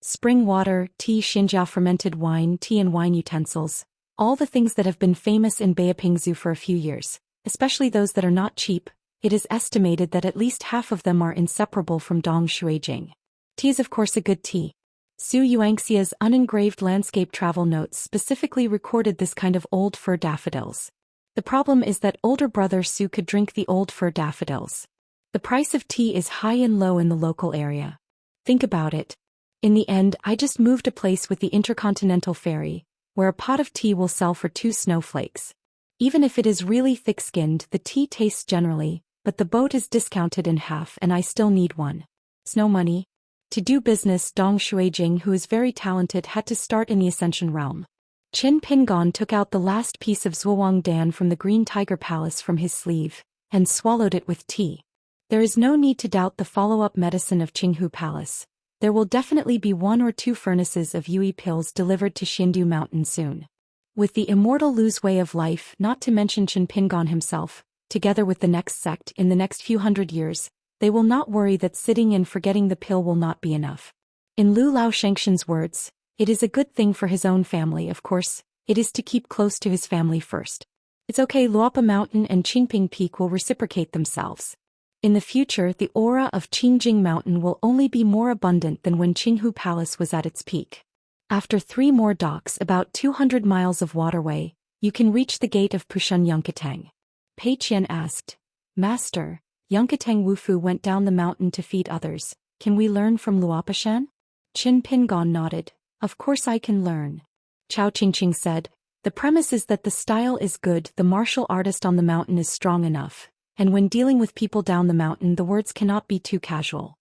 Spring water, tea, Xinjiao fermented wine, tea and wine utensils, All the things that have been famous in Beiping Zoo for a few years, especially those that are not cheap, it is estimated that at least half of them are inseparable from Dong Shuijing. Tea is of course a good tea. Su Yuangxia's unengraved landscape travel notes specifically recorded this kind of old fir daffodils. The problem is that older brother Su could drink the old fir daffodils. The price of tea is high and low in the local area. Think about it. In the end, I just moved a place with the intercontinental ferry, where a pot of tea will sell for 2 snowflakes. Even if it is really thick-skinned, the tea tastes generally, but the boat is discounted in half and I still need 1. Snow money. To do business, Dong Shuijing, who is very talented, had to start in the Ascension realm. Qin Pingon took out the last piece of Zhuang Dan from the Green Tiger Palace from his sleeve, and swallowed it with tea. There is no need to doubt the follow-up medicine of Qinghu Palace. There will definitely be 1 or 2 furnaces of Yui pills delivered to Xindu Mountain soon. With the immortal Lu's way of life, not to mention Qin Pingon himself, together with the next sect in the next few hundred years, they will not worry that sitting and forgetting the pill will not be enough. In Lu Lao Shengxian's words, it is a good thing for his own family, of course, it is to keep close to his family first. It's okay, Luopa Mountain and Qingping Peak will reciprocate themselves. In the future, the aura of Qingjing Mountain will only be more abundant than when Qinghu Palace was at its peak. After 3 more docks, about 200 miles of waterway, you can reach the gate of Pushun Yunkatang. Pei Qian asked, Master, Yunkatang Wufu went down the mountain to feed others. Can we learn from Luopashan? Qin Pingon nodded. Of course I can learn. Chao Qingqing said, the premise is that the style is good, the martial artist on the mountain is strong enough, and when dealing with people down the mountain the words cannot be too casual.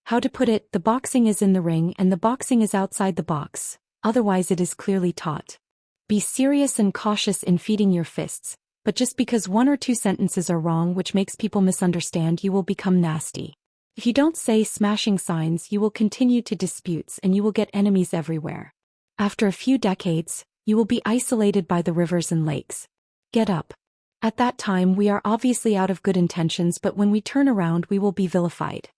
How to put it, the boxing is in the ring and the boxing is outside the box, otherwise it is clearly taught. Be serious and cautious in feeding your fists, but just because 1 or 2 sentences are wrong which makes people misunderstand you will become nasty. If you don't say smashing signs you will continue to disputes and you will get enemies everywhere. After a few decades, you will be isolated by the rivers and lakes. Get up. At that time we are obviously out of good intentions, but when we turn around we will be vilified.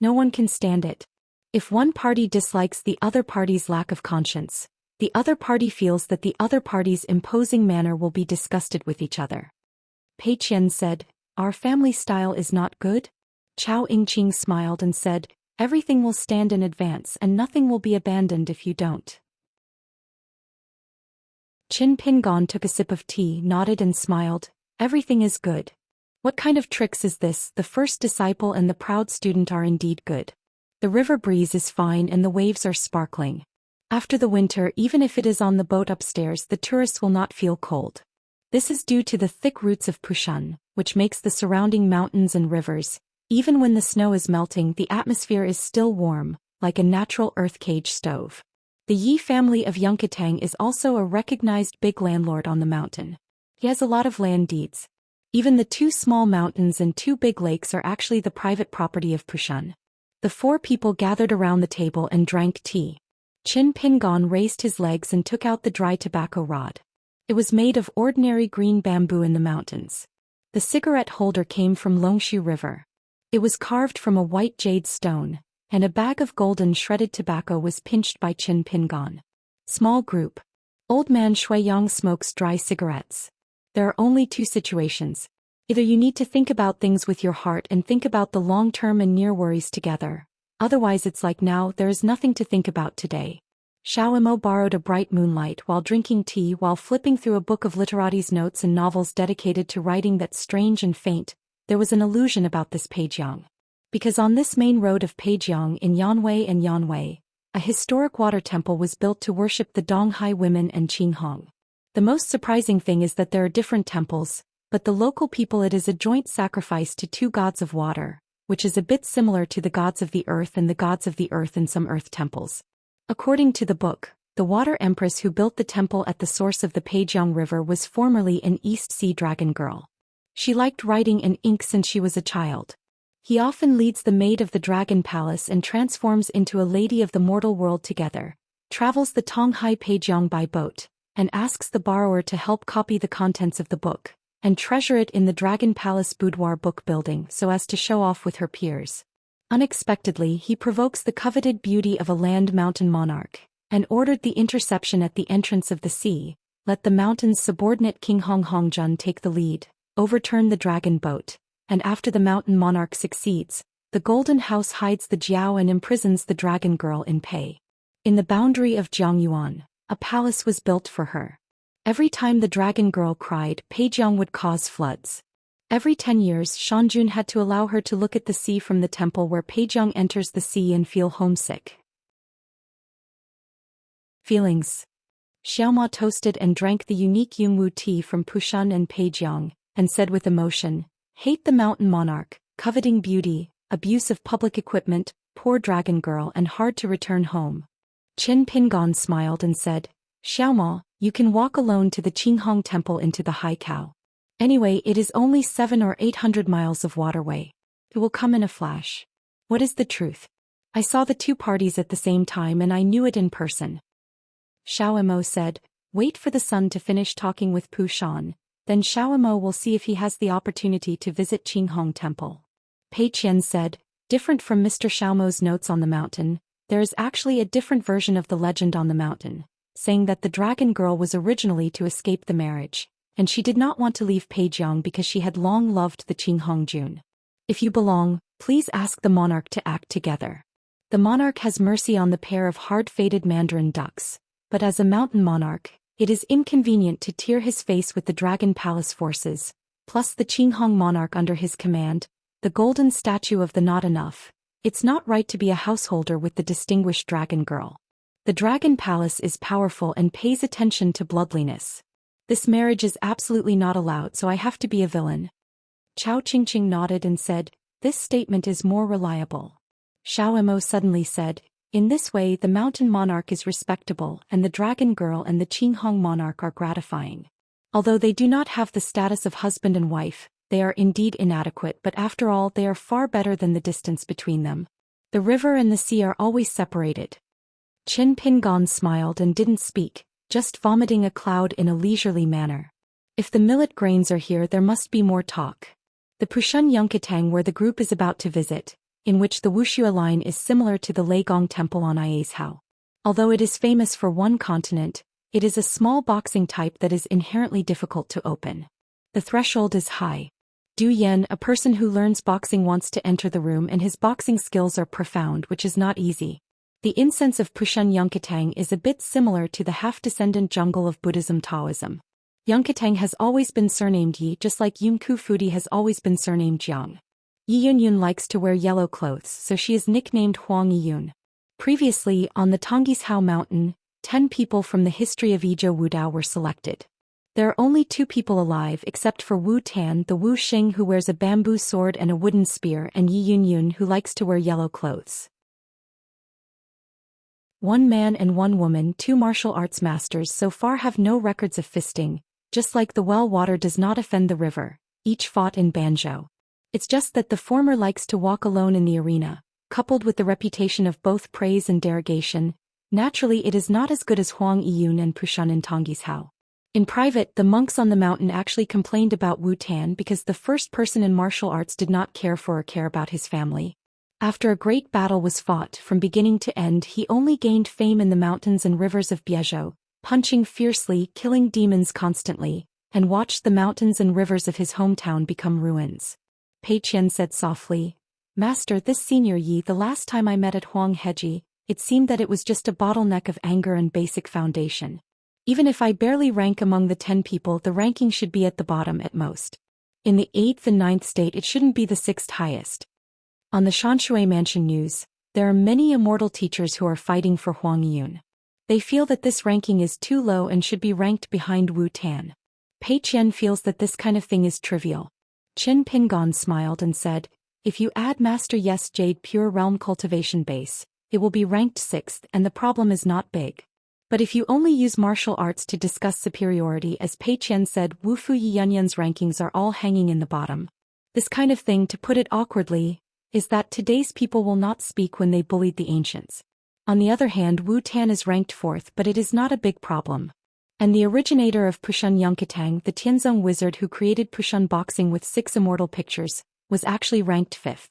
No one can stand it. If one party dislikes the other party's lack of conscience, the other party feels that the other party's imposing manner will be disgusted with each other. Pei Qian said, our family style is not good? Chao Yingqing smiled and said, everything will stand in advance and nothing will be abandoned if you don't. Qin Pingon took a sip of tea, nodded and smiled, everything is good. What kind of tricks is this? The first disciple and the proud student are indeed good. The river breeze is fine and the waves are sparkling. After the winter, even if it is on the boat upstairs, the tourists will not feel cold. This is due to the thick roots of Pushun, which makes the surrounding mountains and rivers. Even when the snow is melting, the atmosphere is still warm, like a natural earth cage stove. The Yi family of Yunkatang is also a recognized big landlord on the mountain. He has a lot of land deeds. Even the 2 small mountains and 2 big lakes are actually the private property of Pushun. The 4 people gathered around the table and drank tea. Qin Pingon raised his legs and took out the dry tobacco rod. It was made of ordinary green bamboo in the mountains. The cigarette holder came from Longshu River. It was carved from a white jade stone, and a bag of golden shredded tobacco was pinched by Qin Pingon. Small group. Old man Shuiyang smokes dry cigarettes. There are only 2 situations. Either you need to think about things with your heart and think about the long-term and near worries together. Otherwise it's like now, there is nothing to think about today. Xiao Imo borrowed a bright moonlight while drinking tea while flipping through a book of literates notes and novels dedicated to writing that's strange and faint. There was an illusion about this Peijiang. Because on this main road of Peijiang in Yanwei and Yanwei, a historic water temple was built to worship the Donghai women and Qinghong. The most surprising thing is that there are different temples, but the local people it is a joint sacrifice to 2 gods of water, which is a bit similar to the gods of the earth and the gods of the earth in some earth temples. According to the book, the water empress who built the temple at the source of the Peijiang River was formerly an East Sea dragon girl. She liked writing and ink since she was a child. He often leads the maid of the dragon palace and transforms into a lady of the mortal world together, travels the Tonghai Peijiang by boat, and asks the borrower to help copy the contents of the book, and treasure it in the Dragon Palace boudoir book building so as to show off with her peers. Unexpectedly, he provokes the coveted beauty of a land mountain monarch, and ordered the interception at the entrance of the sea, let the mountain's subordinate King Hongjun take the lead, overturn the dragon boat, and after the mountain monarch succeeds, the Golden House hides the Jiao and imprisons the dragon girl in Pei. In the boundary of Jiangyuan, a palace was built for her. Every time the dragon girl cried, Peijiang would cause floods. Every 10 years, Shanjun had to allow her to look at the sea from the temple where Peijiang enters the sea and feel homesick. Feelings. Xiaoma toasted and drank the unique Yungwu tea from Pushan and Peijiang, and said with emotion, hate the mountain monarch, coveting beauty, abuse of public equipment, poor dragon girl and hard to return home. Qin Pingon smiled and said, Xiaoma, you can walk alone to the Qinghong temple into the Haikao. Anyway, it is only 700 or 800 miles of waterway. It will come in a flash. What is the truth? I saw the two parties at the same time and I knew it in person. Xiao Emo said, wait for the son to finish talking with Pu Shan, then Xiao Emo will see if he has the opportunity to visit Qinghong temple. Pei Qian said, different from Mr. Xiaomo's notes on the mountain, there is actually a different version of the legend on the mountain, saying that the dragon girl was originally to escape the marriage, and she did not want to leave Peijiang because she had long loved the Qinghong Jun. If you belong, please ask the monarch to act together. The monarch has mercy on the pair of hard-fated mandarin ducks, but as a mountain monarch, it is inconvenient to tear his face with the Dragon Palace forces, plus the Qinghong monarch under his command, the golden statue of the not enough. It's not right to be a householder with the distinguished dragon girl. The Dragon Palace is powerful and pays attention to bloodliness. This marriage is absolutely not allowed, so I have to be a villain. Chao Qingqing nodded and said, this statement is more reliable. Xiao Emo suddenly said, in this way the mountain monarch is respectable and the dragon girl and the Qinghong monarch are gratifying. Although they do not have the status of husband and wife, they are indeed inadequate, but after all they are far better than the distance between them. The river and the sea are always separated. Qin Pingon smiled and didn't speak, just vomiting a cloud in a leisurely manner. If the millet grains are here, there must be more talk. The Pushun Yunkatang where the group is about to visit, in which the Wuxia line is similar to the Leigong Temple on Iashao. Although it is famous for one continent, it is a small boxing type that is inherently difficult to open. The threshold is high. Du Yen, a person who learns boxing, wants to enter the room and his boxing skills are profound, which is not easy. The incense of Pushun Yunkatang is a bit similar to the half-descendant jungle of Buddhism Taoism. Yunkatang has always been surnamed Yi, just like Yunku Fudi has always been surnamed Jiang. Yi Yunyun likes to wear yellow clothes, so she is nicknamed Huang Yiyun. Previously, on the Tonggishao mountain, 10 people from the history of Yizhou Wudao were selected. There are only 2 people alive except for Wu Tan, the Wu Xing who wears a bamboo sword and a wooden spear, and Yi Yunyun who likes to wear yellow clothes. 1 man and 1 woman, 2 martial arts masters so far have no records of fisting, just like the well water does not offend the river, each fought in Banzhou. It's just that the former likes to walk alone in the arena, coupled with the reputation of both praise and derogation. Naturally it is not as good as Huang Yiyun and Pushun in Tonggishao. In private, the monks on the mountain actually complained about Wu Tan because the first person in martial arts did not care for or care about his family. After a great battle was fought from beginning to end, he only gained fame in the mountains and rivers of Biezhou, punching fiercely, killing demons constantly, and watched the mountains and rivers of his hometown become ruins. Pei Qian said softly, Master, this senior Yi, the last time I met at Huang Heji, it seemed that it was just a bottleneck of anger and basic foundation. Even if I barely rank among the 10 people, the ranking should be at the bottom at most. In the 8th and 9th state it shouldn't be the 6th highest. On the Shanshui Mansion news, there are many immortal teachers who are fighting for Huang Yun. They feel that this ranking is too low and should be ranked behind Wu Tan. Pei Qian feels that this kind of thing is trivial. Qin Pingon smiled and said, if you add Master Yes Jade Pure Realm Cultivation Base, it will be ranked 6th and the problem is not big. But if you only use martial arts to discuss superiority, as Pei Qian said, Wu Fu Yiyunyun's rankings are all hanging in the bottom. This kind of thing, to put it awkwardly, is that today's people will not speak when they bullied the ancients. On the other hand, Wu Tan is ranked 4th, but it is not a big problem. And the originator of Pushun Yunkatang, the Tianzong wizard who created Pushun boxing with 6 immortal pictures, was actually ranked 5th.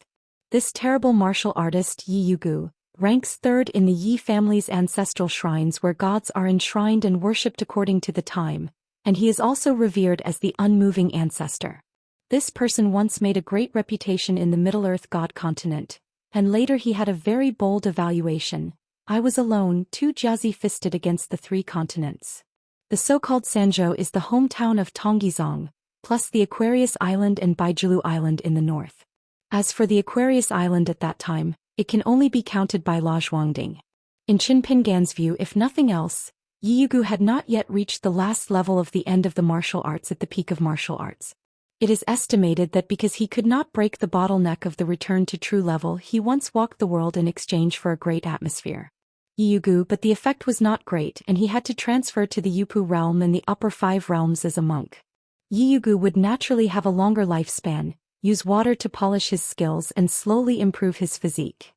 This terrible martial artist, Yi Yugu, ranks third in the Yi family's ancestral shrines where gods are enshrined and worshipped according to the time, and he is also revered as the unmoving ancestor. This person once made a great reputation in the Middle-earth god continent, and later he had a very bold evaluation: "I was alone, too jazzy-fisted against the 3 continents." The so-called Sanzhou is the hometown of Tonggizong, plus the Aquarius Island and Baijilu Island in the north. As for the Aquarius Island at that time, it can only be counted by La Zhuangding. In Qin Pingan's view, if nothing else, Yi Yugu had not yet reached the last level of the end of the martial arts at the peak of martial arts. It is estimated that because he could not break the bottleneck of the return to true level, he once walked the world in exchange for a great atmosphere. Yi Yugu, but the effect was not great and he had to transfer to the Yupu realm and the upper 5 realms as a monk. Yi Yugu would naturally have a longer lifespan, use water to polish his skills and slowly improve his physique.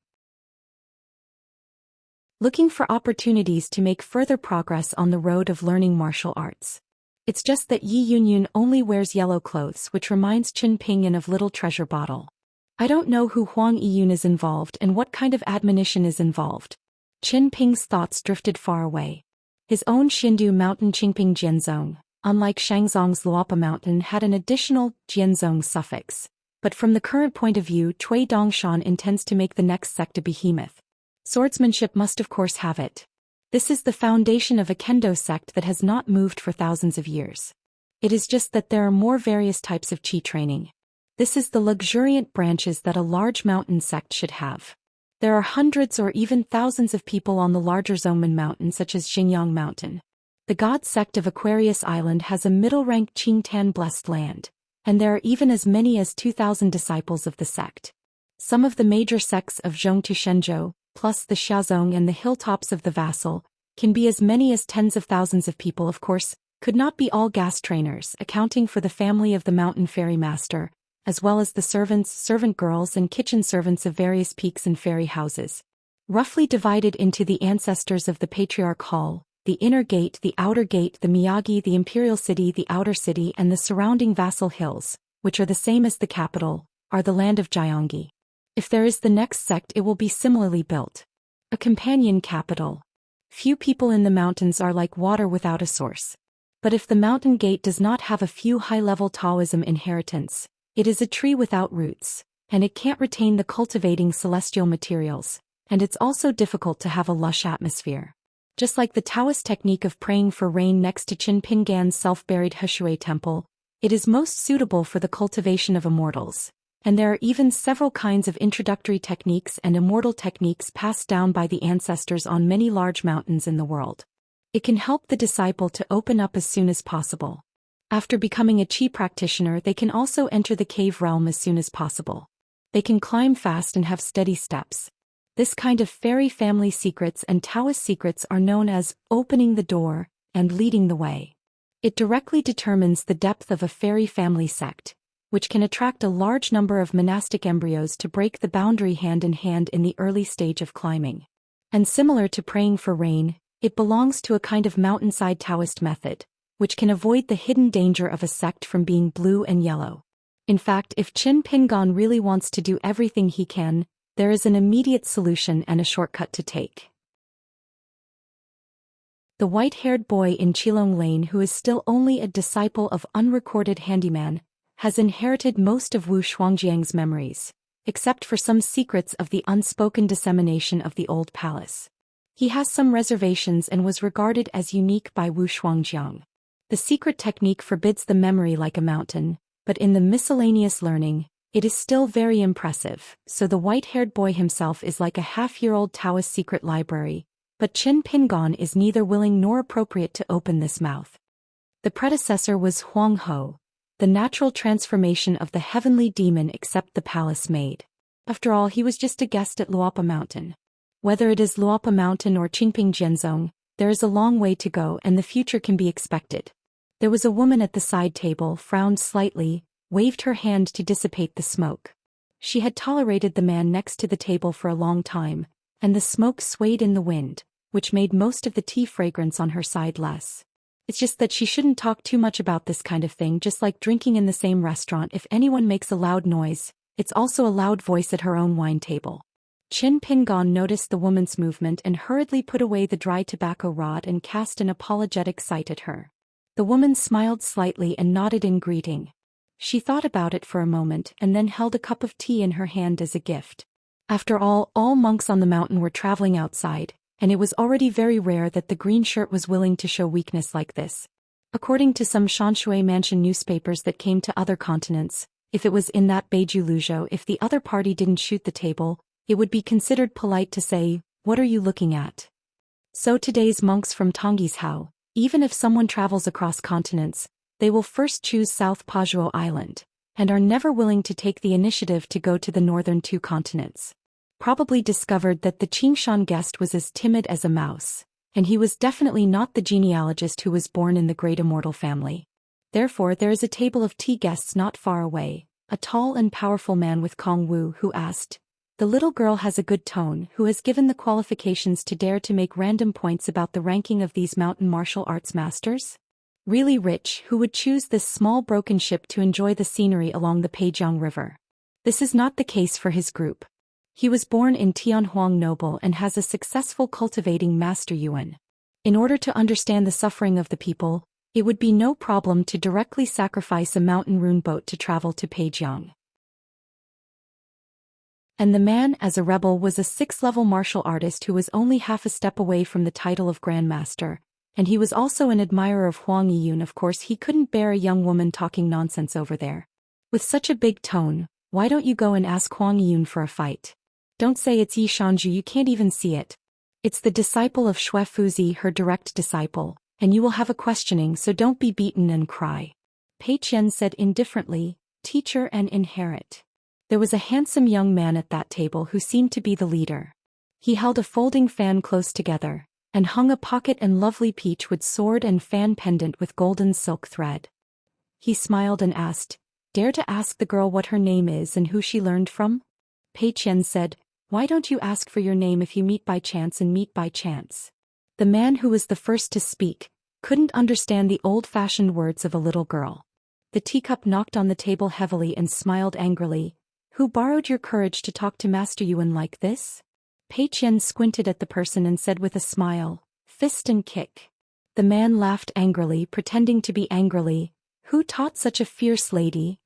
Looking for opportunities to make further progress on the road of learning martial arts. It's just that Yi Yunyun only wears yellow clothes, which reminds Qin Pingan of Little Treasure Bottle. I don't know who Huang Yiyun is involved and what kind of admonition is involved. Qin Ping's thoughts drifted far away. His own Xindu mountain Qingping Jianzong, unlike Shangzong's Luopa mountain, had an additional Jianzong suffix. But from the current point of view, Cui Dongshan intends to make the next sect a behemoth. Swordsmanship must of course have it. This is the foundation of a kendo sect that has not moved for thousands of years. It is just that there are more various types of qi training. This is the luxuriant branches that a large mountain sect should have. There are hundreds or even thousands of people on the larger Zongmen mountain such as Xingyang mountain. The god sect of Aquarius Island has a middle-rank Qingtan blessed land, and there are even as many as 2,000 disciples of the sect. Some of the major sects of Zhong to Shenzhou, plus the Xiazong and the hilltops of the Vassal, can be as many as tens of thousands of people, of course, could not be all gas trainers, accounting for the family of the mountain fairy master, as well as the servants, servant girls and kitchen servants of various peaks and fairy houses. Roughly divided into the ancestors of the Patriarch Hall, the inner gate, the outer gate, the Miyagi, the imperial city, the outer city and the surrounding vassal hills, which are the same as the capital, are the land of Jiangyi. If there is the next sect, it will be similarly built. A companion capital. Few people in the mountains are like water without a source. But if the mountain gate does not have a few high-level Taoism inheritance, it is a tree without roots, and it can't retain the cultivating celestial materials, and it's also difficult to have a lush atmosphere. Just like the Taoist technique of praying for rain next to Qin Pingan's self-buried Heshui temple, it is most suitable for the cultivation of immortals. And there are even several kinds of introductory techniques and immortal techniques passed down by the ancestors on many large mountains in the world. It can help the disciple to open up as soon as possible. After becoming a qi practitioner, they can also enter the cave realm as soon as possible. They can climb fast and have steady steps. This kind of fairy family secrets and Taoist secrets are known as opening the door and leading the way. It directly determines the depth of a fairy family sect, which can attract a large number of monastic embryos to break the boundary hand in hand in the early stage of climbing. And similar to praying for rain, it belongs to a kind of mountainside Taoist method, which can avoid the hidden danger of a sect from being blue and yellow. In fact, if Qin Pingan really wants to do everything he can, there is an immediate solution and a shortcut to take. The white-haired boy in Qilong Lane, who is still only a disciple of unrecorded handyman, has inherited most of Wu Shuangjiang's memories, except for some secrets of the unspoken dissemination of the old palace. He has some reservations and was regarded as unique by Wu Shuangjiang. The secret technique forbids the memory like a mountain, but in the miscellaneous learning, it is still very impressive, so the white-haired boy himself is like a half-year-old Taoist secret library, but Qin Pingan is neither willing nor appropriate to open this mouth. The predecessor was Huang Ho, the natural transformation of the heavenly demon except the palace maid. After all, he was just a guest at Luopa Mountain. Whether it is Luopa Mountain or Qingping Jianzong, there is a long way to go and the future can be expected. There was a woman at the side table, frowned slightly, waved her hand to dissipate the smoke. She had tolerated the man next to the table for a long time, and the smoke swayed in the wind, which made most of the tea fragrance on her side less. It's just that she shouldn't talk too much about this kind of thing, just like drinking in the same restaurant. If anyone makes a loud noise, it's also a loud voice at her own wine table. Qin Pingon noticed the woman's movement and hurriedly put away the dry tobacco rod and cast an apologetic sight at her. The woman smiled slightly and nodded in greeting. She thought about it for a moment and then held a cup of tea in her hand as a gift. After all monks on the mountain were traveling outside, and it was already very rare that the green shirt was willing to show weakness like this. According to some Xianxia mansion newspapers that came to other continents, if it was in that Beiju Luzhou, if the other party didn't shoot the table, it would be considered polite to say, "What are you looking at?" So today's monks from Tongyi's Hao, even if someone travels across continents, they will first choose South Pazhuo Island, and are never willing to take the initiative to go to the northern two continents. Probably discovered that the Qingshan guest was as timid as a mouse, and he was definitely not the genealogist who was born in the great immortal family. Therefore there is a table of tea guests not far away, a tall and powerful man with Kong Wu who asked, "The little girl has a good tone, who has given the qualifications to dare to make random points about the ranking of these mountain martial arts masters? Really rich, who would choose this small broken ship to enjoy the scenery along the Peijiang River?" This is not the case for his group. He was born in Tianhuang noble and has a successful cultivating master Yuan. In order to understand the suffering of the people, it would be no problem to directly sacrifice a mountain rune boat to travel to Peijiang. And the man as a rebel was a 6th-level martial artist who was only half a step away from the title of Grand Master, and he was also an admirer of Huang Yiyun. Of course he couldn't bear a young woman talking nonsense over there. With such a big tone, "Why don't you go and ask Huang Yiyun for a fight? Don't say it's Yi Shanju, you can't even see it. It's the disciple of Xue Fuzi, her direct disciple, and you will have a questioning, so don't be beaten and cry." Pei Qian said indifferently, "Teacher and inherit." There was a handsome young man at that table who seemed to be the leader. He held a folding fan close together, and hung a pocket and lovely peachwood sword and fan pendant with golden silk thread. He smiled and asked, "Dare to ask the girl what her name is and who she learned from?" Pei Qian said, "Why don't you ask for your name if you meet by chance and meet by chance?" The man who was the first to speak couldn't understand the old-fashioned words of a little girl. The teacup knocked on the table heavily and smiled angrily. "Who borrowed your courage to talk to Master Yuan like this?" Pei Qian squinted at the person and said with a smile, "Fist and kick." The man laughed angrily, pretending to be angrily, "Who taught such a fierce lady?"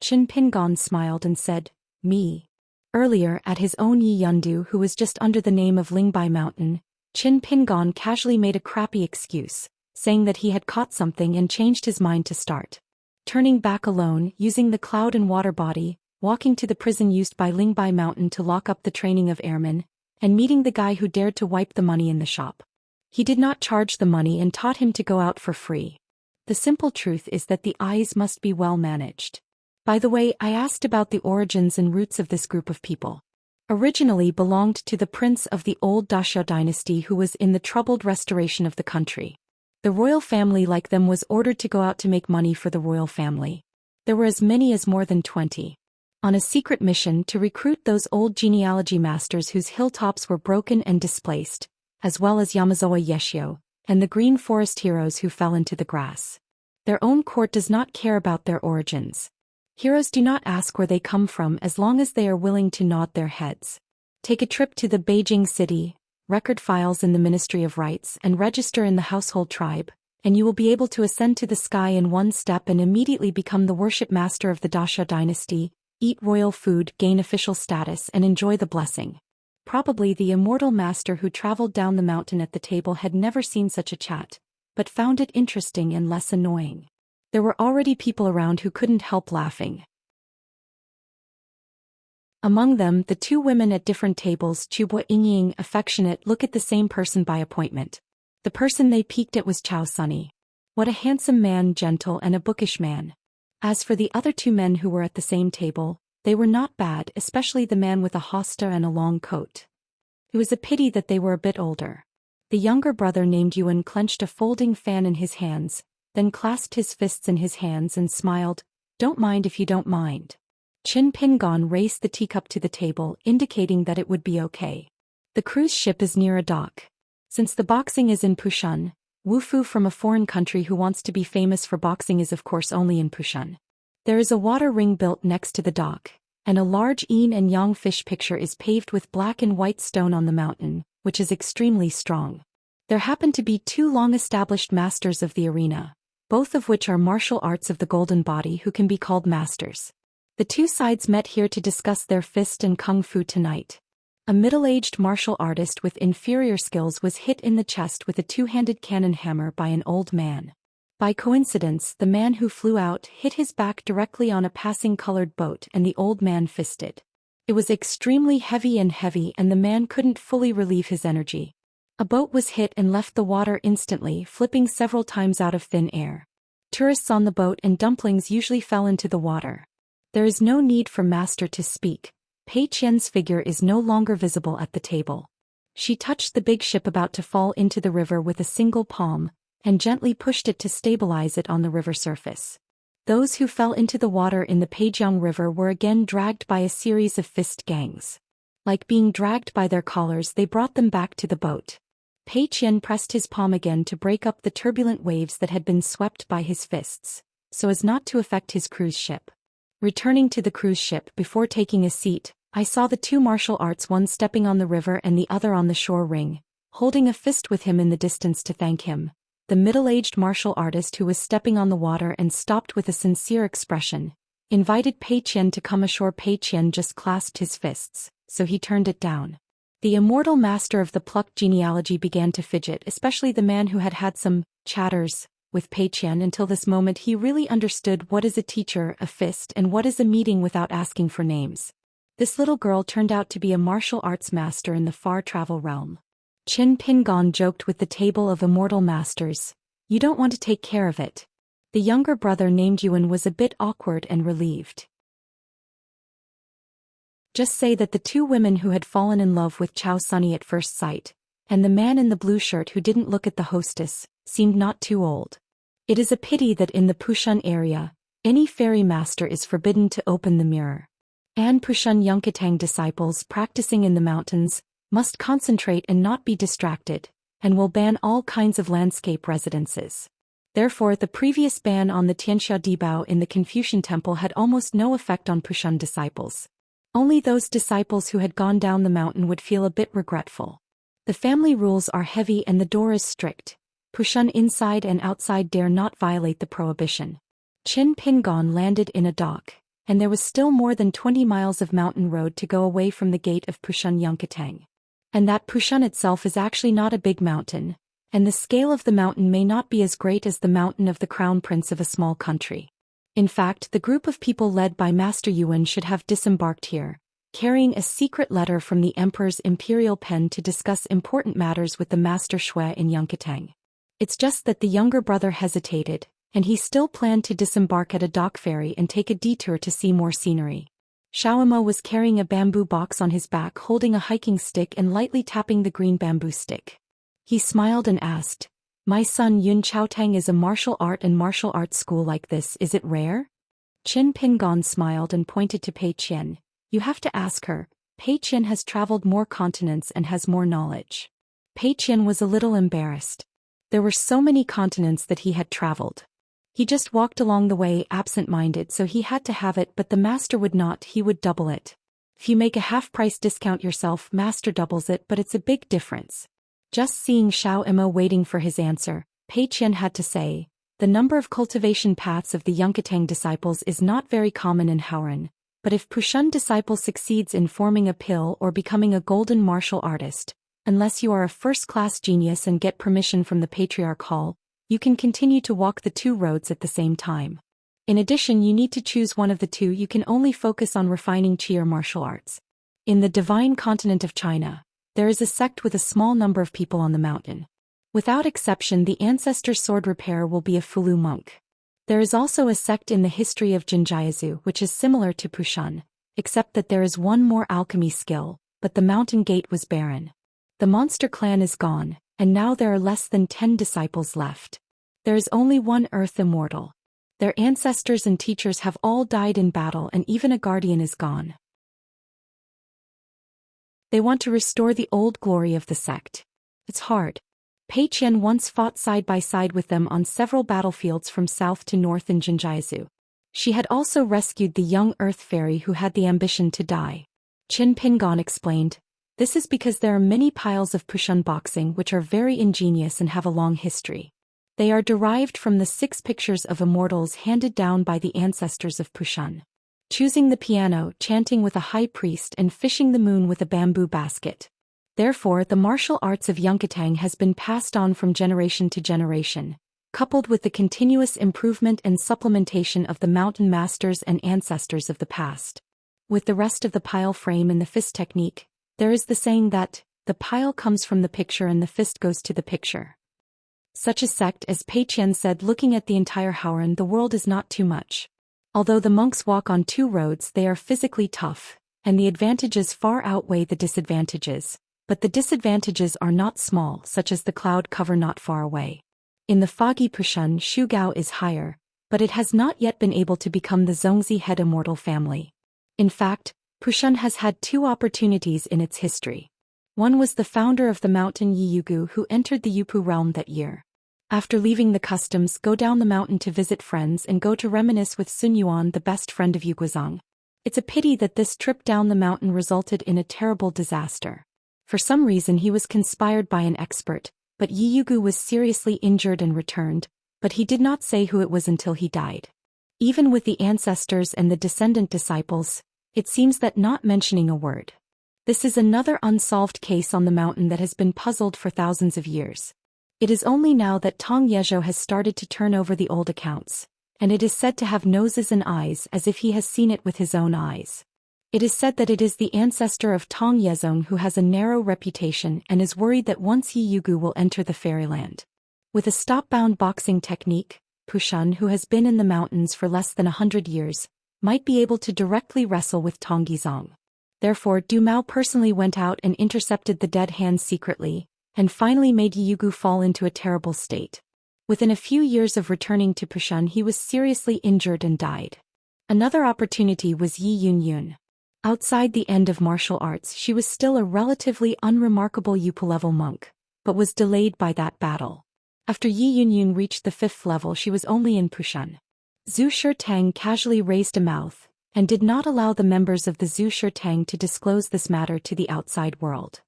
Qin Pingon smiled and said, "Me." Earlier at his own Yi Yundu, who was just under the name of Lingbai Mountain, Qin Pingon casually made a crappy excuse, saying that he had caught something and changed his mind to start turning back alone, using the cloud and water body, walking to the prison used by Lingbai Mountain to lock up the training of airmen, and meeting the guy who dared to wipe the money in the shop. He did not charge the money and taught him to go out for free. The simple truth is that the eyes must be well managed. By the way, I asked about the origins and roots of this group of people. Originally belonged to the prince of the old Daxia dynasty who was in the troubled restoration of the country. The royal family, like them, was ordered to go out to make money for the royal family. There were as many as more than 20. On a secret mission to recruit those old genealogy masters whose hilltops were broken and displaced, as well as Yamazawa Yeshio, and the green forest heroes who fell into the grass. Their own court does not care about their origins. Heroes do not ask where they come from as long as they are willing to nod their heads. Take a trip to the Beijing city, record files in the Ministry of Rights, and register in the household tribe, and you will be able to ascend to the sky in one step and immediately become the worship master of the Daxia dynasty, eat royal food, gain official status, and enjoy the blessing. Probably the immortal master who traveled down the mountain at the table had never seen such a chat, but found it interesting and less annoying. There were already people around who couldn't help laughing. Among them, the two women at different tables, Chubo Yingying, affectionate, look at the same person by appointment. The person they peeked at was Chao Sunny. What a handsome man, gentle and a bookish man. As for the other two men who were at the same table, they were not bad, especially the man with a hosta and a long coat. It was a pity that they were a bit older. The younger brother named Yuan clenched a folding fan in his hands, then clasped his fists in his hands and smiled, "Don't mind if you don't mind." Qin Pingon raised the teacup to the table, indicating that it would be okay. The cruise ship is near a dock. Since the boxing is in Pushan, Wufu from a foreign country who wants to be famous for boxing is of course only in Pushan. There is a water ring built next to the dock, and a large yin and yang fish picture is paved with black and white stone on the mountain, which is extremely strong. There happen to be two long-established masters of the arena, both of which are martial arts of the golden body who can be called masters. The two sides met here to discuss their fist and kung fu tonight. A middle-aged martial artist with inferior skills was hit in the chest with a two-handed cannon hammer by an old man. By coincidence, the man who flew out hit his back directly on a passing colored boat and the old man fisted. It was extremely heavy and the man couldn't fully relieve his energy. A boat was hit and left the water instantly, flipping several times out of thin air. Tourists on the boat and dumplings usually fell into the water. There is no need for master to speak. Pei Qian's figure is no longer visible at the table. She touched the big ship about to fall into the river with a single palm, and gently pushed it to stabilize it on the river surface. Those who fell into the water in the Peijiang River were again dragged by a series of fist gangs. Like being dragged by their collars, they brought them back to the boat. Pei Qian pressed his palm again to break up the turbulent waves that had been swept by his fists, so as not to affect his cruise ship. Returning to the cruise ship before taking a seat, I saw the two martial arts, one stepping on the river and the other on the shore ring, holding a fist with him in the distance to thank him. The middle-aged martial artist who was stepping on the water and stopped with a sincere expression, invited Pei Qian to come ashore. Pei Qian just clasped his fists, so he turned it down. The immortal master of the plucked genealogy began to fidget, especially the man who had had some chatters with Pei Qian until this moment. He really understood what is a teacher, a fist, and what is a meeting without asking for names. This little girl turned out to be a martial arts master in the far travel realm. Qin Pingon joked with the table of immortal masters, "You don't want to take care of it." The younger brother named Yuan was a bit awkward and relieved. Just say that the two women who had fallen in love with Chao Sunny at first sight, and the man in the blue shirt who didn't look at the hostess, seemed not too old. It is a pity that in the Pushun area, any fairy master is forbidden to open the mirror. And Pushun Yunkatang disciples practicing in the mountains must concentrate and not be distracted, and will ban all kinds of landscape residences. Therefore, the previous ban on the Xianxia Dibao in the Confucian temple had almost no effect on Pushun disciples. Only those disciples who had gone down the mountain would feel a bit regretful. The family rules are heavy and the door is strict. Pushun inside and outside dare not violate the prohibition. Qin Pingon landed in a dock, and there was still more than 20 miles of mountain road to go away from the gate of Pushun Yunkatang. And that Pushun itself is actually not a big mountain, and the scale of the mountain may not be as great as the mountain of the crown prince of a small country. In fact, the group of people led by Master Yuan should have disembarked here, carrying a secret letter from the emperor's imperial pen to discuss important matters with the Master Shui in Yunkatang. It's just that the younger brother hesitated, and he still planned to disembark at a dock ferry and take a detour to see more scenery. Xiaomo was carrying a bamboo box on his back, holding a hiking stick and lightly tapping the green bamboo stick. He smiled and asked, "My son Yun Chaotang is a martial art and martial arts school like this, is it rare?" Qin Pingon smiled and pointed to Pei Qian. "You have to ask her. Pei Qian has traveled more continents and has more knowledge." Pei Qian was a little embarrassed. There were so many continents that he had traveled. He just walked along the way absent-minded, so he had to have it, but the master would not, he would double it. If you make a half-price discount yourself, master doubles it, but it's a big difference. Just seeing Xiao Emma waiting for his answer, Pei Qian had to say, "The number of cultivation paths of the Yunkatang disciples is not very common in Haoran, but if Pushun disciple succeeds in forming a pill or becoming a golden martial artist, unless you are a first-class genius and get permission from the Patriarch Hall, you can continue to walk the two roads at the same time. In addition, you need to choose one of the two. You can only focus on refining qi or martial arts. In the divine continent of China, there is a sect with a small number of people on the mountain. Without exception, the ancestor sword repair will be a Fulu monk. There is also a sect in the history of Jinjiazu which is similar to Pushun, except that there is one more alchemy skill, but the mountain gate was barren. The monster clan is gone, and now there are less than 10 disciples left. There is only one earth immortal. Their ancestors and teachers have all died in battle, and even a guardian is gone. They want to restore the old glory of the sect. It's hard. Pei Qian once fought side by side with them on several battlefields from south to north in Jinjiazu. She had also rescued the young earth fairy who had the ambition to die. Qin Pingon explained, "This is because there are many piles of Pushun boxing which are very ingenious and have a long history. They are derived from the 6 pictures of immortals handed down by the ancestors of Pushun. Choosing the piano, chanting with a high priest and fishing the moon with a bamboo basket. Therefore the martial arts of Yunkatang has been passed on from generation to generation, coupled with the continuous improvement and supplementation of the mountain masters and ancestors of the past. With the rest of the pile frame and the fist technique, there is the saying that, the pile comes from the picture and the fist goes to the picture. Such a sect as Pei Qian said, looking at the entire Howren, the world is not too much. Although the monks walk on 2 roads, they are physically tough, and the advantages far outweigh the disadvantages, but the disadvantages are not small, such as the cloud cover not far away. In the foggy Pushun, Shu Gao is higher, but it has not yet been able to become the Zongzi head immortal family. In fact, Pushun has had 2 opportunities in its history. One was the founder of the mountain Yiyugu who entered the Yupu realm that year. After leaving the customs, go down the mountain to visit friends and go to reminisce with Sun Yuan, the best friend of Yuguazong. It's a pity that this trip down the mountain resulted in a terrible disaster. For some reason he was conspired by an expert, but Yiyugu was seriously injured and returned, but he did not say who it was until he died. Even with the ancestors and the descendant disciples, it seems that not mentioning a word. This is another unsolved case on the mountain that has been puzzled for thousands of years. It is only now that Tong Yezhou has started to turn over the old accounts, and it is said to have noses and eyes as if he has seen it with his own eyes. It is said that it is the ancestor of Tong Yezhong who has a narrow reputation and is worried that once Yiyugu will enter the fairyland. With a stop-bound boxing technique, Pushun, who has been in the mountains for less than 100 years, might be able to directly wrestle with Tong Yizong. Therefore Du Mao personally went out and intercepted the dead hands secretly, and finally made Yiyugu fall into a terrible state. Within a few years of returning to Pushun he was seriously injured and died. Another opportunity was Yi Yunyun. Outside the end of martial arts she was still a relatively unremarkable Yupa-level monk, but was delayed by that battle. After Yi Yunyun reached the 5th level she was only in Pushun. Zhu Shitang casually raised a mouth, and did not allow the members of the Zhu Shitang to disclose this matter to the outside world.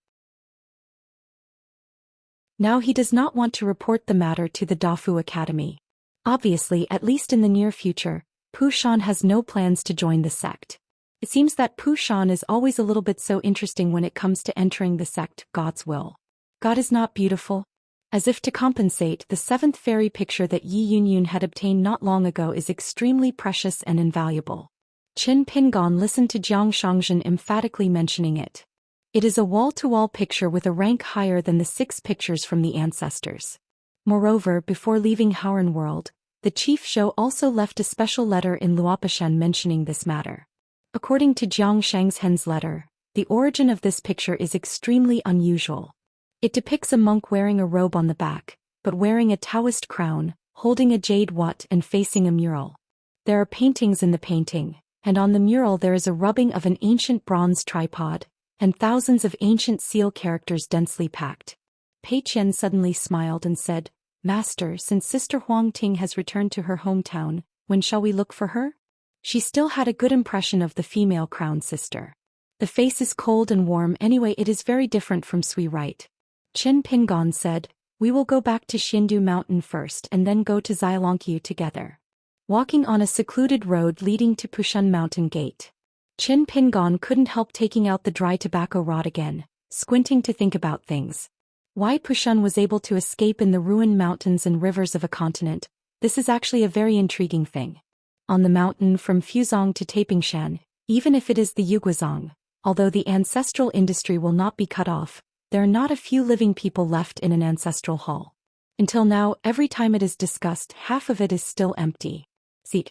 Now he does not want to report the matter to the Dafu Academy. Obviously, at least in the near future, Pu Shan has no plans to join the sect. It seems that Pu Shan is always a little bit so interesting when it comes to entering the sect, God's will. God is not beautiful? As if to compensate, the 7th fairy picture that Yi Yunyun had obtained not long ago is extremely precious and invaluable. Qin Pingon listened to Jiang Shangzhen emphatically mentioning it. It is a wall-to-wall picture with a rank higher than the 6 pictures from the ancestors. Moreover, before leaving Howren World, the chief Shou also left a special letter in Luopashen mentioning this matter. According to Jiang Shangzhen's letter, the origin of this picture is extremely unusual. It depicts a monk wearing a robe on the back, but wearing a Taoist crown, holding a jade wat and facing a mural. There are paintings in the painting, and on the mural there is a rubbing of an ancient bronze tripod, and thousands of ancient seal characters densely packed. Pei Qian suddenly smiled and said, "Master, since Sister Huang Ting has returned to her hometown, when shall we look for her?" She still had a good impression of the female crown sister. The face is cold and warm anyway, it is very different from Sui Right. Qin Pingon said, "We will go back to Xindu Mountain first and then go to Xianxia together." Walking on a secluded road leading to Pushun Mountain Gate. Qin Pingon couldn't help taking out the dry tobacco rod again, squinting to think about things. Why Pushun was able to escape in the ruined mountains and rivers of a continent, this is actually a very intriguing thing. On the mountain from Fuzhong to Tapingshan, even if it is the Yuguazong, although the ancestral industry will not be cut off, there are not a few living people left in an ancestral hall. Until now, every time it is discussed, half of it is still empty. See,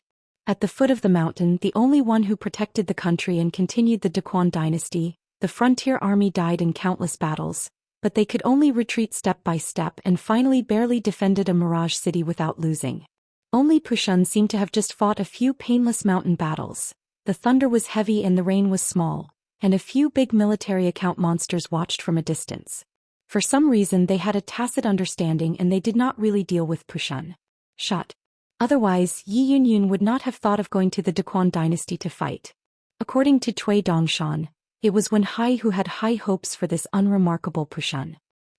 at the foot of the mountain, the only one who protected the country and continued the Daquan dynasty, the frontier army died in countless battles, but they could only retreat step by step and finally barely defended a mirage city without losing. Only Pushun seemed to have just fought a few painless mountain battles. The thunder was heavy and the rain was small, and a few big military account monsters watched from a distance. For some reason they had a tacit understanding and they did not really deal with Pushun. Shot. Otherwise, Yi Yunyun would not have thought of going to the Daquan dynasty to fight. According to Cui Dongshan, it was Wen Hai who had high hopes for this unremarkable Pushun.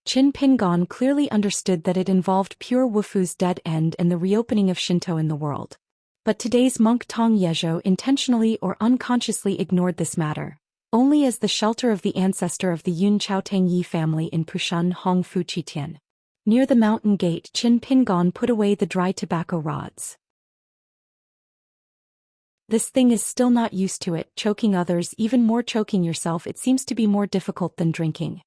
Qin Pingon clearly understood that it involved pure Wufu's dead end and the reopening of Shinto in the world. But today's monk Tong Yezhou intentionally or unconsciously ignored this matter, only as the shelter of the ancestor of the Yun Chaotang Yi family in Pushun Hong Fu Qitian. Near the mountain gate, Qin Pingon put away the dry tobacco rods. This thing is still not used to it, choking others, even more choking yourself. It seems to be more difficult than drinking.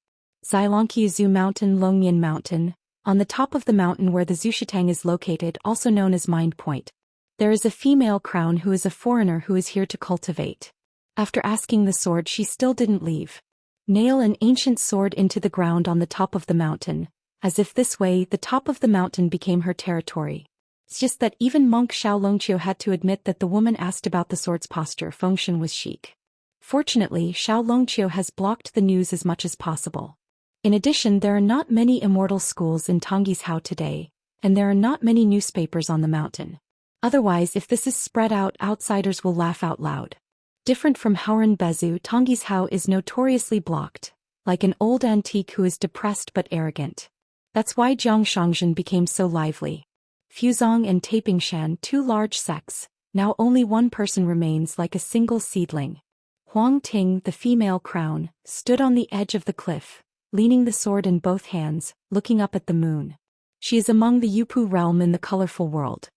Xianxia Mountain, Longyan Mountain, on the top of the mountain where the Zhuxian is located, also known as Mind Point. There is a female crown who is a foreigner who is here to cultivate. After asking the sword, she still didn't leave. Nail an ancient sword into the ground on the top of the mountain, as if this way the top of the mountain became her territory. It's just that even monk Xiao Longqiu had to admit that the woman asked about the sword's posture function was chic. Fortunately, Xiao Longqiu has blocked the news as much as possible. In addition, there are not many immortal schools in Tongisao today, and there are not many newspapers on the mountain. Otherwise, if this is spread out, outsiders will laugh out loud. Different from Haoran Bezu, Tongisao is notoriously blocked, like an old antique who is depressed but arrogant. That's why Jiangshangzhen became so lively. Fuzong and Tapingshan, two large sects, now only one person remains like a single seedling. Huang Ting, the female crown, stood on the edge of the cliff, leaning the sword in both hands, looking up at the moon. She is among the Yupu realm in the colorful world.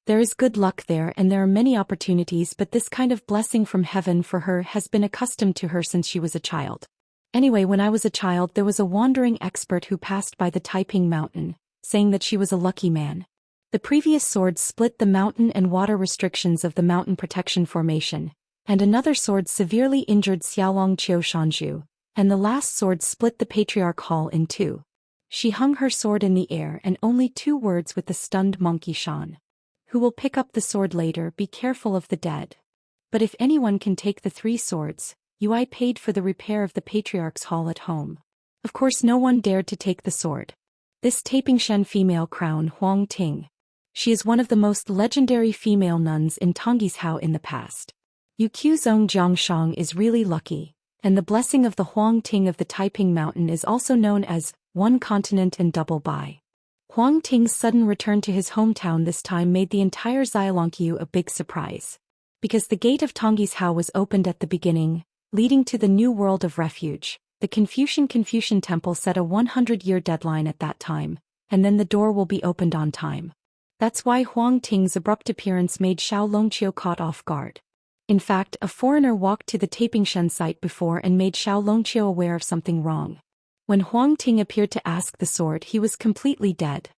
There is good luck there and there are many opportunities, but this kind of blessing from heaven for her has been accustomed to her since she was a child. Anyway, when I was a child there was a wandering expert who passed by the Taiping Mountain, saying that she was a lucky man. The previous sword split the mountain and water restrictions of the mountain protection formation, and another sword severely injured Xiaolong Qiu Shanzhu, and the last sword split the Patriarch Hall in two. She hung her sword in the air and only 2 words with the stunned monkey Shan. Who will pick up the sword later, be careful of the dead. But if anyone can take the 3 swords, I paid for the repair of the Patriarch's Hall at home. Of course no one dared to take the sword. This Tapingshan female crown Huang Ting. She is one of the most legendary female nuns in Tongisao in the past. Yuqiuzong Jiangshang is really lucky. And the blessing of the Huang Ting of the Taiping Mountain is also known as one continent and double by. Huang Ting's sudden return to his hometown this time made the entire Xianlongqiu a big surprise. Because the gate of Tongisao was opened at the beginning, leading to the new world of refuge, the Confucian Temple set a 100-year deadline at that time, and then the door will be opened on time. That's why Huang Ting's abrupt appearance made Xiao Longqiu caught off guard. In fact, a foreigner walked to the Tapingshan site before and made Xiao Longqiu aware of something wrong. When Huang Ting appeared to ask the sword, he was completely dead.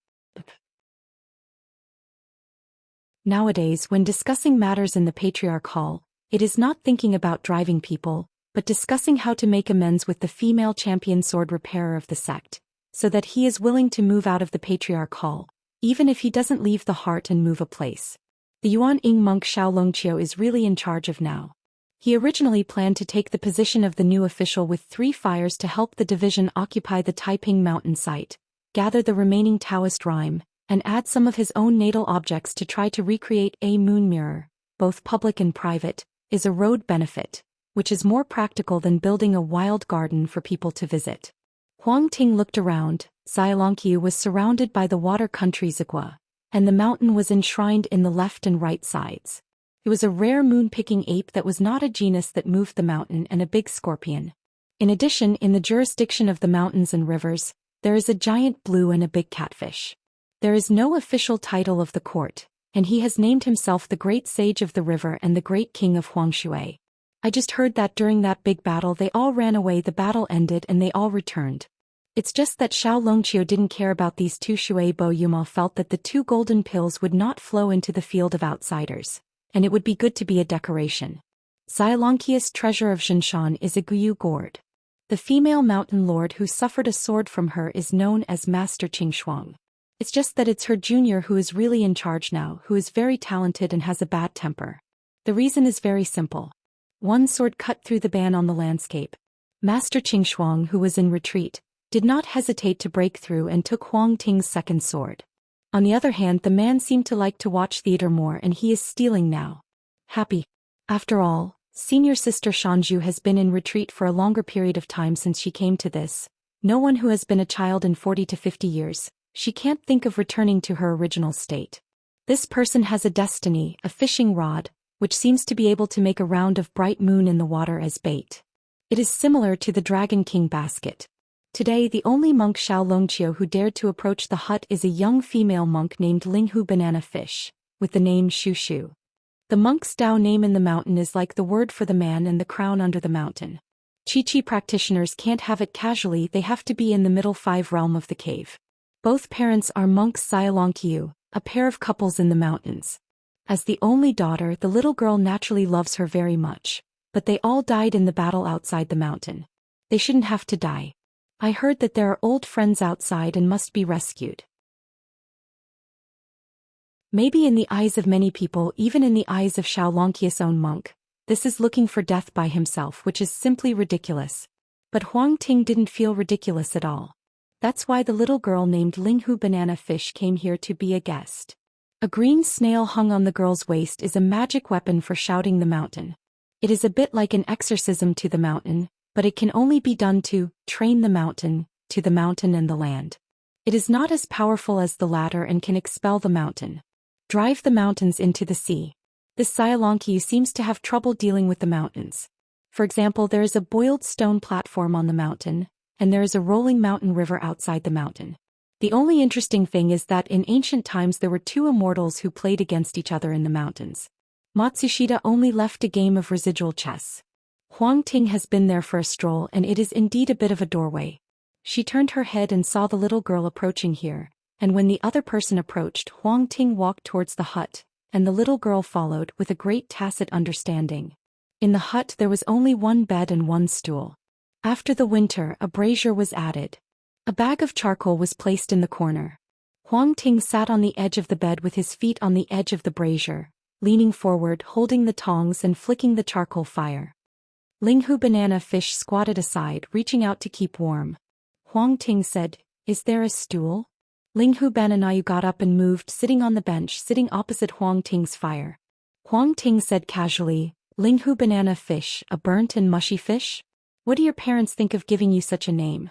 Nowadays, when discussing matters in the Patriarch Hall, it is not thinking about driving people, but discussing how to make amends with the female champion sword repairer of the sect, so that he is willing to move out of the Patriarch Hall, even if he doesn't leave the heart and move a place. The Yuan Ying monk Xiao Longqiu is really in charge of now. He originally planned to take the position of the new official with 3 fires to help the division occupy the Taiping Mountain site, gather the remaining Taoist rhyme, and add some of his own natal objects to try to recreate a moon mirror, both public and private, is a road benefit, which is more practical than building a wild garden for people to visit. Huang Ting looked around. Xianlongqiu was surrounded by the water country Zigua, and the mountain was enshrined in the left and right sides. It was a rare moon-picking ape that was not a genus that moved the mountain and a big scorpion. In addition, in the jurisdiction of the mountains and rivers, there is a giant blue and a big catfish. There is no official title of the court, and he has named himself the Great Sage of the River and the Great King of Huangshui. I just heard that during that big battle they all ran away, the battle ended and they all returned. It's just that Xiao Longqiu didn't care about these 2 Shui Bo Yuma felt that the 2 golden pills would not flow into the field of outsiders, and it would be good to be a decoration. Xianlongqiu's treasure of Zhinshan is a Guyu gourd. The female mountain lord who suffered a sword from her is known as Master Qing. It's just that it's her junior who is really in charge now, who is very talented and has a bad temper. The reason is very simple. One sword cut through the ban on the landscape. Master Qing, who was in retreat, did not hesitate to break through and took Huang Ting's second sword. On the other hand, the man seemed to like to watch theater more, and he is stealing now. Happy. After all, senior sister Xianxia has been in retreat for a longer period of time since she came to this. No one who has been a child in 40 to 50 years, she can't think of returning to her original state. This person has a destiny, a fishing rod, which seems to be able to make a round of bright moon in the water as bait. It is similar to the Dragon King basket. Today the only monk Xianxia who dared to approach the hut is a young female monk named Linghu Banana Fish, with the name Shu. The monk's Dao name in the mountain is like the word for the man and the crown under the mountain. Chi practitioners can't have it casually, they have to be in the middle 5 realm of the cave. Both parents are monks Xianxia, a pair of couples in the mountains. As the only daughter, the little girl naturally loves her very much, but they all died in the battle outside the mountain. They shouldn't have to die. I heard that there are old friends outside and must be rescued. Maybe in the eyes of many people, even in the eyes of Xianxia's own monk, this is looking for death by himself, which is simply ridiculous. But Huang Ting didn't feel ridiculous at all. That's why the little girl named Linghu Banana Fish came here to be a guest. A green snail hung on the girl's waist is a magic weapon for shouting the mountain. It is a bit like an exorcism to the mountain, but it can only be done to train the mountain, to the mountain and the land. It is not as powerful as the latter and can expel the mountain. Drive the mountains into the sea. This Xianxia seems to have trouble dealing with the mountains. For example, there is a boiled stone platform on the mountain, and there is a rolling mountain river outside the mountain. The only interesting thing is that in ancient times there were 2 immortals who played against each other in the mountains. Matsushita only left a game of residual chess. Huang Ting has been there for a stroll, and it is indeed a bit of a doorway. She turned her head and saw the little girl approaching here, and when the other person approached, Huang Ting walked towards the hut, and the little girl followed with a great tacit understanding. In the hut there was only 1 bed and 1 stool. After the winter, a brazier was added. A bag of charcoal was placed in the corner. Huang Ting sat on the edge of the bed with his feet on the edge of the brazier, leaning forward, holding the tongs and flicking the charcoal fire. Linghu Banana Fish squatted aside, reaching out to keep warm. Huang Ting said, "Is there a stool?" Linghu Bananayu got up and moved, sitting on the bench, sitting opposite Huang Ting's fire. Huang Ting said casually, "Linghu Banana Fish, a burnt and mushy fish? What do your parents think of giving you such a name?"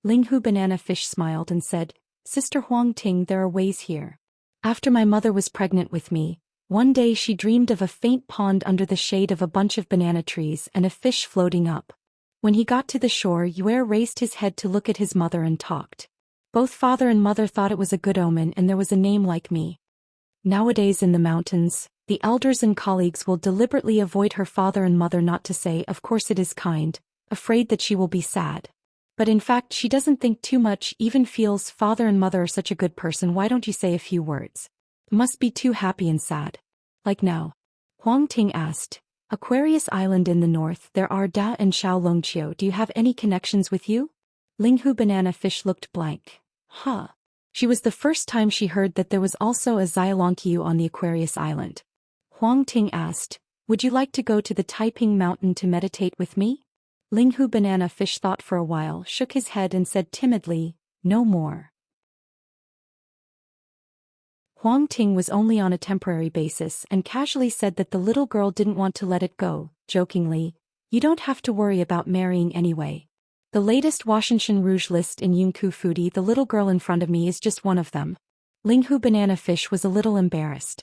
Linghu Banana Fish smiled and said, "Sister Huang Ting, there are ways here. After my mother was pregnant with me, one day she dreamed of a faint pond under the shade of a bunch of banana trees and a fish floating up. When he got to the shore, Yue raised his head to look at his mother and talked. Both father and mother thought it was a good omen and there was a name like me. Nowadays in the mountains, the elders and colleagues will deliberately avoid her father and mother, not to say, of course it is kind, afraid that she will be sad. But in fact she doesn't think too much, even feels father and mother are such a good person, why don't you say a few words? Must be too happy and sad. Like now." Huang Ting asked, "Aquarius Island in the north, there are Da and Xiaolongqiu, do you have any connections with you?" Linghu Banana Fish looked blank. Huh. She was the first time she heard that there was also a Xiaolongqiu on the Aquarius Island. Huang Ting asked, "Would you like to go to the Taiping Mountain to meditate with me?" Linghu Banana Fish thought for a while, shook his head and said timidly, "No more." Huang Ting was only on a temporary basis and casually said that the little girl didn't want to let it go, jokingly, "You don't have to worry about marrying anyway. The latest Washington Rouge list in Yunku Foodie, the little girl in front of me is just one of them." Linghu Banana Fish was a little embarrassed.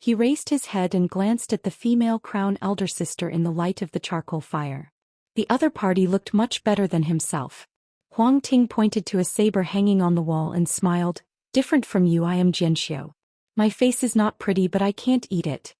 He raised his head and glanced at the female crown elder sister in the light of the charcoal fire. The other party looked much better than himself. Huang Ting pointed to a saber hanging on the wall and smiled, "Different from you, I am Xianxia. My face is not pretty, but I can't eat it."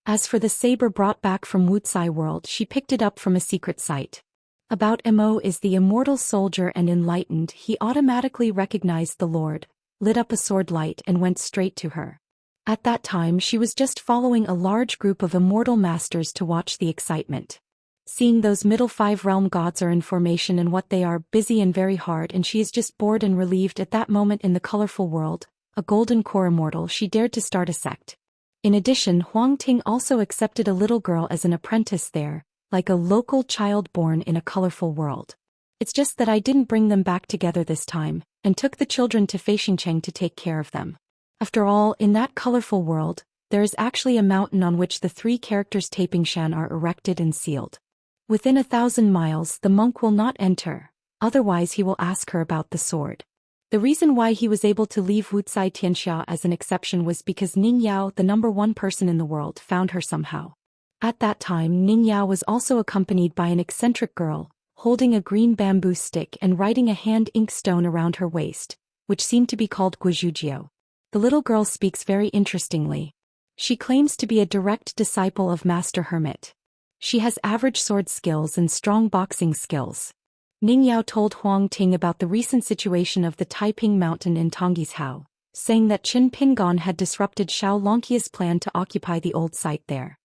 As for the saber brought back from Wuxia world, she picked it up from a secret site. About Mo is the immortal soldier and enlightened, he automatically recognized the Lord, lit up a sword light and went straight to her. At that time she was just following a large group of immortal masters to watch the excitement. Seeing those middle 5 realm gods are in formation and what they are, busy and very hard, and she is just bored and relieved at that moment in the colorful world, a golden core immortal, she dared to start a sect. In addition, Huang Ting also accepted a little girl as an apprentice there, like a local child born in a colorful world. It's just that I didn't bring them back together this time, and took the children to Xianxia to take care of them. After all, in that colorful world, there is actually a mountain on which the 3 characters Taiping Shan are erected and sealed. Within 1,000 miles the monk will not enter, otherwise he will ask her about the sword. The reason why he was able to leave Wuxia Tianxia as an exception was because Ning Yao, the #1 person in the world, found her somehow. At that time Ning Yao was also accompanied by an eccentric girl, holding a green bamboo stick and writing a hand ink stone around her waist, which seemed to be called Guizhuzhio. The little girl speaks very interestingly. She claims to be a direct disciple of Master Hermit. She has average sword skills and strong boxing skills. Ning Yao told Huang Ting about the recent situation of the Taiping Mountain in Tongyi's Hao, saying that Qin Pingon had disrupted Xiao Longqia's plan to occupy the old site there.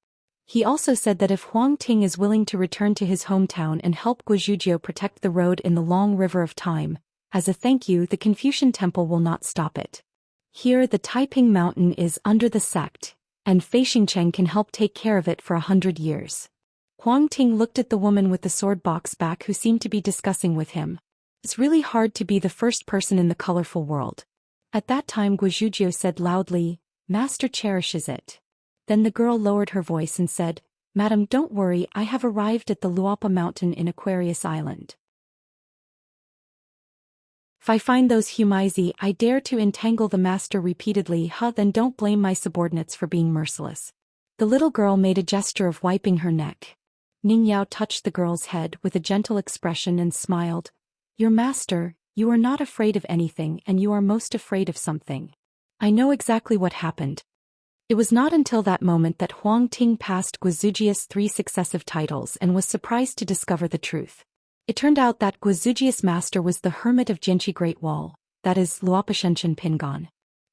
He also said that if Huang Ting is willing to return to his hometown and help Guizhuzhio protect the road in the long river of time, as a thank you the Confucian temple will not stop it. Here the Taiping Mountain is under the sect, and Xianxia can help take care of it for 100 years. Huang Ting looked at the woman with the sword box back who seemed to be discussing with him. It's really hard to be the first person in the colorful world. At that time Guizhuzhio said loudly, Master cherishes it. Then the girl lowered her voice and said, Madam, don't worry, I have arrived at the Luopa Mountain in Aquarius Island. If I find those Humizi, I dare to entangle the master repeatedly, then don't blame my subordinates for being merciless. The little girl made a gesture of wiping her neck. Ning Yao touched the girl's head with a gentle expression and smiled. Your master, you are not afraid of anything and you are most afraid of something. I know exactly what happened. It was not until that moment that Huang Ting passed Guizhuzhia's 3 successive titles and was surprised to discover the truth. It turned out that Guizhuzhia's master was the hermit of Jinchi Great Wall, that is, Luopa Qin Pingon.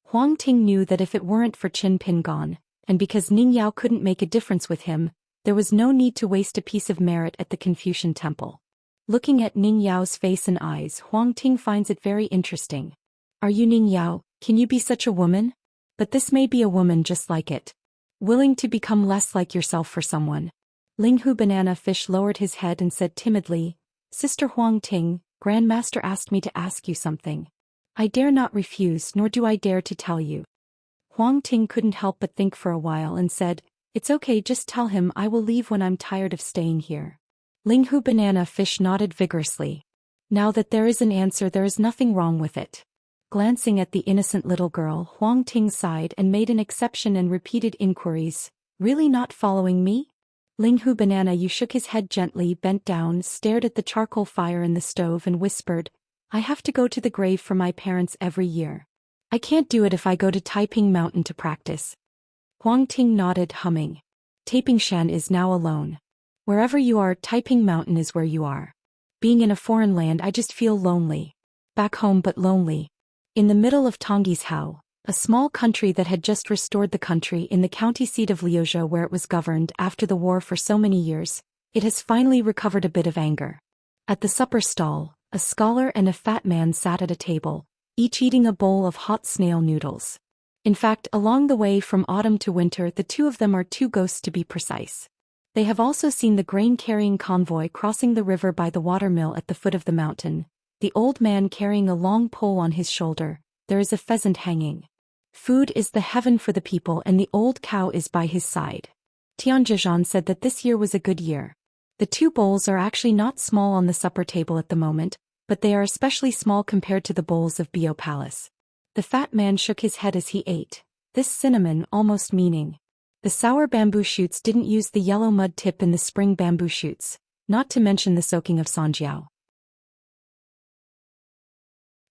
Huang Ting knew that if it weren't for Qin Pingon, and because Ning Yao couldn't make a difference with him, there was no need to waste a piece of merit at the Confucian temple. Looking at Ning Yao's face and eyes, Huang Ting finds it very interesting. Are you Ning Yao? Can you be such a woman? But this may be a woman just like it. Willing to become less like yourself for someone. Linghu Banana Fish lowered his head and said timidly, Sister Huang Ting, Grandmaster asked me to ask you something. I dare not refuse, nor do I dare to tell you. Huang Ting couldn't help but think for a while and said, It's okay, just tell him I will leave when I'm tired of staying here. Linghu Banana Fish nodded vigorously. Now that there is an answer, there is nothing wrong with it. Glancing at the innocent little girl, Huang Ting sighed and made an exception and repeated inquiries. Really not following me? Linghu Banana Yu shook his head gently, bent down, stared at the charcoal fire in the stove and whispered, I have to go to the grave for my parents every year. I can't do it if I go to Taiping Mountain to practice. Huang Ting nodded, humming. Taiping Shan is now alone. Wherever you are, Taiping Mountain is where you are. Being in a foreign land, I just feel lonely. Back home but lonely. In the middle of Tongyi's Hao, a small country that had just restored the country in the county seat of Liuzhou where it was governed after the war for so many years, it has finally recovered a bit of anger. At the supper stall, a scholar and a fat man sat at a table, each eating a bowl of hot snail noodles. In fact, along the way from autumn to winter, the 2 of them are 2 ghosts to be precise. They have also seen the grain-carrying convoy crossing the river by the watermill at the foot of the mountain, the old man carrying a long pole on his shoulder, there is a pheasant hanging. Food is the heaven for the people and the old cow is by his side. Tianzhizhan said that this year was a good year. The 2 bowls are actually not small on the supper table at the moment, but they are especially small compared to the bowls of Bio Palace. The fat man shook his head as he ate, this cinnamon almost meaning. The sour bamboo shoots didn't use the yellow mud tip in the spring bamboo shoots, not to mention the soaking of sanjiao.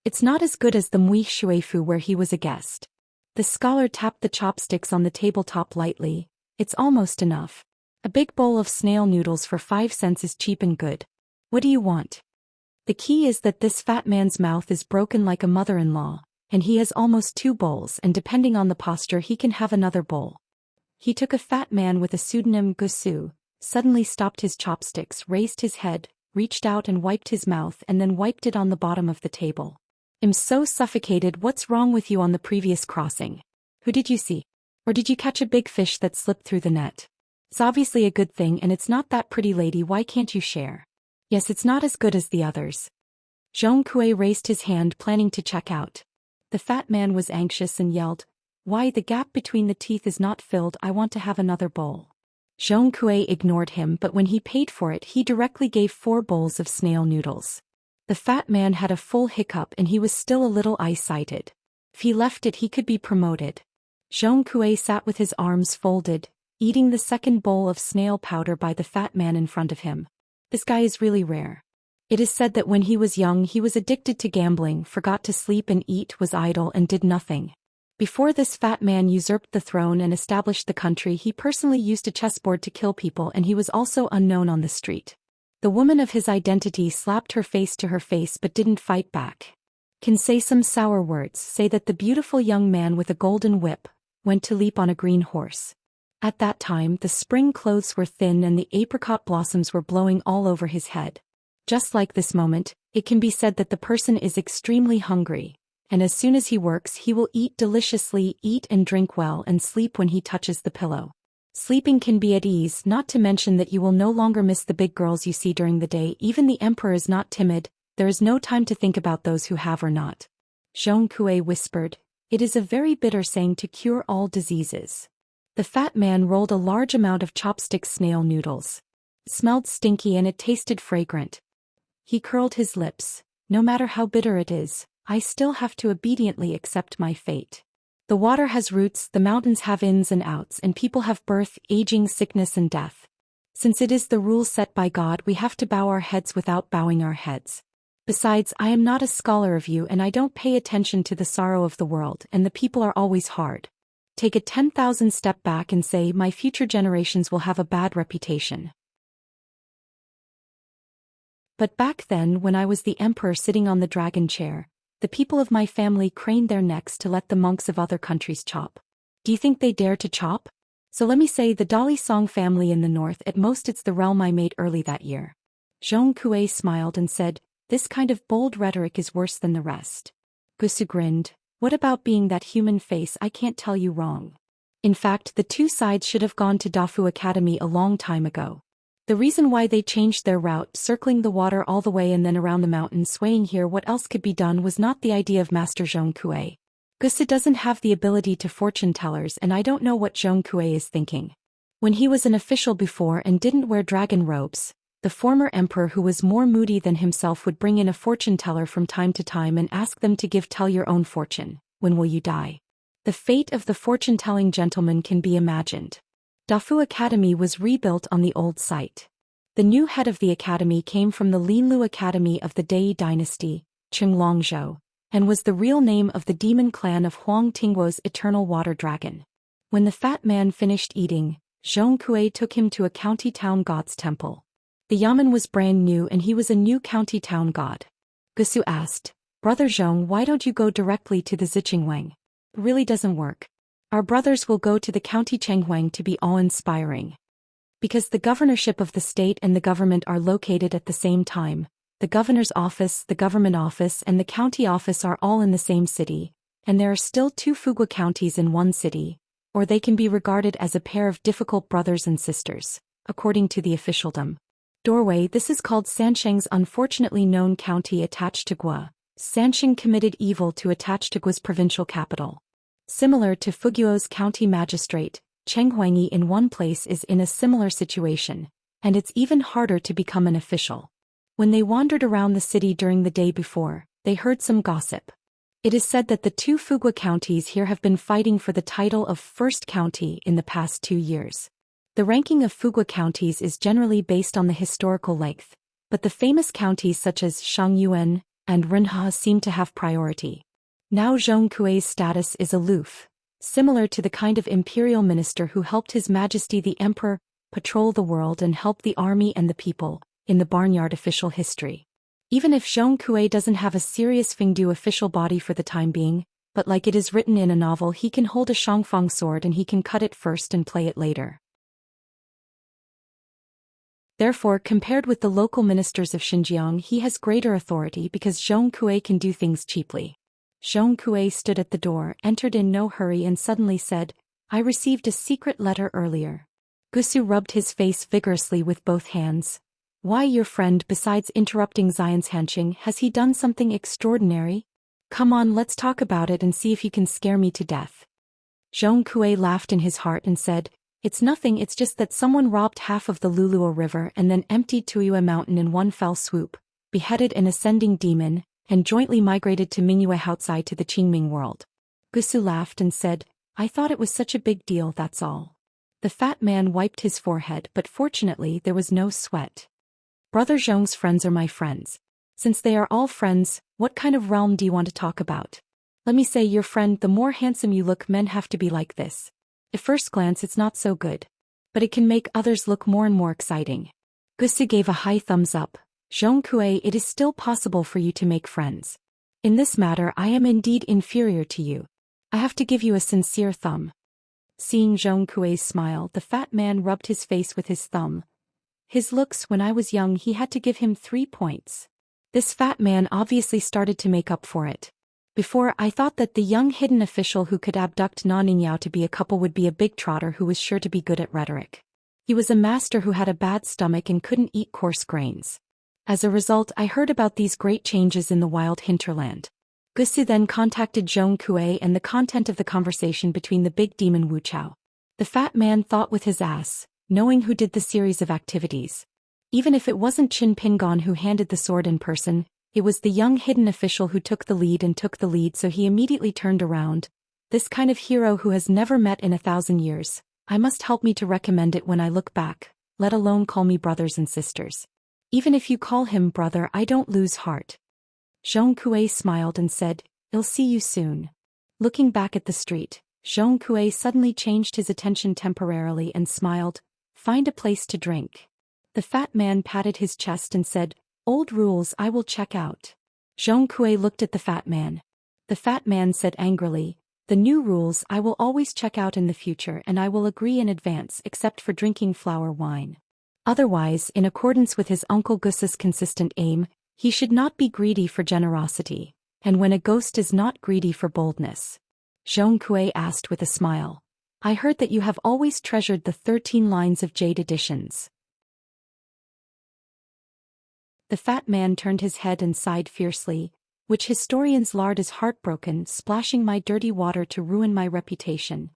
It's not as good as the Mui Shuifu where he was a guest. The scholar tapped the chopsticks on the tabletop lightly. It's almost enough. A big bowl of snail noodles for 5 cents is cheap and good. What do you want? The key is that this fat man's mouth is broken like a mother-in-law, and he has almost 2 bowls and depending on the posture he can have another bowl. He took a fat man with a pseudonym Gusu, suddenly stopped his chopsticks, raised his head, reached out and wiped his mouth and then wiped it on the bottom of the table. I'm so suffocated, what's wrong with you on the previous crossing? Who did you see? Or did you catch a big fish that slipped through the net? It's obviously a good thing and it's not that pretty lady, why can't you share? Yes, it's not as good as the others. Zhong Kui raised his hand planning to check out. The fat man was anxious and yelled, "Why, the gap between the teeth is not filled, I want to have another bowl." Zhong Kui ignored him, but when he paid for it he directly gave 4 bowls of snail noodles. The fat man had a full hiccup and he was still a little eye-sighted. If he left it he could be promoted. Zhong Kui sat with his arms folded, eating the second bowl of snail powder by the fat man in front of him. This guy is really rare. It is said that when he was young he was addicted to gambling, forgot to sleep and eat, was idle and did nothing. Before this fat man usurped the throne and established the country, he personally used a chessboard to kill people, and he was also unknown on the street. The woman of his identity slapped her face to her face but didn't fight back. Can say some sour words, say that the beautiful young man with a golden whip went to leap on a green horse. At that time the spring clothes were thin and the apricot blossoms were blowing all over his head. Just like this moment, it can be said that the person is extremely hungry, and as soon as he works he will eat deliciously, eat and drink well, and sleep when he touches the pillow. Sleeping can be at ease, not to mention that you will no longer miss the big girls you see during the day. Even the emperor is not timid, there is no time to think about those who have or not. Zhong Kui whispered, "It is a very bitter saying to cure all diseases." The fat man rolled a large amount of chopstick snail noodles. It smelled stinky and it tasted fragrant. He curled his lips. "No matter how bitter it is, I still have to obediently accept my fate. The water has roots, the mountains have ins and outs, and people have birth, aging, sickness and death. Since it is the rule set by God, we have to bow our heads without bowing our heads. Besides, I am not a scholar of you and I don't pay attention to the sorrow of the world, and the people are always hard. Take a 10,000 step back and say, my future generations will have a bad reputation. But back then, when I was the emperor sitting on the dragon chair, the people of my family craned their necks to let the monks of other countries chop. Do you think they dare to chop? So let me say, the Dali Song family in the north, at most it's the realm I made early that year." Zhong Kui smiled and said, "This kind of bold rhetoric is worse than the rest." Gusu grinned. "What about being that human face? I can't tell you wrong. In fact, the 2 sides should have gone to Dafu Academy a long time ago. The reason why they changed their route, circling the water all the way and then around the mountain, swaying here, what else could be done, was not the idea of Master Zhong Kui. Gusu doesn't have the ability to fortune tellers, and I don't know what Zhong Kui is thinking. When he was an official before and didn't wear dragon robes, the former emperor, who was more moody than himself, would bring in a fortune teller from time to time and ask them to tell your own fortune. When will you die? The fate of the fortune-telling gentleman can be imagined. Dafu Academy was rebuilt on the old site. The new head of the academy came from the Linlu Academy of the Dai dynasty, Qinglongzhou, and was the real name of the demon clan of Huang Tingguo's eternal water dragon. When the fat man finished eating, Zhong Kui took him to a county town god's temple. The yamen was brand new and he was a new county town god. Gusu asked, "Brother Zhong, why don't you go directly to the Ziqingwang? It really doesn't work. Our brothers will go to the county Chenghuang to be awe-inspiring. Because the governorship of the state and the government are located at the same time, the governor's office, the government office and the county office are all in the same city, and there are still 2 Fugua counties in one city, or they can be regarded as a pair of difficult brothers and sisters, according to the officialdom. Doorway, this is called Sansheng's unfortunately known county attached to Gua. Sansheng committed evil to attach to Gua's provincial capital. Similar to Fuguo's county magistrate, Chenghuangi in one place is in a similar situation, and it's even harder to become an official. When they wandered around the city during the day before, they heard some gossip. It is said that the 2 Fugua counties here have been fighting for the title of first county in the past 2 years. The ranking of Fugua counties is generally based on the historical length, but the famous counties such as Shangyuan and Renha seem to have priority. Now Zhong Kui's status is aloof, similar to the kind of imperial minister who helped His Majesty the Emperor patrol the world and help the army and the people in the barnyard official history. Even if Zhong Kui doesn't have a serious Fengdu official body for the time being, but like it is written in a novel, he can hold a Shangfang sword and he can cut it first and play it later. Therefore, compared with the local ministers of Xinjiang, he has greater authority because Zhong Kui can do things cheaply. Zhong Kui stood at the door, entered in no hurry and suddenly said, "I received a secret letter earlier." Gusu rubbed his face vigorously with both hands. Why your friend, besides interrupting Xianxia, has he done something extraordinary? Come on, let's talk about it and see if you can scare me to death. Zhong Kui laughed in his heart and said, it's nothing, it's just that someone robbed half of the Luluo River and then emptied Tuyue Mountain in one fell swoop, beheaded an ascending demon, and jointly migrated to Mingyue outside to the Qingming world. Gusu laughed and said, I thought it was such a big deal, that's all. The fat man wiped his forehead, but fortunately there was no sweat. Brother Zhong's friends are my friends. Since they are all friends, what kind of realm do you want to talk about? Let me say, your friend, the more handsome you look, men have to be like this. At first glance it's not so good. But it can make others look more and more exciting. Gusu gave a high thumbs up. Zhong Kui, it is still possible for you to make friends. In this matter I am indeed inferior to you. I have to give you a sincere thumb. Seeing Zhong Kui's smile, the fat man rubbed his face with his thumb. His looks, when I was young, he had to give him 3 points. This fat man obviously started to make up for it. Before, I thought that the young hidden official who could abduct Na Ningyao to be a couple would be a big trotter who was sure to be good at rhetoric. He was a master who had a bad stomach and couldn't eat coarse grains. As a result, I heard about these great changes in the wild hinterland. Gusu then contacted Zhong Kui and the content of the conversation between the big demon Wuchao. The fat man thought with his ass, knowing who did the series of activities. Even if it wasn't Qin Pingon who handed the sword in person, it was the young hidden official who took the lead, so he immediately turned around. This kind of hero who has never met in 1,000 years, I must help me to recommend it when I look back, let alone call me brothers and sisters. Even if you call him brother, I don't lose heart. Zhong Kui smiled and said, I'll see you soon. Looking back at the street, Zhong Kui suddenly changed his attention temporarily and smiled, find a place to drink. The fat man patted his chest and said, old rules I will check out. Zhong Kui looked at the fat man. The fat man said angrily, the new rules I will always check out in the future and I will agree in advance except for drinking flower wine. Otherwise, in accordance with his uncle Gusu's consistent aim, he should not be greedy for generosity, and when a ghost is not greedy for boldness. Zhong Kui asked with a smile, I heard that you have always treasured the 13 lines of jade editions. The fat man turned his head and sighed fiercely, which historians lard as heartbroken, splashing my dirty water to ruin my reputation.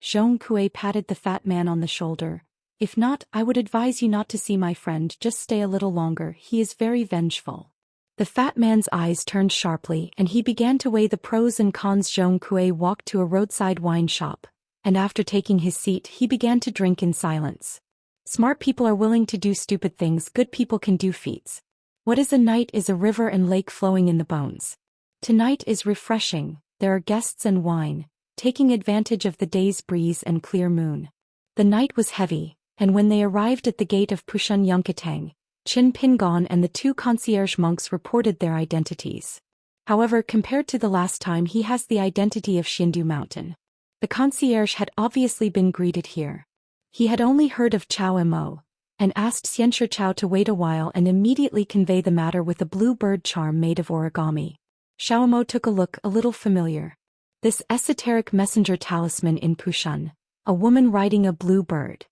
Zhong Kui patted the fat man on the shoulder. If not, I would advise you not to see my friend, just stay a little longer, he is very vengeful. The fat man's eyes turned sharply and he began to weigh the pros and cons. Zhong Kui walked to a roadside wine shop, and after taking his seat he began to drink in silence. Smart people are willing to do stupid things, good people can do feats. What is a night is a river and lake flowing in the bones. Tonight is refreshing, there are guests and wine, taking advantage of the day's breeze and clear moon. The night was heavy, and when they arrived at the gate of Pushun Yunkatang, Qin Pingon and the 2 concierge monks reported their identities. However, compared to the last time, he has the identity of Xindu Mountain. The concierge had obviously been greeted here. He had only heard of Chao Mo, and asked Xianxia Chao to wait a while and immediately convey the matter with a blue bird charm made of origami. Xiao Mo took a look, a little familiar. This esoteric messenger talisman in Pushun, a woman riding a blue bird.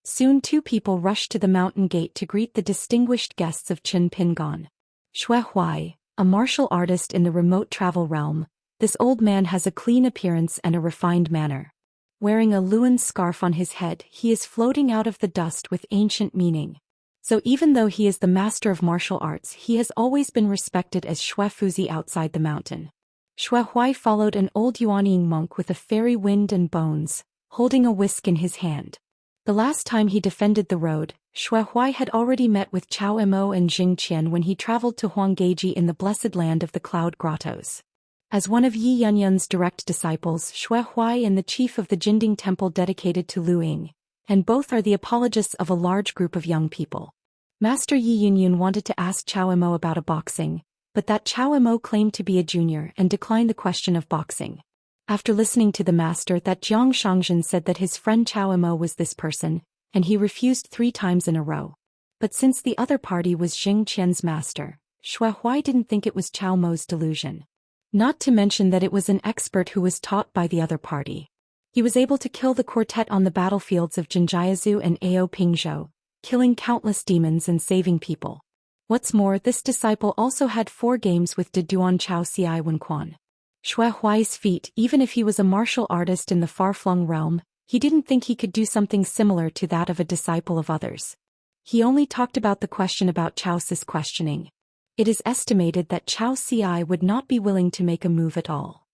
Soon 2 people rushed to the mountain gate to greet the distinguished guests of Qin Pingon. Shui Huai, a martial artist in the remote travel realm, this old man has a clean appearance and a refined manner. Wearing a Luan scarf on his head, he is floating out of the dust with ancient meaning. So even though he is the master of martial arts, he has always been respected as Shui Fuzi outside the mountain. Shui Huai followed an old Yuanying monk with a fairy wind and bones, holding a whisk in his hand. The last time he defended the road, Shui Huai had already met with Chao Mo and Jing Qian when he traveled to Huanggeji in the blessed land of the Cloud Grottos. As one of Yi Yunyun's direct disciples, Shui Huai and the chief of the Jinding temple dedicated to Lu Ying, and both are the apologists of a large group of young people. Master Yi Yunyun wanted to ask Chao Mo about a boxing, but that Chao Mo claimed to be a junior and declined the question of boxing. After listening to the master, that Jiang Shangzhen said that his friend Chao Mo was this person, and he refused 3 times in a row. But since the other party was Jing Qian's master, Shui Huai didn't think it was Chao Mo's delusion. Not to mention that it was an expert who was taught by the other party. He was able to kill the quartet on the battlefields of Jinjiazhu and Ao Pingzhou, killing countless demons and saving people. What's more, this disciple also had 4 games with De Duan Chao Ci Wen Quan. Xue Huai's feat. Even if he was a martial artist in the far-flung realm, he didn't think he could do something similar to that of a disciple of others. He only talked about the question about Chao Ci's questioning. It is estimated that Chao Ci would not be willing to make a move at all.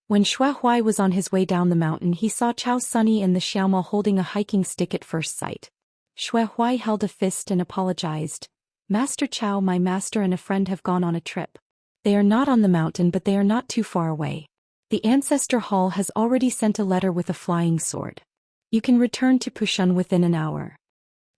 When Xue Huai was on his way down the mountain, he saw Chao Sunny and the Xiaoma holding a hiking stick at first sight. Xue Huai held a fist and apologized. Master Chao, my master and a friend have gone on a trip. They are not on the mountain, but they are not too far away. The Ancestor Hall has already sent a letter with a flying sword. You can return to Pushan within an hour.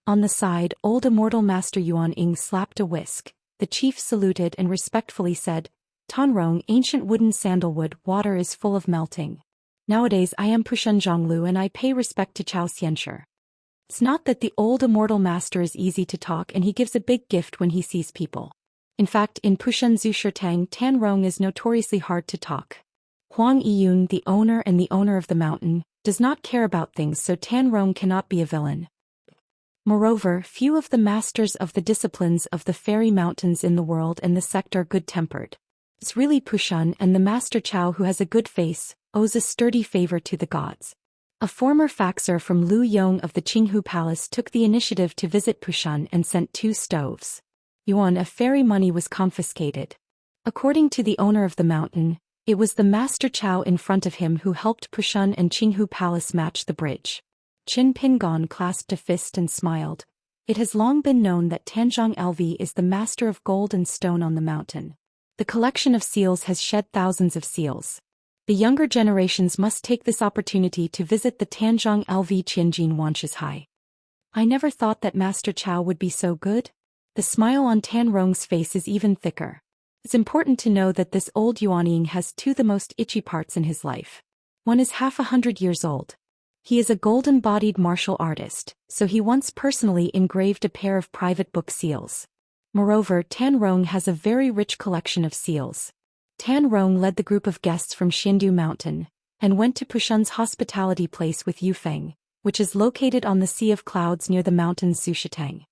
On the side, old immortal Master Yuan Ying slapped a whisk. The chief saluted and respectfully said, Tanrong, ancient wooden sandalwood, water is full of melting. Nowadays I am Pushan Zhonglu and I pay respect to Chao Xianxia. It's not that the old immortal master is easy to talk and he gives a big gift when he sees people. In fact, in Pushan Zushirtang, Tanrong is notoriously hard to talk. Huang Yiyun, the owner of the mountain, does not care about things, so Tanrong cannot be a villain. Moreover, few of the masters of the disciplines of the fairy mountains in the world and the sect are good-tempered. It's really Pushan, and the Master Chao, who has a good face, owes a sturdy favor to the gods. A former faxer from Lu Yong of the Qinghu Palace took the initiative to visit Pushan and sent 2 stoves. Yuan of fairy money was confiscated. According to the owner of the mountain, it was the Master Chao in front of him who helped Pushan and Qinghu Palace match the bridge. Qin Pingon clasped a fist and smiled. It has long been known that Tanzhong LV is the master of gold and stone on the mountain. The collection of seals has shed thousands of seals. The younger generations must take this opportunity to visit the Tanzhong LV Qianjin Wanshis High. I never thought that Master Chao would be so good. The smile on Tanrong's face is even thicker. It's important to know that this old Yuanying has 2 the most itchy parts in his life. One is half 100 years old. He is a golden-bodied martial artist, so he once personally engraved a pair of private book seals. Moreover, Tanrong has a very rich collection of seals. Tanrong led the group of guests from Xindu Mountain, and went to Pushan's hospitality place with Yufeng, which is located on the Sea of Clouds near the mountains Zushitang.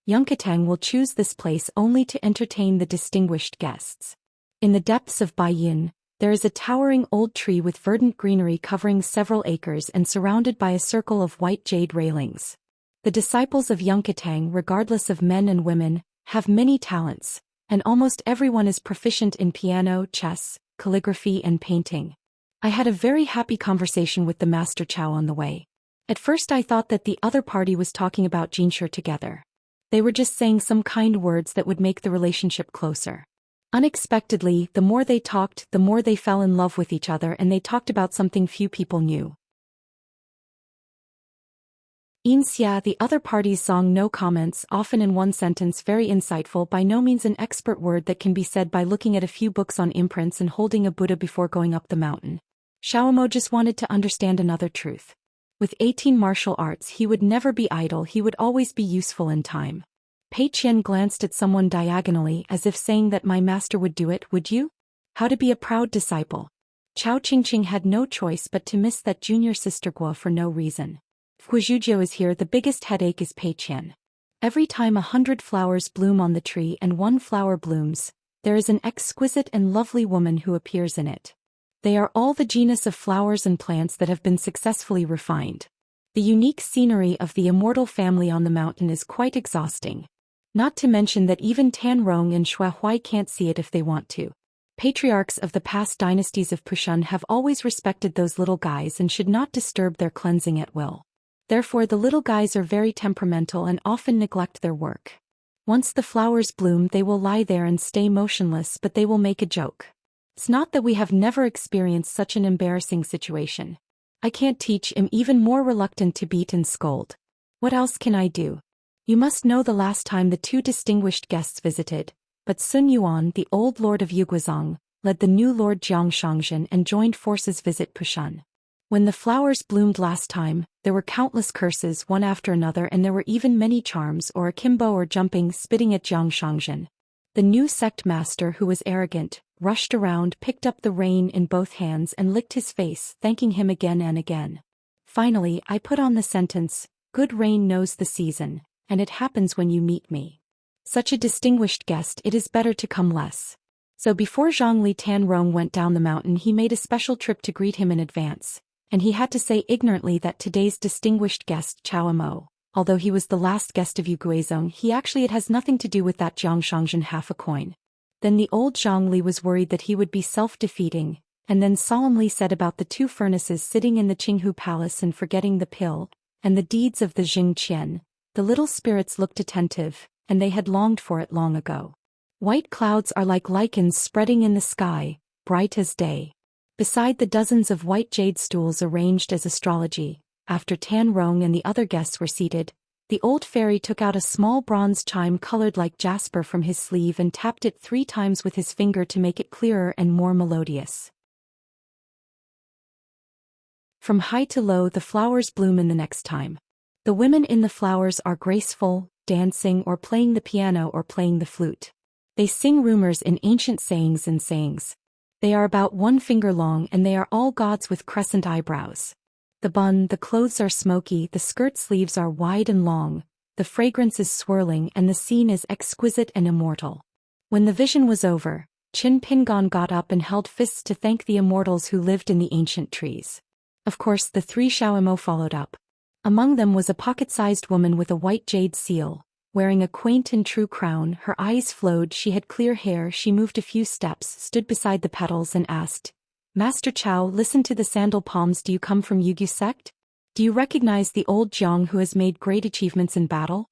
Yunkatang will choose this place only to entertain the distinguished guests. In the depths of Baiyin, there is a towering old tree with verdant greenery covering several acres and surrounded by a circle of white jade railings. The disciples of Yunkatang, regardless of men and women, have many talents, and almost everyone is proficient in piano, chess, calligraphy and painting. I had a very happy conversation with the Master Chao on the way. At first I thought that the other party was talking about Jinshi together. They were just saying some kind words that would make the relationship closer. Unexpectedly, the more they talked, the more they fell in love with each other, and they talked about something few people knew. Xianxia, the other party's song, no comments, often in one sentence, very insightful, by no means an expert word that can be said by looking at a few books on imprints and holding a Buddha before going up the mountain. Xiaomo just wanted to understand another truth. With 18 martial arts, he would never be idle, he would always be useful in time. Pei Qian glanced at someone diagonally as if saying that my master would do it, would you? How to be a proud disciple. Chao Qingqing had no choice but to miss that junior sister Guo for no reason. If Guizhuzhou is here, the biggest headache is Pei Qian. Every time 100 flowers bloom on the tree and 1 flower blooms, there is an exquisite and lovely woman who appears in it. They are all the genus of flowers and plants that have been successfully refined. The unique scenery of the immortal family on the mountain is quite exhausting. Not to mention that even Tanrong and Xue Huai can't see it if they want to. Patriarchs of the past dynasties of Pushan have always respected those little guys and should not disturb their cleansing at will. Therefore the little guys are very temperamental and often neglect their work. Once the flowers bloom, they will lie there and stay motionless, but they will make a joke. It's not that we have never experienced such an embarrassing situation. I can't teach, am even more reluctant to beat and scold. What else can I do? You must know the last time the 2 distinguished guests visited, but Sun Yuan, the old lord of Yuguazong, led the new lord Jiang Shangzhen and joined forces visit Pushan. When the flowers bloomed last time, there were countless curses one after another, and there were even many charms or akimbo or jumping, spitting at Jiang Shangzhen. The new sect master, who was arrogant, rushed around, picked up the rein in both hands and licked his face, thanking him again and again. Finally, I put on the sentence, Good rain knows the season, and it happens when you meet me. Such a distinguished guest, it is better to come less. So before Zhongli Tanrong went down the mountain, he made a special trip to greet him in advance, and he had to say ignorantly that today's distinguished guest Chao Mo, although he was the last guest of Yu Guizhong, it has nothing to do with that Jiang Shangzhen half a coin. Then the old Zhongli was worried that he would be self-defeating, and then solemnly said about the 2 furnaces sitting in the Qinghu Palace and forgetting the pill, and the deeds of the Zhou Xian. The little spirits looked attentive, and they had longed for it long ago. White clouds are like lichens spreading in the sky, bright as day. Beside the dozens of white jade stools arranged as astrology, after Tan Rong and the other guests were seated, the old fairy took out a small bronze chime colored like jasper from his sleeve and tapped it 3 times with his finger to make it clearer and more melodious. From high to low, the flowers bloom in the next time. The women in the flowers are graceful, dancing or playing the piano or playing the flute. They sing rumors in ancient sayings and sayings. They are about 1 finger long and they are all gods with crescent eyebrows. The clothes are smoky, the skirt sleeves are wide and long, the fragrance is swirling and the scene is exquisite and immortal. When the vision was over, Qin Pingon got up and held fists to thank the immortals who lived in the ancient trees. Of course the 3 Xiaomo followed up. Among them was a pocket-sized woman with a white jade seal, wearing a quaint and true crown. Her eyes flowed, she had clear hair, she moved a few steps, stood beside the petals and asked, "Master Chao, listen to the sandal palms, do you come from Yugu sect? Do you recognize the old Jiang who has made great achievements in battle?"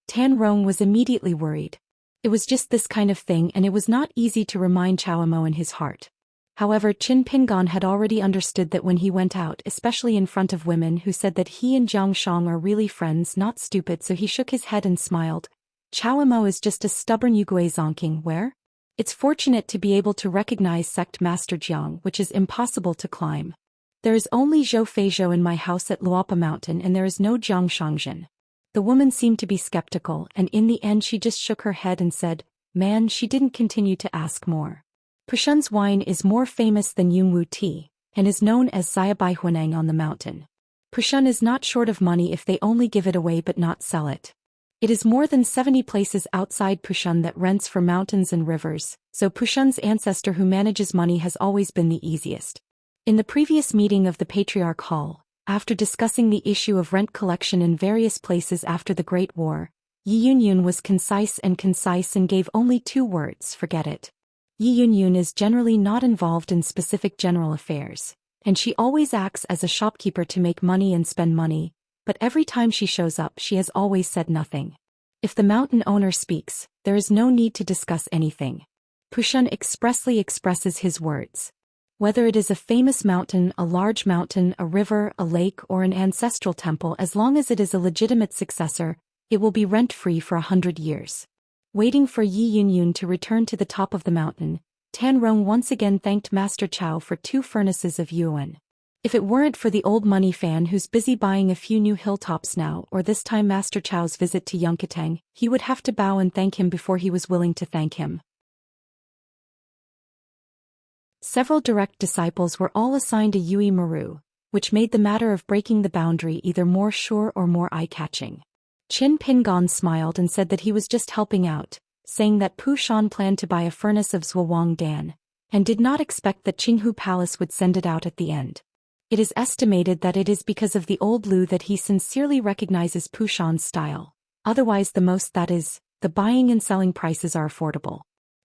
Tan Rong was immediately worried. It was just this kind of thing and it was not easy to remind Chao Mo in his heart. However, Qin Pingon had already understood that when he went out, especially in front of women who said that he and Jiang Shang are really friends, not stupid, so he shook his head and smiled. Chao Mo is just a stubborn Yugui zonking where? It's fortunate to be able to recognize sect Master Jiang, which is impossible to climb. There is only Zhou Feizhou in my house at Luopa Mountain and there is no Jiang Shangzhen. The woman seemed to be skeptical and in the end she just shook her head and said, "Man," she didn't continue to ask more. Pushun's wine is more famous than Yunwu tea, and is known as Xiabai Huaneng on the mountain. Pushun is not short of money if they only give it away but not sell it. It is more than 70 places outside Pushun that rents for mountains and rivers, so Pushun's ancestor who manages money has always been the easiest. In the previous meeting of the Patriarch Hall, after discussing the issue of rent collection in various places after the Great War, Yi Yunyun was concise and gave only 2 words: forget it. Yi Yunyun is generally not involved in specific general affairs, and she always acts as a shopkeeper to make money and spend money, but every time she shows up she has always said nothing. If the mountain owner speaks, there is no need to discuss anything. Pushun expressly expresses his words. Whether it is a famous mountain, a large mountain, a river, a lake or an ancestral temple, as long as it is a legitimate successor, it will be rent-free for 100 years. Waiting for Yi Yunyun to return to the top of the mountain, Tan Rong once again thanked Master Chao for 2 furnaces of yuan. If it weren't for the old money fan who's busy buying a few new hilltops now, or this time Master Chao's visit to Yunkatang, he would have to bow and thank him before he was willing to thank him. Several direct disciples were all assigned a Yui Maru, which made the matter of breaking the boundary either more sure or more eye-catching. Qin Pingon smiled and said that he was just helping out, saying that Pu Shan planned to buy a furnace of Zhuowang Dan, and did not expect that Qinghu Palace would send it out at the end. It is estimated that it is because of the old Lu that he sincerely recognizes Pu Shan's style. Otherwise the buying and selling prices are affordable.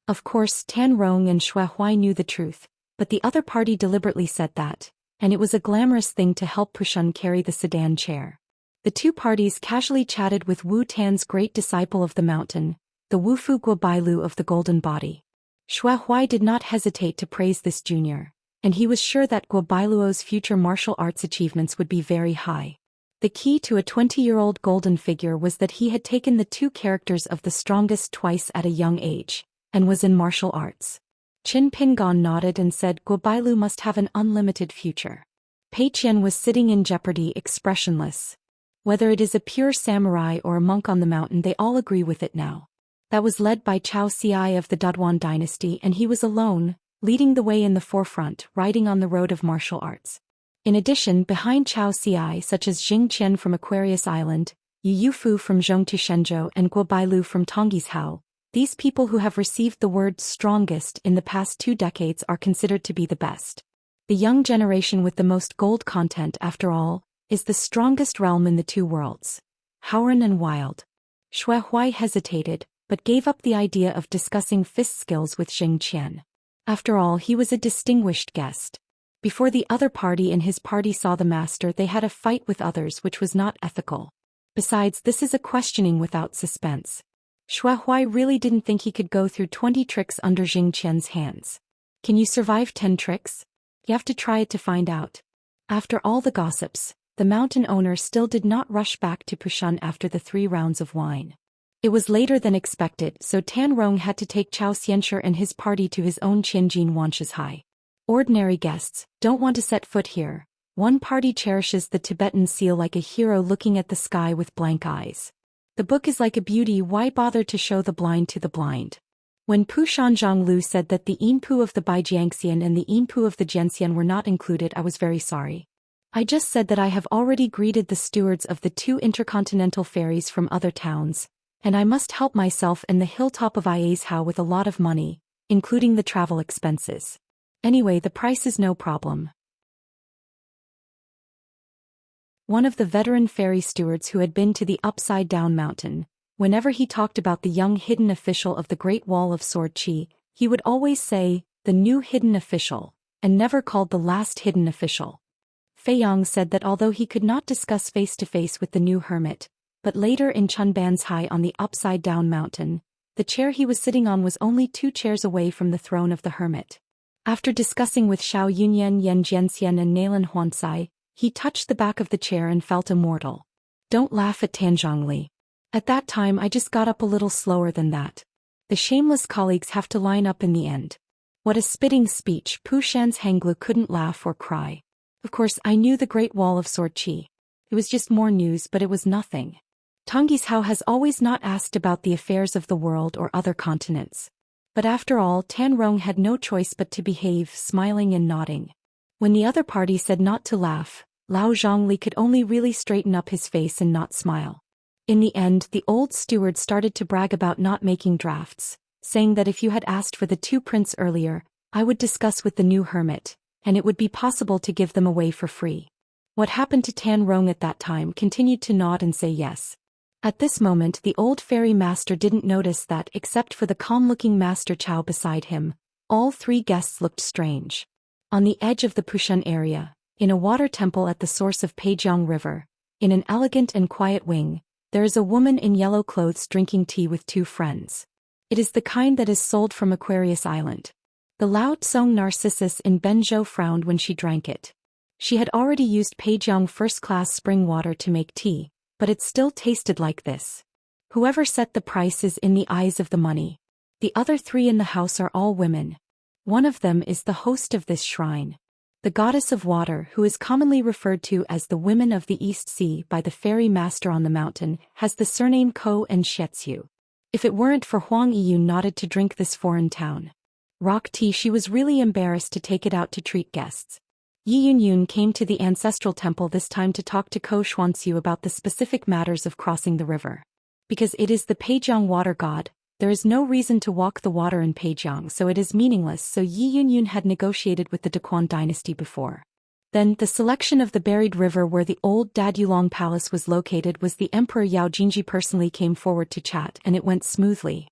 Of course Tan Rong and Xue Huai knew the truth, but the other party deliberately said that, and it was a glamorous thing to help Pu Shan carry the sedan chair. The 2 parties casually chatted with Wu Tan's great disciple of the mountain, the Wufu Guobailu of the golden body. Xue Huai did not hesitate to praise this junior, and he was sure that Guobailuo's future martial arts achievements would be very high. The key to a 20-year-old golden figure was that he had taken the 2 characters of the strongest twice at a young age, and was in martial arts. Qin Pingon nodded and said Guobailu must have an unlimited future. Pei Qian was sitting in jeopardy, expressionless. Whether it is a pure samurai or a monk on the mountain, they all agree with it now. That was led by Chao Xiai of the Duduan dynasty, and he was alone, leading the way in the forefront, riding on the road of martial arts. In addition, behind Chao Ci such as Jing Qian from Aquarius Island, Yu Yufu from Zhongtu Shenzhou and Guo Bailu from Tonggishao, these people who have received the word strongest in the past 2 decades are considered to be the best. The young generation with the most gold content, after all, is the strongest realm in the 2 worlds. Howren and Wild. Shui Huai hesitated, but gave up the idea of discussing fist skills with Jing Qian. After all, he was a distinguished guest. Before the other party in his party saw the master, they had a fight with others which was not ethical. Besides, this is a questioning without suspense. Shui Huai really didn't think he could go through 20 tricks under Jing Qian's hands. Can you survive 10 tricks? You have to try it to find out. After all the gossips, the mountain owner still did not rush back to Pushan after the 3 rounds of wine. It was later than expected, so Tan Rong had to take Chao Xianxia and his party to his own Qianjin Wanshas High. Ordinary guests don't want to set foot here. One party cherishes the Tibetan seal like a hero looking at the sky with blank eyes. The book is like a beauty, why bother to show the blind to the blind? When Pu Shanzhang Lu said that the Yinpu of the Baijiangxian and the Yinpu of the Jianxian were not included, I was very sorry. I just said that I have already greeted the stewards of the 2 intercontinental ferries from other towns, and I must help myself and the hilltop of Iazhao with a lot of money, including the travel expenses. Anyway, the price is no problem. One of the veteran ferry stewards who had been to the upside-down mountain, whenever he talked about the young hidden official of the Great Wall of Sword Qi, he would always say, the new hidden official, and never called the last hidden official. Fei Yang said that although he could not discuss face-to-face with the new hermit, but later in Chunban's High on the upside-down mountain, the chair he was sitting on was only 2 chairs away from the throne of the hermit. After discussing with Xiao Yunyan, Yan Jianxian and Nalan Huancai, he touched the back of the chair and felt immortal. Don't laugh at Tan Zhongli. At that time I just got up a little slower than that. The shameless colleagues have to line up in the end. What a spitting speech. Pu Shan's Hanglu couldn't laugh or cry. Of course, I knew the Great Wall of Sword Qi. It was just more news, but it was nothing. Tonggishao has always not asked about the affairs of the world or other continents. But after all, Tan Rong had no choice but to behave, smiling and nodding. When the other party said not to laugh, Lao Zhongli could only really straighten up his face and not smile. In the end, the old steward started to brag about not making drafts, saying that if you had asked for the 2 prints earlier, I would discuss with the new hermit, and it would be possible to give them away for free. What happened to Tan Rong at that time continued to nod and say yes. At this moment, the old fairy master didn't notice that, except for the calm-looking Master Chao beside him, all 3 guests looked strange. On the edge of the Pushan area, in a water temple at the source of Peijiang River, in an elegant and quiet wing, there is a woman in yellow clothes drinking tea with 2 friends. It is the kind that is sold from Aquarius Island. The Lao Tsong Narcissus in Benzhou frowned when she drank it. She had already used Peijiang first-class spring water to make tea, but it still tasted like this. Whoever set the price is in the eyes of the money. The other 3 in the house are all women. One of them is the host of this shrine. The goddess of water, who is commonly referred to as the Women of the East Sea by the ferry master on the mountain, has the surname Ko and Xietsu. If it weren't for Huang Yiyun nodded to drink this foreign town rock tea, she was really embarrassed to take it out to treat guests. Yi Yunyun came to the ancestral temple this time to talk to Ko Xuanxiu about the specific matters of crossing the river. Because it is the Peijiang water god, there is no reason to walk the water in Peijiang, so it is meaningless, so Yi Yunyun had negotiated with the Daquan dynasty before. Then, the selection of the buried river where the old Dadulong palace was located was the Emperor Yao Jinji personally came forward to chat, and it went smoothly.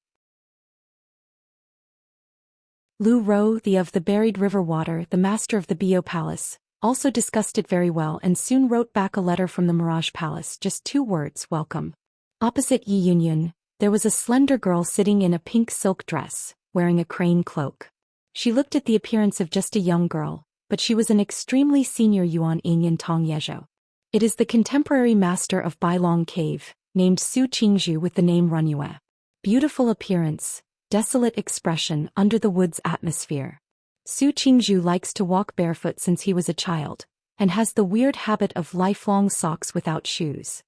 Lu Ro, the of the buried river water, the master of the Bio Palace, also discussed it very well and soon wrote back a letter from the Mirage Palace, just 2 words, welcome. Opposite Yi Yunyun, there was a slender girl sitting in a pink silk dress, wearing a crane cloak. She looked at the appearance of just a young girl, but she was an extremely senior Yuan Yingyan Tong Yezhou. It is the contemporary master of Bailong Cave, named Su Qingzhu with the name Runyue. Beautiful appearance, desolate expression under the woods atmosphere. Su Qingzhu likes to walk barefoot since he was a child, and has the weird habit of lifelong socks without shoes.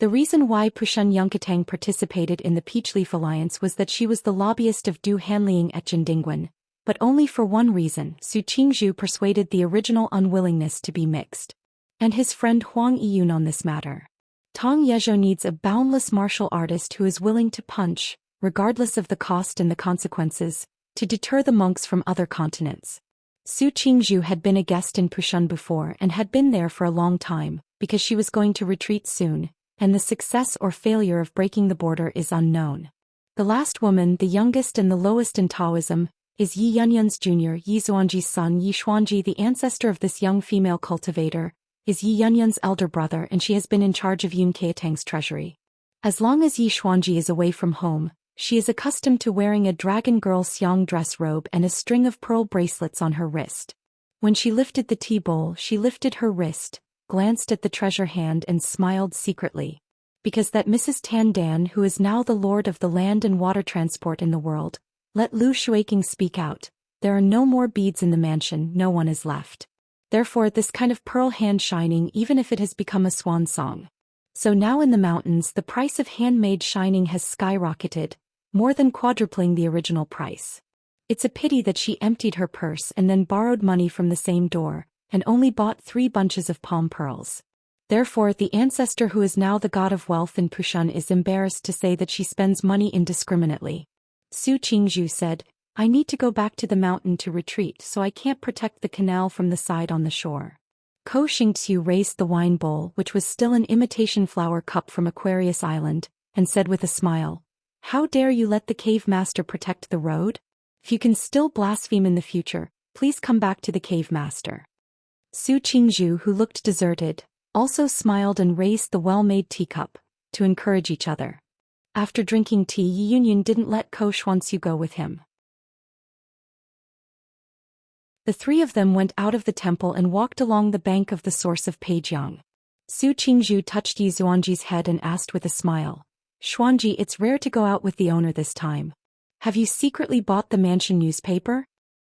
The reason why Pushan Yunkatang participated in the Peachleaf Alliance was that she was the lobbyist of Du Hanliang at Jindingwen, But only for one reason: Su Qingzhu persuaded the original unwillingness to be mixed. And his friend Huang Yiyun on this matter. Tang Yezhou needs a boundless martial artist who is willing to punch, regardless of the cost and the consequences, to deter the monks from other continents. Su Qingzhu had been a guest in Pushan before and had been there for a long time, because she was going to retreat soon, and the success or failure of breaking the border is unknown. The last woman, the youngest and the lowest in Taoism, is Yi Yunyun's junior, Yi Zuanji's son. Yi Xuanji, the ancestor of this young female cultivator, is Yi Yunyun's elder brother, and she has been in charge of Yun Keitang's treasury. As long as Yi Xuanji is away from home, she is accustomed to wearing a dragon girl xiang dress robe and a string of pearl bracelets on her wrist. When she lifted the tea bowl, she lifted her wrist, glanced at the treasure hand and smiled secretly. Because that Mrs. Tan Dan, who is now the lord of the land and water transport in the world, let Lu Shuiking speak out. There are no more beads in the mansion, no one is left. Therefore this kind of pearl hand shining, even if it has become a swan song. So now in the mountains the price of handmade shining has skyrocketed, more than quadrupling the original price. It's a pity that she emptied her purse and then borrowed money from the same door, and only bought 3 bunches of palm pearls. Therefore the ancestor who is now the god of wealth in Pushan is embarrassed to say that she spends money indiscriminately. Su Qingzhu said, "I need to go back to the mountain to retreat, so I can't protect the canal from the side on the shore." Ko Xingxiu raised the wine bowl, which was still an imitation flower cup from Aquarius Island, and said with a smile, "How dare you let the cave master protect the road? If you can still blaspheme in the future, please come back to the cave master." Su Qingzhu, who looked deserted, also smiled and raised the well-made teacup, to encourage each other. After drinking tea, Yi Yunyun didn't let Ko Xuanxiu go with him. The 3 of them went out of the temple and walked along the bank of the source of Peijiang. Su Qingzhu touched Yi Zuanji's head and asked with a smile, "Xuanji, it's rare to go out with the owner this time. Have you secretly bought the mansion newspaper?"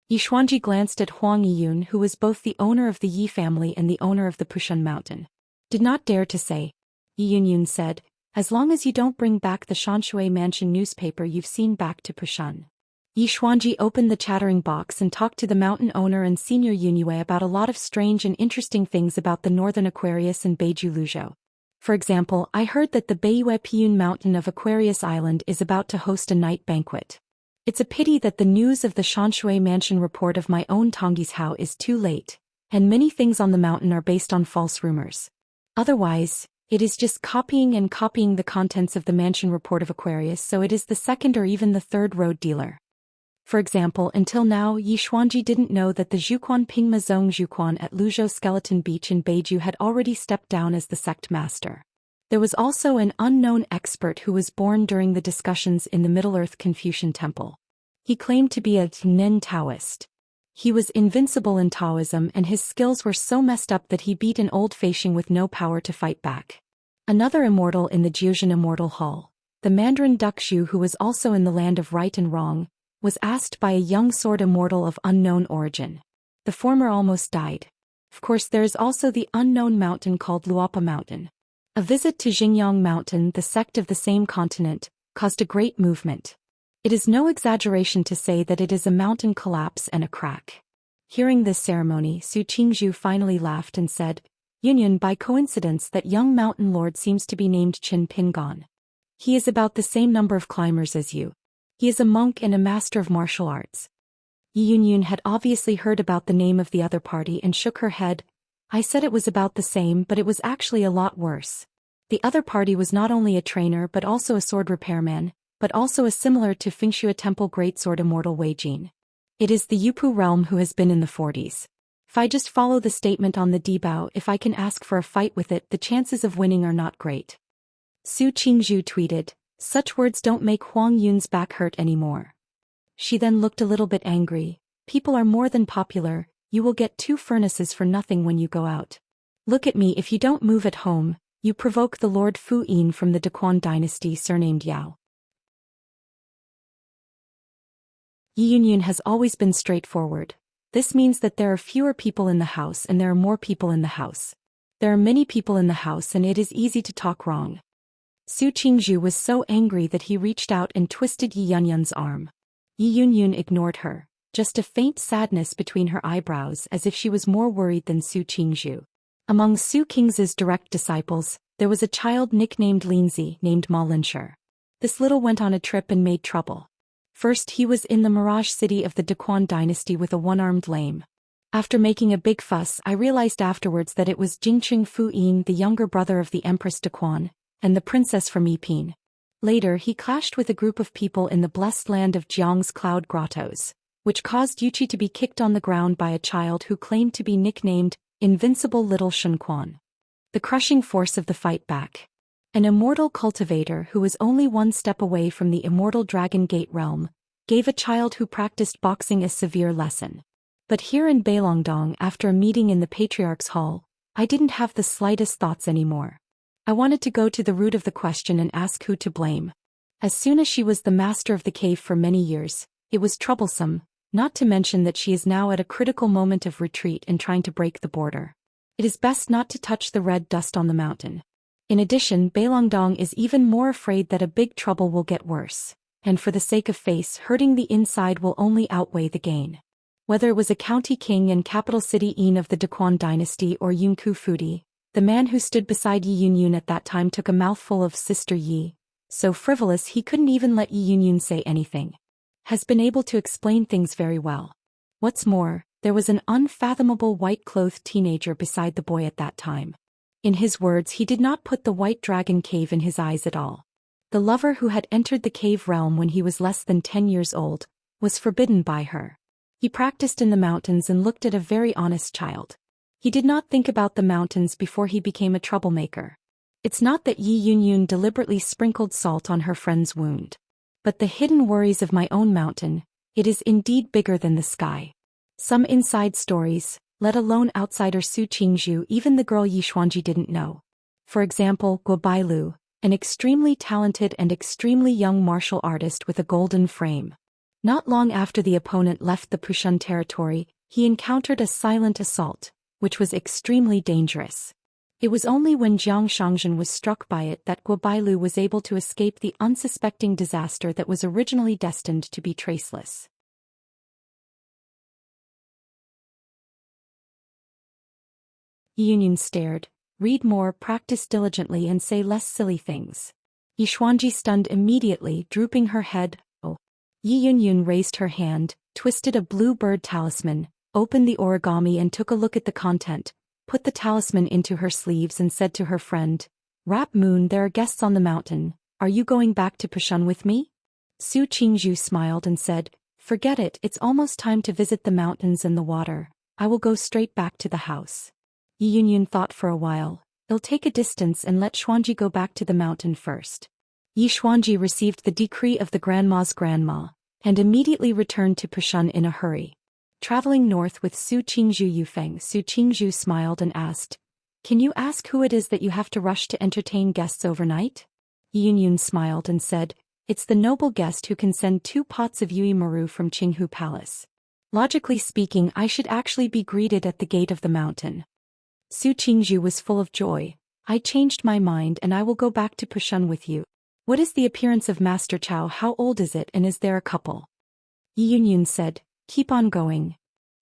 Yi Xuanji glanced at Huang Yiyun, who was both the owner of the Yi family and the owner of the Pushan mountain. Did not dare to say. Yi Yunyun said, "As long as you don't bring back the Xianxia mansion newspaper you've seen back to Pushan." Yi Xuanji opened the chattering box and talked to the mountain owner and senior Yunyue about a lot of strange and interesting things about the northern Aquarius and Beiju Luzhou. For example, I heard that the Beiyue Piyun mountain of Aquarius Island is about to host a night banquet. It's a pity that the news of the Xianxia mansion report of my own Tongji's Hao is too late, and many things on the mountain are based on false rumors. Otherwise, it is just copying the contents of the mansion report of Aquarius, so it is the second or even the third road dealer. For example, until now, Yi Xuanji didn't know that the Zhuquan Pingma Zong Zhuquan at Luzhou Skeleton Beach in Beiju had already stepped down as the sect master. There was also an unknown expert who was born during the discussions in the Middle-earth Confucian Temple. He claimed to be a Nen Taoist. He was invincible in Taoism and his skills were so messed up that he beat an old Feishing with no power to fight back. Another immortal in the Jiuzhen Immortal Hall, the Mandarin Duxu, who was also in the land of right and wrong, was asked by a young sword immortal of unknown origin. The former almost died. Of course, there is also the unknown mountain called Luopa Mountain. A visit to Xingyang Mountain, the sect of the same continent, caused a great movement. It is no exaggeration to say that it is a mountain collapse and a crack. Hearing this ceremony, Su Qingzhu finally laughed and said, "Yunyun, by coincidence that young mountain lord seems to be named Qin Pingon. He is about the same number of climbers as you. He is a monk and a master of martial arts." Yi Yunyun had obviously heard about the name of the other party and shook her head. "I said it was about the same, but it was actually a lot worse. The other party was not only a trainer but also a sword repairman, but also a similar to Fengxue Temple greatsword immortal Wei Jin. It is the Yupu realm who has been in the 40s. If I just follow the statement on the Dibao, if I can ask for a fight with it, the chances of winning are not great." Su Qingzhu tweeted, "Such words don't make Huang Yun's back hurt anymore." She then looked a little bit angry. "People are more than popular, you will get 2 furnaces for nothing when you go out. Look at me, if you don't move at home, you provoke the Lord Fu Yin from the Dequan dynasty surnamed Yao." Yi Yunyun has always been straightforward. This means that there are fewer people in the house and there are more people in the house. There are many people in the house and it is easy to talk wrong. Su Qingzhu was so angry that he reached out and twisted Yi Yunyun's arm. Yi Yunyun ignored her. just a faint sadness between her eyebrows as if she was more worried than Su Qingzhu. Among Su Qing's direct disciples, there was a child nicknamed Linzi named Ma Linshi. This little went on a trip and made trouble. First he was in the Mirage city of the Daquan dynasty with a one-armed lame. After making a big fuss, I realized afterwards that it was Jingqing Fu Yin, the younger brother of the Empress Daquan, and the princess from Yipin. Later he clashed with a group of people in the blessed land of Jiang's cloud grottos, which caused Yuqi to be kicked on the ground by a child who claimed to be nicknamed Invincible Little Shunquan. The crushing force of the fight back. An immortal cultivator who was only one step away from the immortal Dragon Gate realm, gave a child who practiced boxing a severe lesson. But here in Beilongdong, after a meeting in the Patriarch's Hall, I didn't have the slightest thoughts anymore. I wanted to go to the root of the question and ask who to blame. As soon as she was the master of the cave for many years, it was troublesome, not to mention that she is now at a critical moment of retreat and trying to break the border. It is best not to touch the red dust on the mountain. In addition, Beilongdong is even more afraid that a big trouble will get worse, and for the sake of face, hurting the inside will only outweigh the gain. Whether it was a county king and capital city Yin of the Daquan dynasty or Yunku Fudi, the man who stood beside Yi Yunyun at that time took a mouthful of Sister Yi, so frivolous he couldn't even let Yi Yunyun say anything. Has been able to explain things very well. What's more, there was an unfathomable white-clothed teenager beside the boy at that time. In his words, he did not put the white dragon cave in his eyes at all. The lover who had entered the cave realm when he was less than 10 years old, was forbidden by her. He practiced in the mountains and looked at a very honest child. He did not think about the mountains before he became a troublemaker. It's not that Yi Yunyun deliberately sprinkled salt on her friend's wound. But the hidden worries of my own mountain, it is indeed bigger than the sky. Some inside stories, let alone outsider Su Qingzhu, even the girl Yi Xuanji didn't know. For example, Guo Bailu, an extremely talented and extremely young martial artist with a golden frame. Not long after the opponent left the Pushun territory, he encountered a silent assault, which was extremely dangerous. It was only when Jiang Shangzhen was struck by it that Guo Bailu was able to escape the unsuspecting disaster that was originally destined to be traceless. Yi Yunyun stared. Read more, practice diligently and say less silly things. Yi Xuanji stunned immediately, drooping her head. Oh. Yi Yunyun raised her hand, twisted a blue bird talisman, opened the origami and took a look at the content, put the talisman into her sleeves and said to her friend, "Rap Moon, there are guests on the mountain, are you going back to Pushun with me?" Su Qingzhu smiled and said, "Forget it, it's almost time to visit the mountains and the water, I will go straight back to the house." Yi Yunyun thought for a while, "I'll take a distance and let Xuanji go back to the mountain first." Yi Xuanji received the decree of the grandma's grandma, and immediately returned to Pushun in a hurry. Traveling north with Su Qingzhu Yufeng, Su Qingzhu smiled and asked, "Can you ask who it is that you have to rush to entertain guests overnight?" Yi Yunyun smiled and said, "It's the noble guest who can send 2 pots of Yui Maru from Qinghu Palace. Logically speaking, I should actually be greeted at the gate of the mountain." Su Qingzhu was full of joy. "I changed my mind and I will go back to Pushun with you. What is the appearance of Master Chao? How old is it and is there a couple?" Yi Yunyun said, "Keep on going."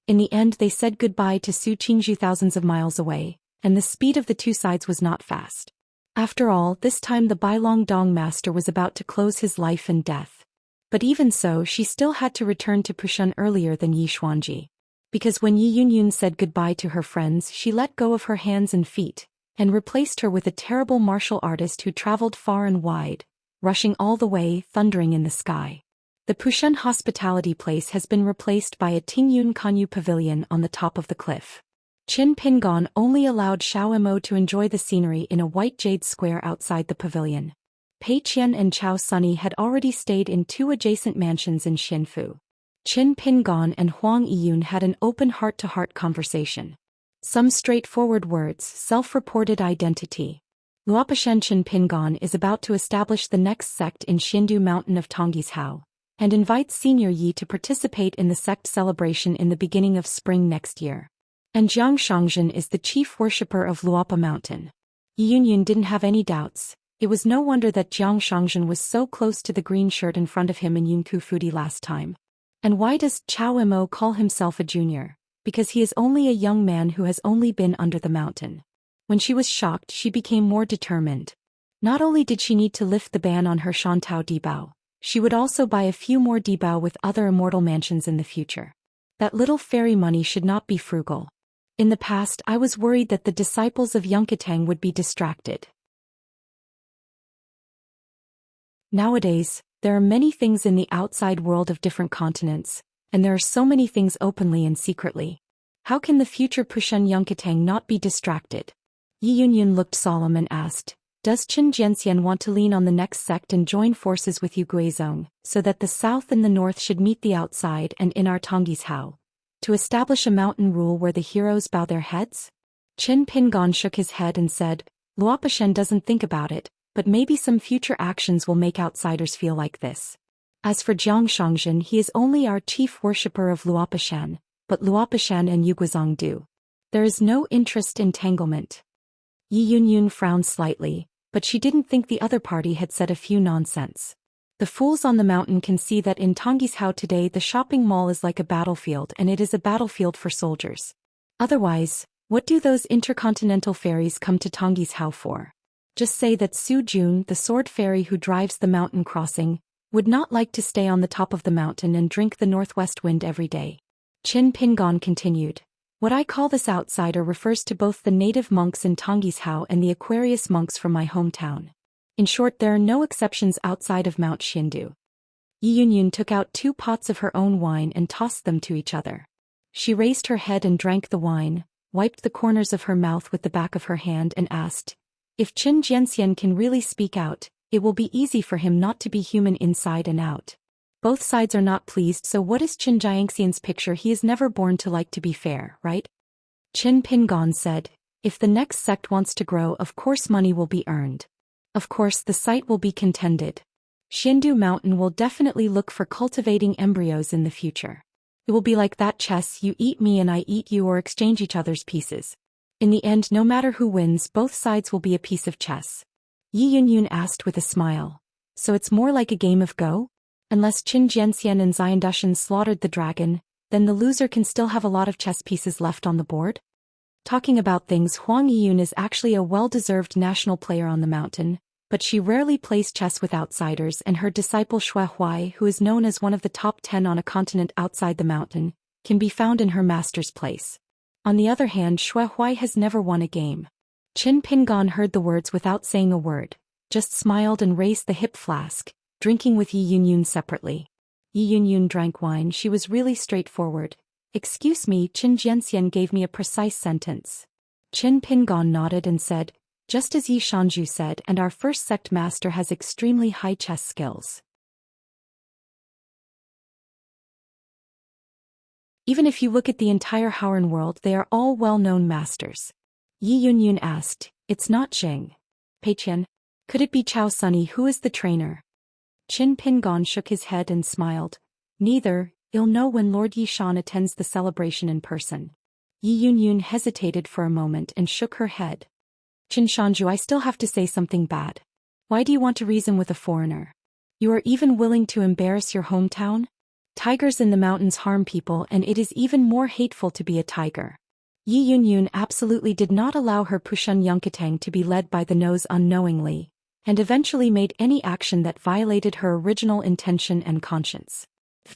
In the end they said goodbye to Su Qingzhu thousands of miles away, and the speed of the two sides was not fast. After all, this time the Beilongdong master was about to close his life and death. But even so, she still had to return to Pushun earlier than Yi Xuanji. Because when Yi Yunyun said goodbye to her friends, she let go of her hands and feet, and replaced her with a terrible martial artist who traveled far and wide, rushing all the way, thundering in the sky. The Pushun hospitality place has been replaced by a Tingyun Kanyu pavilion on the top of the cliff. Qin Pingon only allowed Xiao Mo to enjoy the scenery in a white jade square outside the pavilion. Pei Qian and Chao Sunny had already stayed in 2 adjacent mansions in Xinfu. Qin Pingon and Huang Yiyun had an open heart-to-heart conversation. Some straightforward words, self-reported identity. Luopashen Qin Pingon is about to establish the next sect in Xindu Mountain of Tongyi's Hao, and invites Senior Yi to participate in the sect celebration in the beginning of spring next year. And Jiang Shangzhen is the chief worshipper of Luopa Mountain. Yi Yunyun didn't have any doubts. It was no wonder that Jiang Shangzhen was so close to the green shirt in front of him in Yunku Fudi last time. And why does Chao Mo call himself a junior? Because he is only a young man who has only been under the mountain. When she was shocked, she became more determined. Not only did she need to lift the ban on her Shantao Dibao, she would also buy a few more Dibao with other immortal mansions in the future. That little fairy money should not be frugal. In the past, I was worried that the disciples of Yunkatang would be distracted. Nowadays, there are many things in the outside world of different continents, and there are so many things openly and secretly. How can the future Pushun Yunkatang not be distracted? Yi Yunyun looked solemn and asked, does Qin Jianxian want to lean on the next sect and join forces with Yu Guizhong, so that the south and the north should meet the outside and in our Tongji's Hao? To establish a mountain rule where the heroes bow their heads? Qin Pingon shook his head and said, Luopishen doesn't think about it, but maybe some future actions will make outsiders feel like this. As for Jiang Shangzhen, he is only our chief worshipper of Luopishan, but Luopishan and Yu Guizhong do. There is no interest entanglement. Yi Yunyun frowned slightly, but she didn't think the other party had said a few nonsense. The fools on the mountain can see that in Tongji's Hao today the shopping mall is like a battlefield, and it is a battlefield for soldiers. Otherwise, what do those intercontinental ferries come to Tongji's Hao for? Just say that Su Jun, the sword fairy who drives the mountain crossing, would not like to stay on the top of the mountain and drink the northwest wind every day. Qin Pingon continued. What I call this outsider refers to both the native monks in Tongji's Hao and the Aquarius monks from my hometown. In short, there are no exceptions outside of Mount Xindu. Yi Yunyun took out 2 pots of her own wine and tossed them to each other. She raised her head and drank the wine, wiped the corners of her mouth with the back of her hand and asked, if Qin Jianxian can really speak out, it will be easy for him not to be human inside and out. Both sides are not pleased, so what is Qin Jianxian's picture? He is never born to like to be fair, right? Qin Pingon said, if the next sect wants to grow, of course money will be earned. Of course the site will be contended. Xindu Mountain will definitely look for cultivating embryos in the future. It will be like that chess, you eat me and I eat you, or exchange each other's pieces. In the end, no matter who wins, both sides will be a piece of chess. Yi Yunyun asked with a smile. So it's more like a game of Go? Unless Qin Jianxian and Xiandushan slaughtered the dragon, then the loser can still have a lot of chess pieces left on the board? Talking about things, Huang Yiyun is actually a well-deserved national player on the mountain, but she rarely plays chess with outsiders, and her disciple Xue Huai, who is known as one of the top 10 on a continent outside the mountain, can be found in her master's place. On the other hand, Xue Huai has never won a game. Qin Pingon heard the words without saying a word, just smiled and raised the hip flask, drinking with Yi Yunyun separately. Yi Yunyun drank wine. She was really straightforward. Excuse me, Qin Jianxian gave me a precise sentence. Qin Pingon nodded and said, just as Yi Shanju said, and our first sect master has extremely high chess skills. Even if you look at the entire Haoran world, they are all well-known masters. Yi Yunyun asked, it's not Jing Peiqian? Could it be Chao Sunny who is the trainer? Qin Pingon shook his head and smiled. Neither, you'll know when Lord Yishan attends the celebration in person. Yi Yunyun hesitated for a moment and shook her head. Qin Shanju, I still have to say something bad. Why do you want to reason with a foreigner? You are even willing to embarrass your hometown? Tigers in the mountains harm people, and it is even more hateful to be a tiger. Yi Yunyun absolutely did not allow her Pushun Yunkatang to be led by the nose unknowingly, and eventually made any action that violated her original intention and conscience.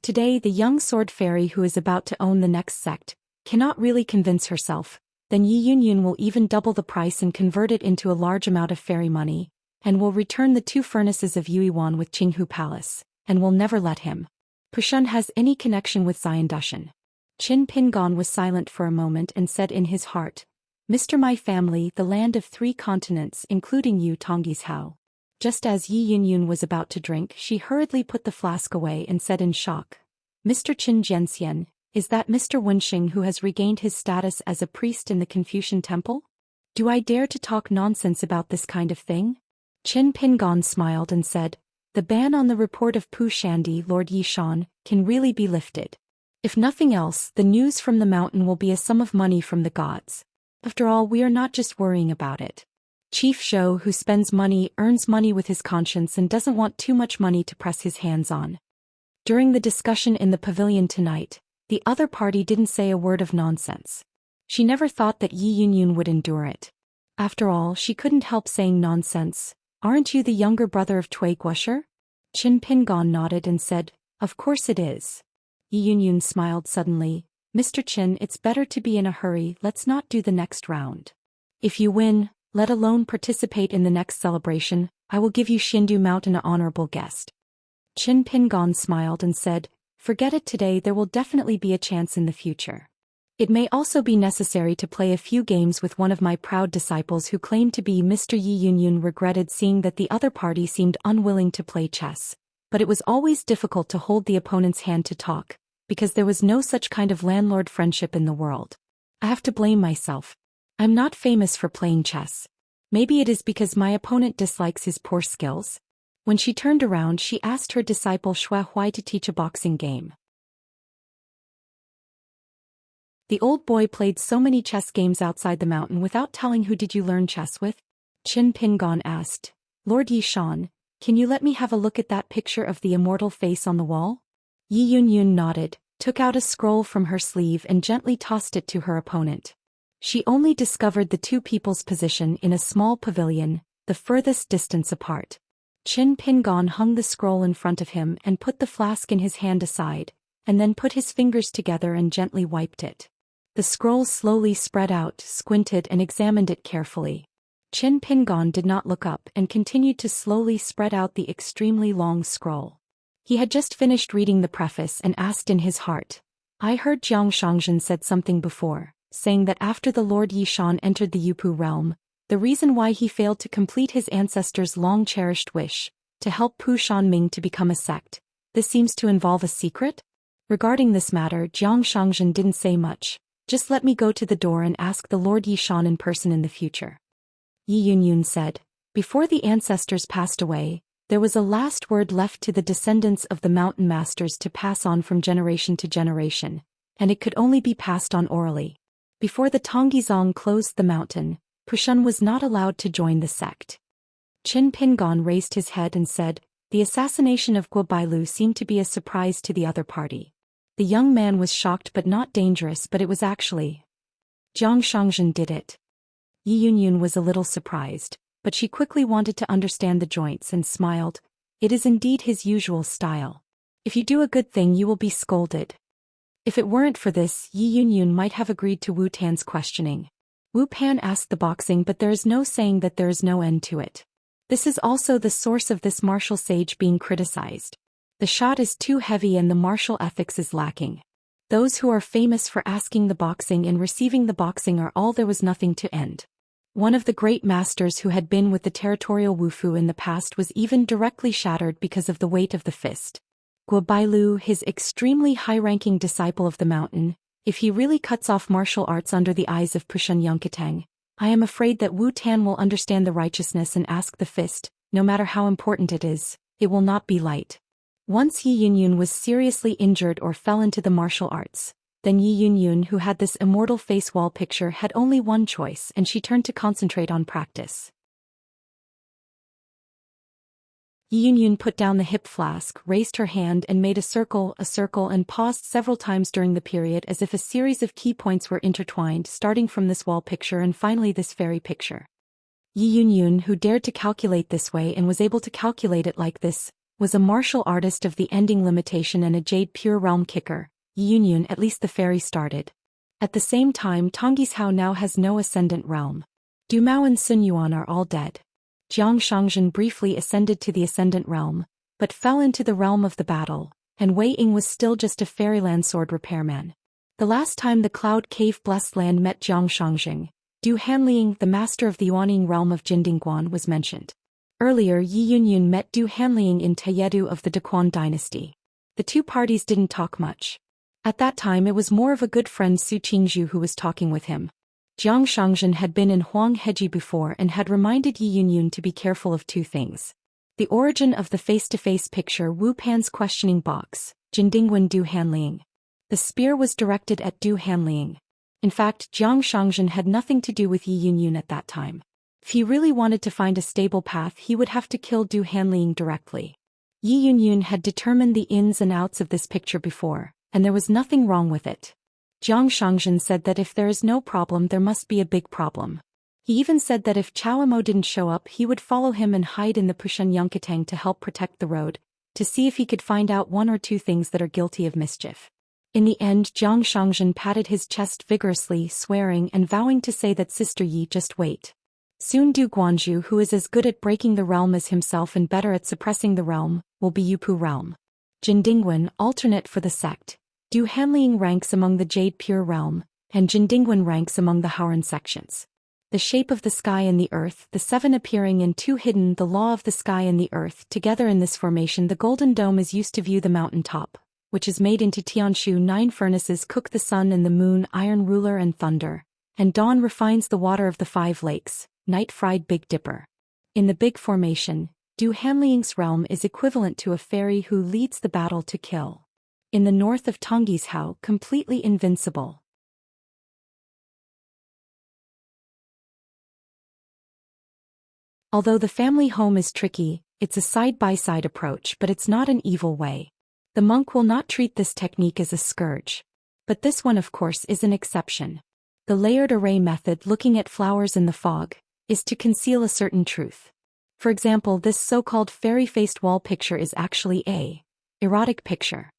Today, the young sword fairy who is about to own the next sect cannot really convince herself, then Yi Yunyun will even double the price and convert it into a large amount of fairy money, and will return the 2 furnaces of Yuiwan with Qinghu Palace, and will never let him Pushun has any connection with Xiandushan. Qin Pingon was silent for a moment and said in his heart, Mr. My family, the land of 3 continents including you Tongji's Hao. Just as Yi Yunyun was about to drink, she hurriedly put the flask away and said in shock, Mr. Qin Jianxian, is that Mr. Wenxing who has regained his status as a priest in the Confucian temple? Do I dare to talk nonsense about this kind of thing? Qin Pingon smiled and said, the ban on the report of Pu Shandi, Lord Yishan, can really be lifted. If nothing else, the news from the mountain will be a sum of money from the gods. After all, we are not just worrying about it. Chief Zhou, who spends money, earns money with his conscience and doesn't want too much money to press his hands on. During the discussion in the pavilion tonight, the other party didn't say a word of nonsense. She never thought that Yi Yunyun would endure it. After all, she couldn't help saying nonsense. Aren't you the younger brother of Tui Guosher? Qin Pingon nodded and said, of course it is. Yi Yunyun smiled suddenly. Mr. Qin, it's better to be in a hurry, let's not do the next round. If you win, let alone participate in the next celebration, I will give you Xindu Mountain an honorable guest. Qin Pingon smiled and said, forget it today, there will definitely be a chance in the future. It may also be necessary to play a few games with one of my proud disciples who claimed to be Mr. Yi Yunyun regretted seeing that the other party seemed unwilling to play chess, but it was always difficult to hold the opponent's hand to talk, because there was no such kind of landlord friendship in the world. I have to blame myself. I'm not famous for playing chess. Maybe it is because my opponent dislikes his poor skills. When she turned around, she asked her disciple Xue Huai to teach a boxing game. The old boy played so many chess games outside the mountain without telling. Who did you learn chess with? Qin Pingon asked. Lord Yishan, can you let me have a look at that picture of the immortal face on the wall? Yi Yunyun nodded, took out a scroll from her sleeve and gently tossed it to her opponent. She only discovered the two people's position in a small pavilion, the furthest distance apart. Qin Pingon hung the scroll in front of him and put the flask in his hand aside, and then put his fingers together and gently wiped it. The scroll slowly spread out, squinted and examined it carefully. Qin Pingon did not look up and continued to slowly spread out the extremely long scroll. He had just finished reading the preface and asked in his heart, I heard Jiang Shangzhen said something before, saying that after the Lord Yishan entered the Yupu realm, the reason why he failed to complete his ancestors' long-cherished wish, to help Pu Shanming to become a sect, this seems to involve a secret? Regarding this matter, Jiang Shangzhen didn't say much. Just let me go to the door and ask the Lord Yishan in person in the future. Yi Yunyun said. Before the ancestors passed away, there was a last word left to the descendants of the mountain masters to pass on from generation to generation, and it could only be passed on orally. Before the Tonggizong closed the mountain, Pushun was not allowed to join the sect. Qin Pingon raised his head and said, the assassination of Guo Bailu seemed to be a surprise to the other party. The young man was shocked but not dangerous, but it was actually Jiang Shangzhen did it. Yi Yunyun was a little surprised, but she quickly wanted to understand the joints and smiled. It is indeed his usual style. If you do a good thing you will be scolded. If it weren't for this, Yi Yunyun might have agreed to Wu Tan's questioning. Wu Pan asked the boxing, but there is no saying that there is no end to it. This is also the source of this martial sage being criticized. The shot is too heavy and the martial ethics is lacking. Those who are famous for asking the boxing and receiving the boxing are all there was nothing to end. One of the great masters who had been with the territorial Wufu in the past was even directly shattered because of the weight of the fist. Guo Bailu, his extremely high-ranking disciple of the mountain, if he really cuts off martial arts under the eyes of Pushun Yongkateng, I am afraid that Wu Tan will understand the righteousness and ask the fist, no matter how important it is, it will not be light. Once Yi Yunyun was seriously injured or fell into the martial arts, then Yi Yunyun, who had this immortal face wall picture, had only one choice, and she turned to concentrate on practice. Yi Yunyun put down the hip flask, raised her hand and made a circle and paused several times during the period as if a series of key points were intertwined, starting from this wall picture and finally this fairy picture. Yi Yunyun, who dared to calculate this way and was able to calculate it like this, was a martial artist of the ending limitation and a jade pure realm kicker. Yi Yunyun, at least the fairy started. At the same time, Tonggizhao now has no ascendant realm. Du Mao and Sun Yuan are all dead. Jiang Shangzhen briefly ascended to the ascendant realm, but fell into the realm of the battle, and Wei Ying was still just a fairyland sword repairman. The last time the Cloud Cave Blessed Land met Jiang Shangzhen, Du Hanliang, the master of the Yuaning realm of Jindingguan, was mentioned. Earlier, Yi Yunyun met Du Hanliang in Tayedu of the Daquan dynasty. The two parties didn't talk much. At that time it was more of a good friend Su Qingzhu who was talking with him. Jiang Shangzhen had been in Huang Heji before and had reminded Yi Yunyun to be careful of two things. The origin of the face-to-face picture, Wu Pan's questioning box, Jindingguan Du Hanliang. The spear was directed at Du Hanliang. In fact, Jiang Shangzhen had nothing to do with Yi Yunyun at that time. If he really wanted to find a stable path, he would have to kill Du Hanliang directly. Yi Yunyun had determined the ins and outs of this picture before, and there was nothing wrong with it. Jiang Shangzhen said that if there is no problem there must be a big problem. He even said that if Chao Mo didn't show up he would follow him and hide in the Pushan Yunkatang to help protect the road, to see if he could find out one or two things that are guilty of mischief. In the end Jiang Shangzhen patted his chest vigorously, swearing and vowing to say that Sister Yi just wait. Soon Du Guanzhu, who is as good at breaking the realm as himself and better at suppressing the realm, will be Yupu realm. Jin Dingwen, alternate for the sect. Du Hanliang ranks among the Jade Pure realm, and Jin Dingwen ranks among the Haoran sections. The shape of the sky and the earth, the 7 appearing and 2 hidden, the law of the sky and the earth, together in this formation the golden dome is used to view the mountain top, which is made into Tianshu 9 furnaces cook the sun and the moon, iron ruler and thunder, and dawn refines the water of the 5 lakes, night fried Big Dipper. In the big formation, Du Hanliang's realm is equivalent to a fairy who leads the battle to kill. In the north of Tongyi's Hao, completely invincible. Although the family home is tricky, it's a side-by-side approach, but it's not an evil way. The monk will not treat this technique as a scourge. But this one of course is an exception. The layered array method, looking at flowers in the fog, is to conceal a certain truth. For example, this so-called fairy-faced wall picture is actually a erotic picture.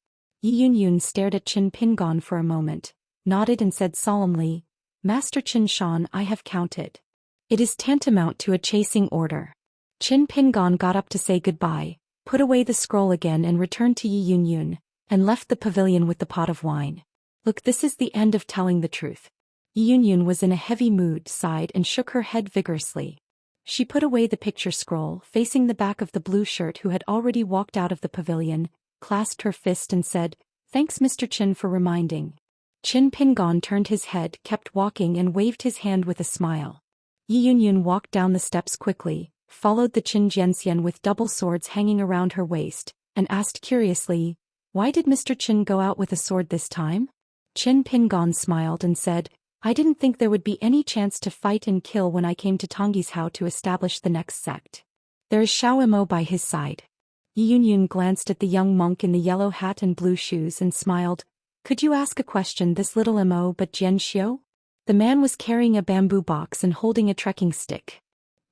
Yi Yunyun stared at Qin Pingon for a moment, nodded and said solemnly, Master Qin Shan, I have counted. It is tantamount to a chasing order. Qin Pingon got up to say goodbye, put away the scroll again and returned to Yi Yunyun, and left the pavilion with the pot of wine. Look, this is the end of telling the truth. Yi Yunyun was in a heavy mood, sighed and shook her head vigorously. She put away the picture scroll, facing the back of the blue shirt who had already walked out of the pavilion, clasped her fist and said, Thanks Mr. Qin for reminding. Qin Pingon turned his head, kept walking and waved his hand with a smile. Yi Yunyun walked down the steps quickly, followed the Qin Jianxian with double swords hanging around her waist, and asked curiously, Why did Mr. Qin go out with a sword this time? Qin Pingon smiled and said, I didn't think there would be any chance to fight and kill when I came to Tongyi's Hao to establish the next sect. There is Xiao Mo by his side. Yi Yunyun glanced at the young monk in the yellow hat and blue shoes and smiled. Could you ask a question, this little Mo but Jian Xiu? The man was carrying a bamboo box and holding a trekking stick.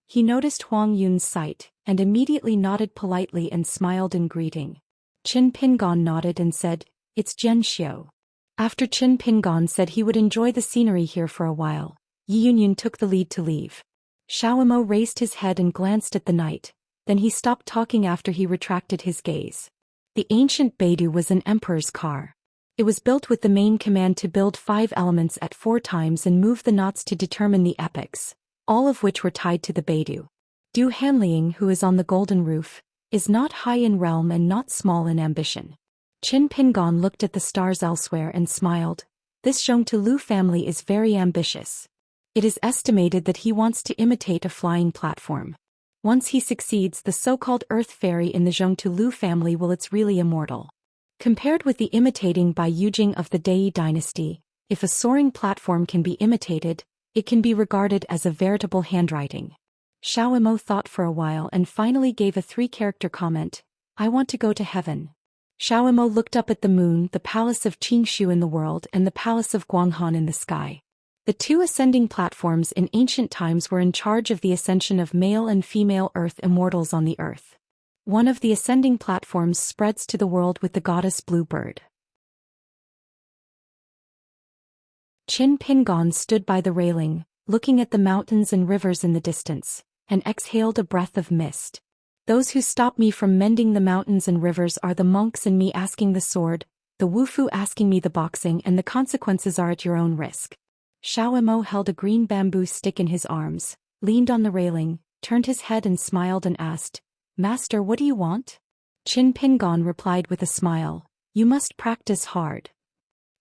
He noticed Huang Yun's sight, and immediately nodded politely and smiled in greeting. Qin Pingon nodded and said, It's Jian Xiu. After Qin Pingon said he would enjoy the scenery here for a while, Yi Yunyun took the lead to leave. Xiao Mo raised his head and glanced at the night, then he stopped talking after he retracted his gaze. The ancient Beidou was an emperor's car. It was built with the main command to build 5 elements at 4 times and move the knots to determine the epochs, all of which were tied to the Beidou. Du Hanliang, who is on the golden roof, is not high in realm and not small in ambition. Qin Pingon looked at the stars elsewhere and smiled. This Zhongtulu family is very ambitious. It is estimated that he wants to imitate a flying platform. Once he succeeds, the so-called Earth Fairy in the Zhongtulu family will it's really immortal. Compared with the imitating by Yujing of the Dai dynasty, if a soaring platform can be imitated, it can be regarded as a veritable handwriting. Xiao Mo thought for a while and finally gave a 3-character comment, I want to go to heaven. Xiao Mo looked up at the moon, the palace of Qingshu in the world and the palace of Guanghan in the sky. The 2 ascending platforms in ancient times were in charge of the ascension of male and female Earth immortals on the Earth. One of the ascending platforms spreads to the world with the goddess Bluebird. Qin Pingon stood by the railing, looking at the mountains and rivers in the distance, and exhaled a breath of mist. Those who stop me from mending the mountains and rivers are the monks and me asking the sword, the Wufu asking me the boxing, and the consequences are at your own risk. Xiao Mo held a green bamboo stick in his arms, leaned on the railing, turned his head and smiled and asked, Master, what do you want? Qin Pingon replied with a smile, You must practice hard.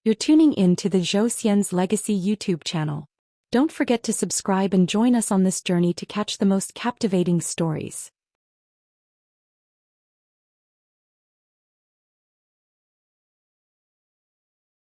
You're tuning in to the Zhou Xian's Legacy YouTube channel. Don't forget to subscribe and join us on this journey to catch the most captivating stories.